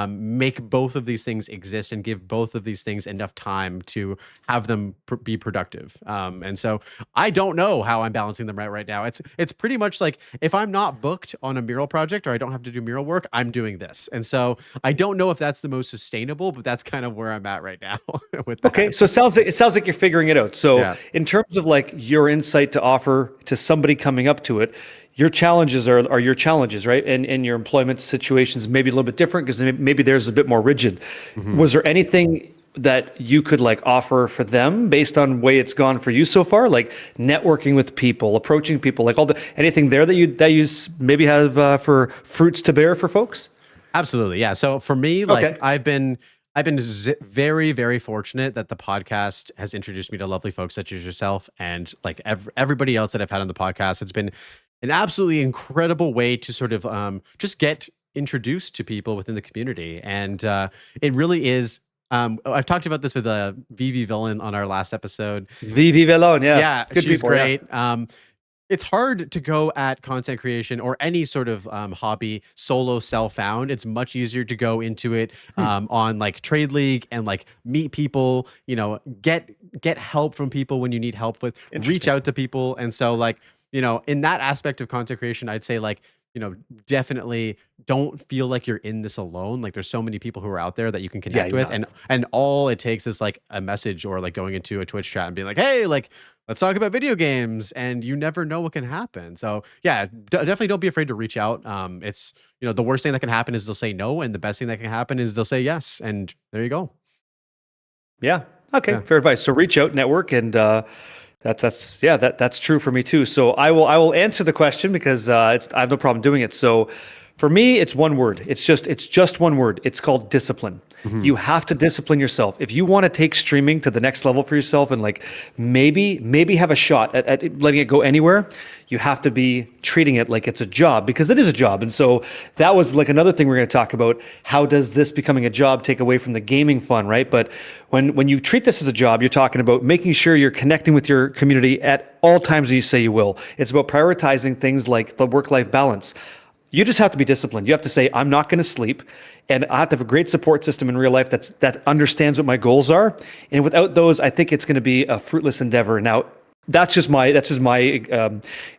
[SPEAKER 1] make both of these things exist and give both of these things enough time to have them be productive. And so I don't know how I'm balancing them right now. It's pretty much like if I'm not booked on a mural project or I don't have to do mural work, I'm doing this. And so I don't know if that's the most sustainable, but that's kind of where I'm at right now with that.
[SPEAKER 2] Okay, so it sounds like you're figuring it out. So in terms of like your insight to offer to somebody coming up to it, your challenges are your challenges, right? And your employment situations maybe a little bit different because maybe theirs is a bit more rigid. Mm-hmm. Was there anything that you could like offer for them based on the way it's gone for you so far, like networking with people, approaching people, like anything there that you maybe have for fruits to bear for folks?
[SPEAKER 1] Absolutely. Yeah. So for me, like
[SPEAKER 2] Okay.
[SPEAKER 1] I've been very, very fortunate that the podcast has introduced me to lovely folks such as yourself and like everybody else that I've had on the podcast. It's been an absolutely incredible way to sort of just get introduced to people within the community. And it really is. I've talked about this with Vivi Villain on our last episode.
[SPEAKER 2] Vivi Vallone, yeah.
[SPEAKER 1] Yeah,
[SPEAKER 2] Good
[SPEAKER 1] she's
[SPEAKER 2] people,
[SPEAKER 1] great.
[SPEAKER 2] yeah.
[SPEAKER 1] It's hard to go at content creation or any sort of hobby solo self-found. It's much easier to go into it on like Trade League and like meet people, get help from people when you need help with, reach out to people. And so like, in that aspect of content creation, I'd say like, definitely don't feel like you're in this alone. Like there's so many people who are out there that you can connect with. And all it takes is like a message or like going into a Twitch chat and being like, hey, like, let's talk about video games, and you never know what can happen. So yeah, definitely don't be afraid to reach out. It's the worst thing that can happen is they'll say no, and the best thing that can happen is they'll say yes, and there you go.
[SPEAKER 2] Yeah. Okay. Yeah. Fair advice. So reach out, network, and that's true for me too. So I will answer the question because I have no problem doing it. So for me, it's one word. It's just one word. It's called discipline. Mm-hmm. You have to discipline yourself. If you want to take streaming to the next level for yourself and like maybe have a shot at letting it go anywhere, you have to be treating it like it's a job, because it is a job. And so that was like another thing we're going to talk about. How does this becoming a job take away from the gaming fun, right? But when you treat this as a job, you're talking about making sure you're connecting with your community at all times that you say you will. It's about prioritizing things like the work-life balance. You just have to be disciplined. You have to say, I'm not going to sleep, and I have to have a great support system in real life that understands what my goals are. And without those, I think it's going to be a fruitless endeavor. Now, that's just my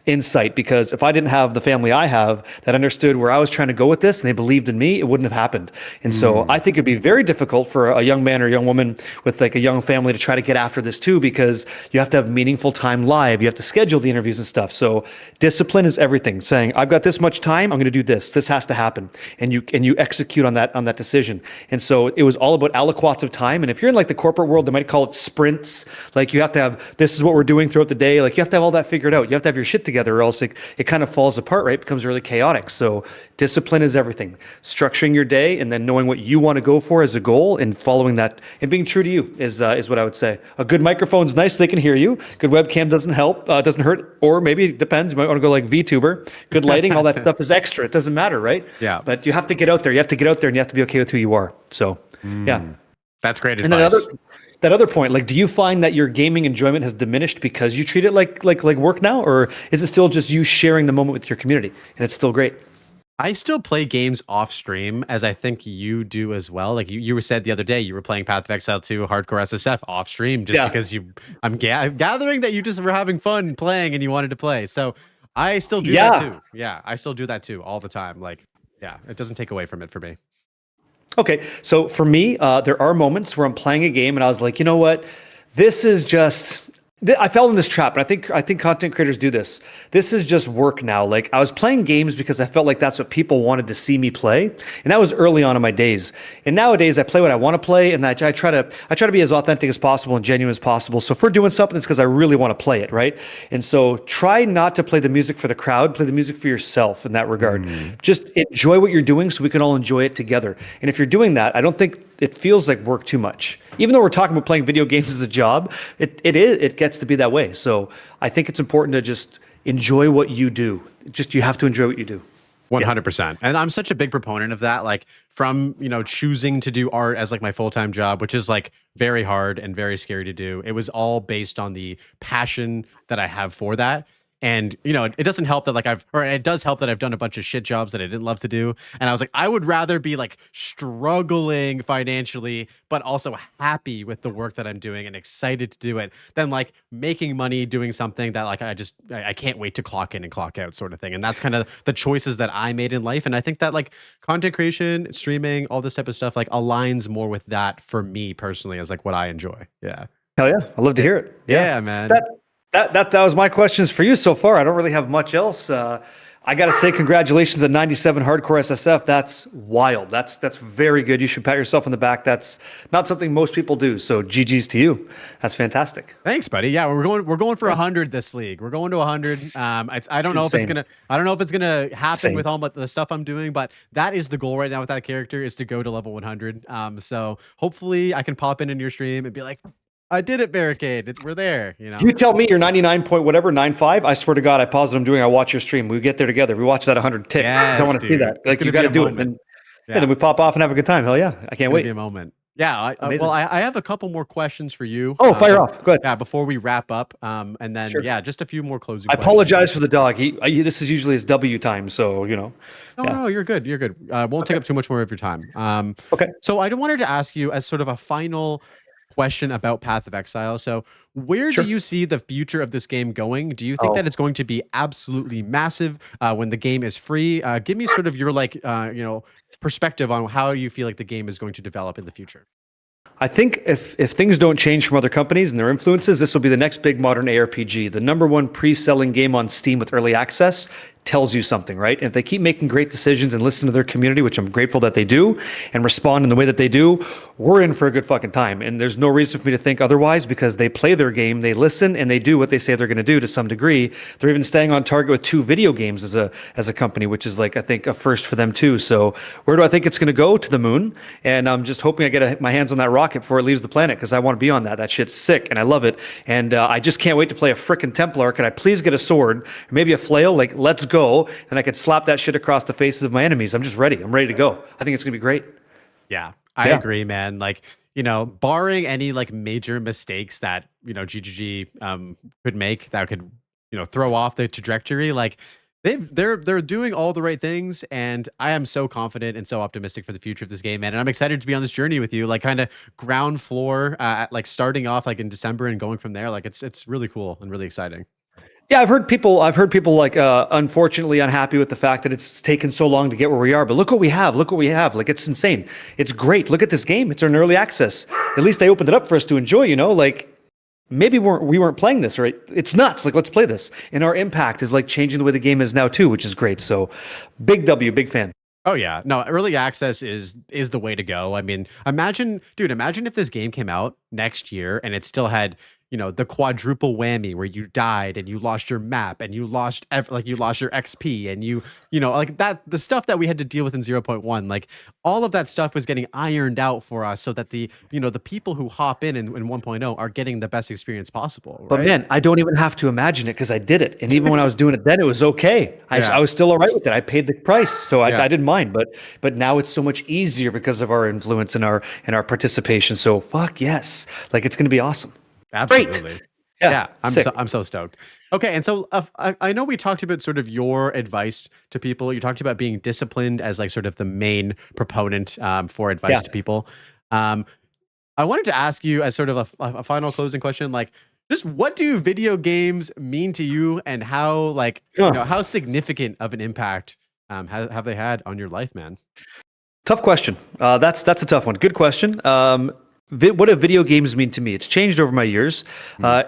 [SPEAKER 2] insight, because if I didn't have the family I have that understood where I was trying to go with this and they believed in me, it wouldn't have happened. And so I think it'd be very difficult for a young man or young woman with like a young family to try to get after this too, because you have to have meaningful time live. You have to schedule the interviews and stuff. So discipline is everything. Saying, I've got this much time, I'm going to do this. This has to happen. And you execute on that decision. And so it was all about aliquots of time. And if you're in like the corporate world, they might call it sprints. Like you have to have, this is what we're doing throughout the day. Like you have to have all that figured out. You have to have your shit together, or else it kind of falls apart, right? It becomes really chaotic. So discipline is everything. Structuring your day and then knowing what you want to go for as a goal and following that and being true to you is what I would say. A good microphone's nice, they can hear you. Good webcam doesn't help, doesn't hurt, or maybe it depends. You might want to go like VTuber. Good lighting, all that stuff is extra. It doesn't matter, right?
[SPEAKER 1] Yeah.
[SPEAKER 2] But you have to get out there. You have to get out there and you have to be okay with who you are. So yeah.
[SPEAKER 1] That's great advice.
[SPEAKER 2] And that other point, like, do you find that your gaming enjoyment has diminished because you treat it like work now, or is it still just you sharing the moment with your community and it's still great?
[SPEAKER 1] I still play games off stream, as I think you do as well. Like you said the other day, you were playing Path of Exile 2 Hardcore SSF off stream just because I'm gathering that you just were having fun playing and you wanted to play. So I still do that too. Yeah, I still do that too all the time. Like, yeah, it doesn't take away from it for me.
[SPEAKER 2] Okay, so for me, there are moments where I'm playing a game and I was like, you know what, this is just. I fell in this trap, and I think content creators do this. This is just work now. Like I was playing games because I felt like that's what people wanted to see me play, and that was early on in my days. And nowadays, I play what I want to play, and I try to be as authentic as possible and genuine as possible. So if we're doing something, it's because I really want to play it, right? And so try not to play the music for the crowd. Play the music for yourself in that regard. Just enjoy what you're doing, so we can all enjoy it together. And if you're doing that, I don't think it feels like work too much. Even though we're talking about playing video games as a job, it gets to be that way. So I think it's important to just enjoy what you do. You have to enjoy what you do.
[SPEAKER 1] 100%. And I'm such a big proponent of that. Like from, choosing to do art as like my full-time job, which is like very hard and very scary to do. It was all based on the passion that I have for that. And, it doesn't help that it does help that I've done a bunch of shit jobs that I didn't love to do. And I was like, I would rather be like struggling financially, but also happy with the work that I'm doing and excited to do it than like making money doing something that like, I can't wait to clock in and clock out sort of thing. And that's kind of the choices that I made in life. And I think that like content creation, streaming, all this type of stuff, like aligns more with that for me personally as like what I enjoy. Yeah.
[SPEAKER 2] Hell yeah. I love to hear it.
[SPEAKER 1] Yeah, man.
[SPEAKER 2] That was my questions for you so far. I don't really have much else. I got to say, congratulations on 97 hardcore SSF. That's wild. That's very good. You should pat yourself on the back. That's not something most people do. So GG's to you. That's fantastic.
[SPEAKER 1] Thanks, buddy. Yeah, we're going for 100 this league. We're going to 100. I don't know if it's gonna happen with all the stuff I'm doing, but that is the goal right now with that character, is to go to level 100. So hopefully I can pop in your stream and be like, I did it, Barricade. We're there. You know.
[SPEAKER 2] You tell me you're 99 point whatever 95. I swear to God, I pause what I'm doing. I watch your stream. We get there together. We watch that 100 tick.
[SPEAKER 1] Yes,
[SPEAKER 2] I want to see that. Like, you got to do it, and then we pop off and have a good time. Hell yeah, I can't wait.
[SPEAKER 1] Be a moment. Yeah. I have a couple more questions for you.
[SPEAKER 2] Oh, fire off. Go ahead.
[SPEAKER 1] Yeah, before we wrap up. And then just a few more closing.
[SPEAKER 2] I apologize for the dog. This is usually his W time, so you know.
[SPEAKER 1] No, you're good. You're good. Won't take up too much more of your time.
[SPEAKER 2] Okay.
[SPEAKER 1] So I wanted to ask you, as sort of a final question about Path of Exile. So where do you see the future of this game going? Do you think that it's going to be absolutely massive when the game is free? Give me sort of your perspective on how you feel like the game is going to develop in the future.
[SPEAKER 2] I think if things don't change from other companies and their influences, this will be the next big modern ARPG. The #1 pre-selling game on Steam with early access tells you something, right? And if they keep making great decisions and listen to their community, which I'm grateful that they do, and respond in the way that they do, we're in for a good fucking time. And there's no reason for me to think otherwise, because they play their game, they listen, and they do what they say they're going to do to some degree. They're even staying on target with 2 video games as a company, which is like, I think, a first for them too. So where do I think it's going to go? To the moon. And I'm just hoping I get my hands on that rocket before it leaves the planet, because I want to be on that. That shit's sick, and I love it. And I just can't wait to play a frickin' Templar. Can I please get a sword, maybe a flail? Like, let's go. And I could slap that shit across the faces of my enemies. I'm just ready. I'm ready to go. I think it's going to be great.
[SPEAKER 1] Yeah, I agree, man. Like, barring any like major mistakes that, GGG could make that could, throw off the trajectory, like they're doing all the right things, and I am so confident and so optimistic for the future of this game, man. And I'm excited to be on this journey with you, like kind of ground floor, like starting off like in December and going from there. Like it's really cool and really exciting.
[SPEAKER 2] Yeah, I've heard people like unfortunately unhappy with the fact that it's taken so long to get where we are. But look what we have. Look what we have. Like, it's insane. It's great. Look at this game. It's an early access. At least they opened it up for us to enjoy, Like, maybe we weren't playing this, right? It's nuts. Like, let's play this. And our impact is like changing the way the game is now too, which is great. So big W, big fan.
[SPEAKER 1] Oh yeah. No, early access is the way to go. I mean, imagine if this game came out next year and it still had, the quadruple whammy where you died and you lost your map and you lost you lost your XP and like that, the stuff that we had to deal with in 0.1, like all of that stuff was getting ironed out for us so that the people who hop in 1.0 are getting the best experience possible. Right?
[SPEAKER 2] But man, I don't even have to imagine it because I did it. And even when I was doing it then, it was okay. I was still all right with it. I paid the price. So I didn't mind, but now it's so much easier because of our influence and our participation. So fuck yes. Like, it's going to be awesome.
[SPEAKER 1] Absolutely.
[SPEAKER 2] Great.
[SPEAKER 1] Yeah, I'm so stoked. Okay, and so I know we talked about sort of your advice to people. You talked about being disciplined as like sort of the main proponent for advice to people. I wanted to ask you as sort of a final closing question, like, just what do video games mean to you, and how how significant of an impact have they had on your life, man?
[SPEAKER 2] Tough question. That's a tough one. Good question. What do video games mean to me? It's changed over my years.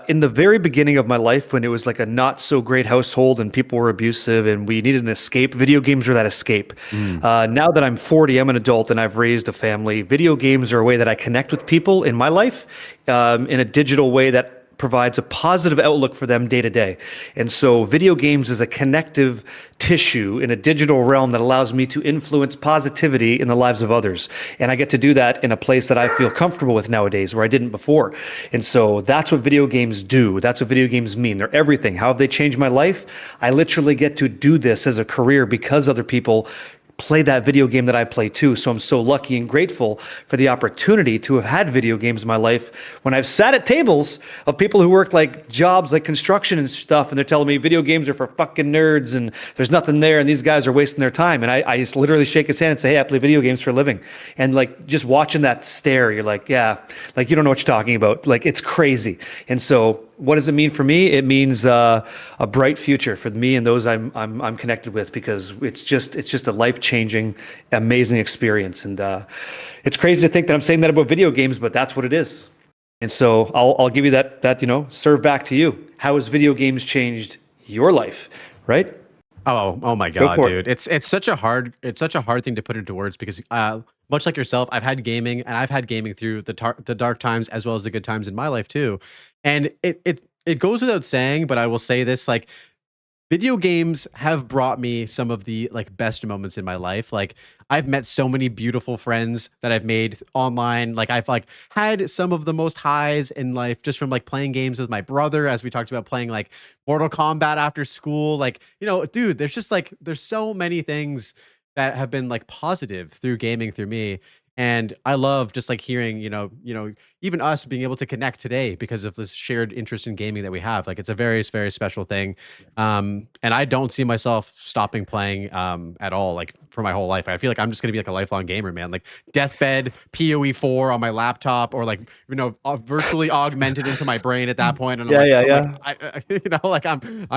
[SPEAKER 2] In the very beginning of my life, when it was like a not so great household and people were abusive and we needed an escape, video games were that escape. Now that I'm 40, I'm an adult and I've raised a family. Video games are a way that I connect with people in my life in a digital way that provides a positive outlook for them day to day. And so video games is a connective tissue in a digital realm that allows me to influence positivity in the lives of others. And I get to do that in a place that I feel comfortable with nowadays, where I didn't before. And so that's what video games do. That's what video games mean. They're everything. How have they changed my life? I literally get to do this as a career because other people play that video game that I play too. So I'm so lucky and grateful for the opportunity to have had video games in my life when I've sat at tables of people who work like jobs like construction and stuff, and they're telling me video games are for fucking nerds and there's nothing there and these guys are wasting their time. And I just literally shake his hand and say, hey, I play video games for a living. And like, just watching that stare, you're like, yeah, like, you don't know what you're talking about. Like, it's crazy. And so what does it mean for me? It means a bright future for me and those I'm connected with, because it's just a life-changing, amazing experience. And it's crazy to think that I'm saying that about video games, but that's what it is. And so I'll give you that serve back to you. How has video games changed your life, right?
[SPEAKER 1] Oh my
[SPEAKER 2] Go
[SPEAKER 1] God,
[SPEAKER 2] for
[SPEAKER 1] dude. It's such a hard thing to put into words because much like yourself, I've had gaming and I've had gaming through the dark times as well as the good times in my life too. And it goes without saying, but I will say this, like, video games have brought me some of the like best moments in my life. Like, I've met so many beautiful friends that I've made online. Like, I've like had some of the most highs in life just from like playing games with my brother, as we talked about playing like Mortal Kombat after school. Like, dude, there's just like there's so many things that have been like positive through gaming through me. And I love just like hearing, even us being able to connect today because of this shared interest in gaming that we have. Like, it's a very, very special thing. And I don't see myself stopping playing at all, like for my whole life. I feel like I'm just gonna be like a lifelong gamer, man. Like deathbed, PoE 4 on my laptop, or like virtually augmented into my brain at that point. And I'm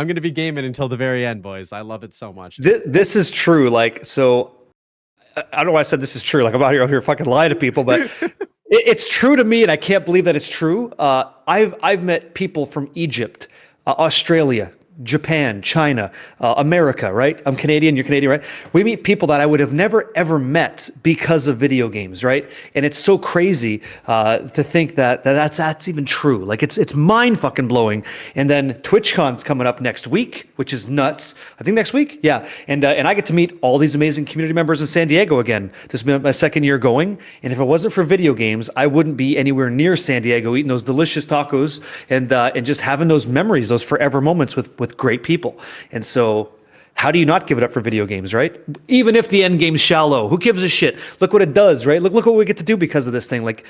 [SPEAKER 1] gonna be gaming until the very end, boys. I love it so much.
[SPEAKER 2] This is true. Like, so I don't know why I said this is true. Like, I'm out here fucking lying to people, but it's true to me, and I can't believe that it's true. I've met people from Egypt, Australia, Japan, China, America, right? I'm Canadian, you're Canadian, right? We meet people that I would have never ever met because of video games, right? And it's so crazy to think that's even true. Like, it's mind fucking blowing. And then TwitchCon's coming up next week, which is nuts. I think next week, yeah. And I get to meet all these amazing community members in San Diego again. This has been my second year going, and if it wasn't for video games, I wouldn't be anywhere near San Diego eating those delicious tacos and just having those memories, those forever moments with great people. And so how do you not give it up for video games, right? Even if the end game's shallow, who gives a shit? Look what it does, right? Look what we get to do because of this thing. Like,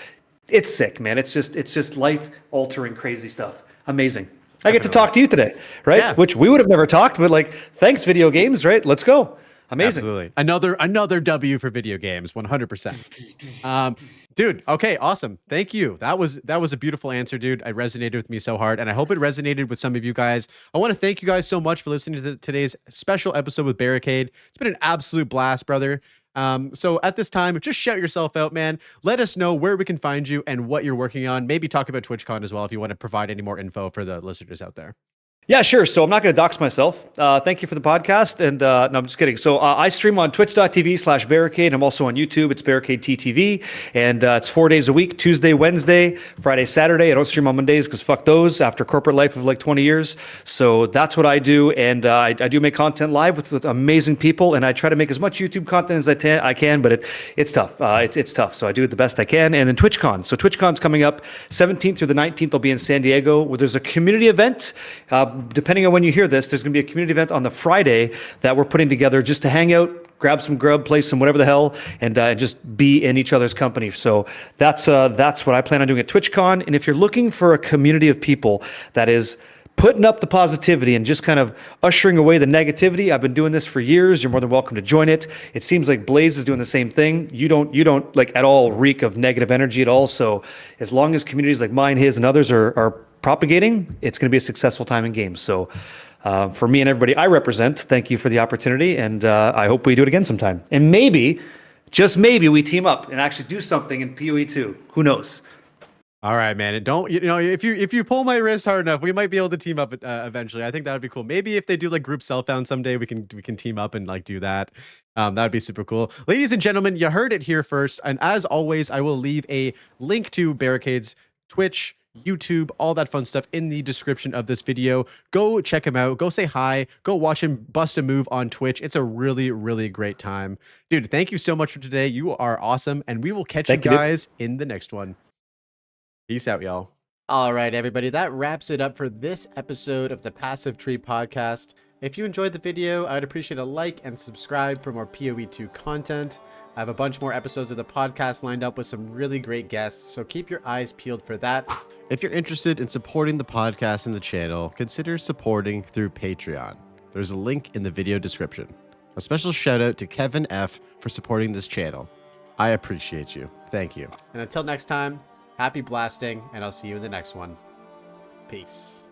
[SPEAKER 2] it's sick, man. It's just life altering crazy stuff. Amazing. I get to talk to you today, right? Yeah. Which we would have never talked, but like, thanks video games, right? Let's go. Amazing.
[SPEAKER 1] Absolutely. Another W for video games, 100%. Dude, okay, awesome. Thank you. That was a beautiful answer, dude. It resonated with me so hard, and I hope it resonated with some of you guys. I want to thank you guys so much for listening to today's special episode with Barricade. It's been an absolute blast, brother. So at this time, just shout yourself out, man. Let us know where we can find you and what you're working on. Maybe talk about TwitchCon as well if you want to provide any more info for the listeners out there.
[SPEAKER 2] Yeah, sure. So I'm not going to dox myself. Thank you for the podcast. And no, I'm just kidding. So I stream on twitch.tv/barricade. I'm also on YouTube. It's Barricade TTV. And it's 4 days a week, Tuesday, Wednesday, Friday, Saturday. I don't stream on Mondays because fuck those after corporate life of like 20 years. So that's what I do. And I do make content live with amazing people. And I try to make as much YouTube content as I can, but it's tough. It's tough. So I do it the best I can. And then TwitchCon. So TwitchCon's coming up 17th through the 19th. I'll be in San Diego where there's a community event. Depending on when you hear this, there's going to be a community event on the Friday that we're putting together just to hang out, grab some grub, play some whatever the hell, and just be in each other's company. So that's what I plan on doing at TwitchCon. And if you're looking for a community of people that is putting up the positivity and just kind of ushering away the negativity, I've been doing this for years. You're more than welcome to join it. It seems like Blaze is doing the same thing. You don't like at all reek of negative energy at all. So as long as communities like mine, his, and others are propagating, it's going to be a successful time in games. So for me and everybody I represent, thank you for the opportunity, and I hope we do it again sometime. And maybe, just maybe, we team up and actually do something in PoE 2. Who knows?
[SPEAKER 1] All right, man. And don't, if you pull my wrist hard enough, we might be able to team up eventually. I think that would be cool. Maybe if they do like group self-found someday, we can team up and like do that. That would be super cool. Ladies and gentlemen, you heard it here first. And as always, I will leave a link to Barricade's Twitch, YouTube, all that fun stuff in the description of this video. Go check him out. Go say hi. Go watch him bust a move on Twitch. It's a really, really great time. Dude, thank you so much for today. You are awesome. And we will catch you guys in the next one. Peace out, y'all. All right, everybody. That wraps it up for this episode of the Passive Tree Podcast. If you enjoyed the video, I'd appreciate a like and subscribe for more PoE 2 content. I have a bunch more episodes of the podcast lined up with some really great guests, so keep your eyes peeled for that. If you're interested in supporting the podcast and the channel, consider supporting through Patreon. There's a link in the video description. A special shout out to Kevin F. for supporting this channel. I appreciate you. Thank you. And until next time, happy blasting, and I'll see you in the next one. Peace.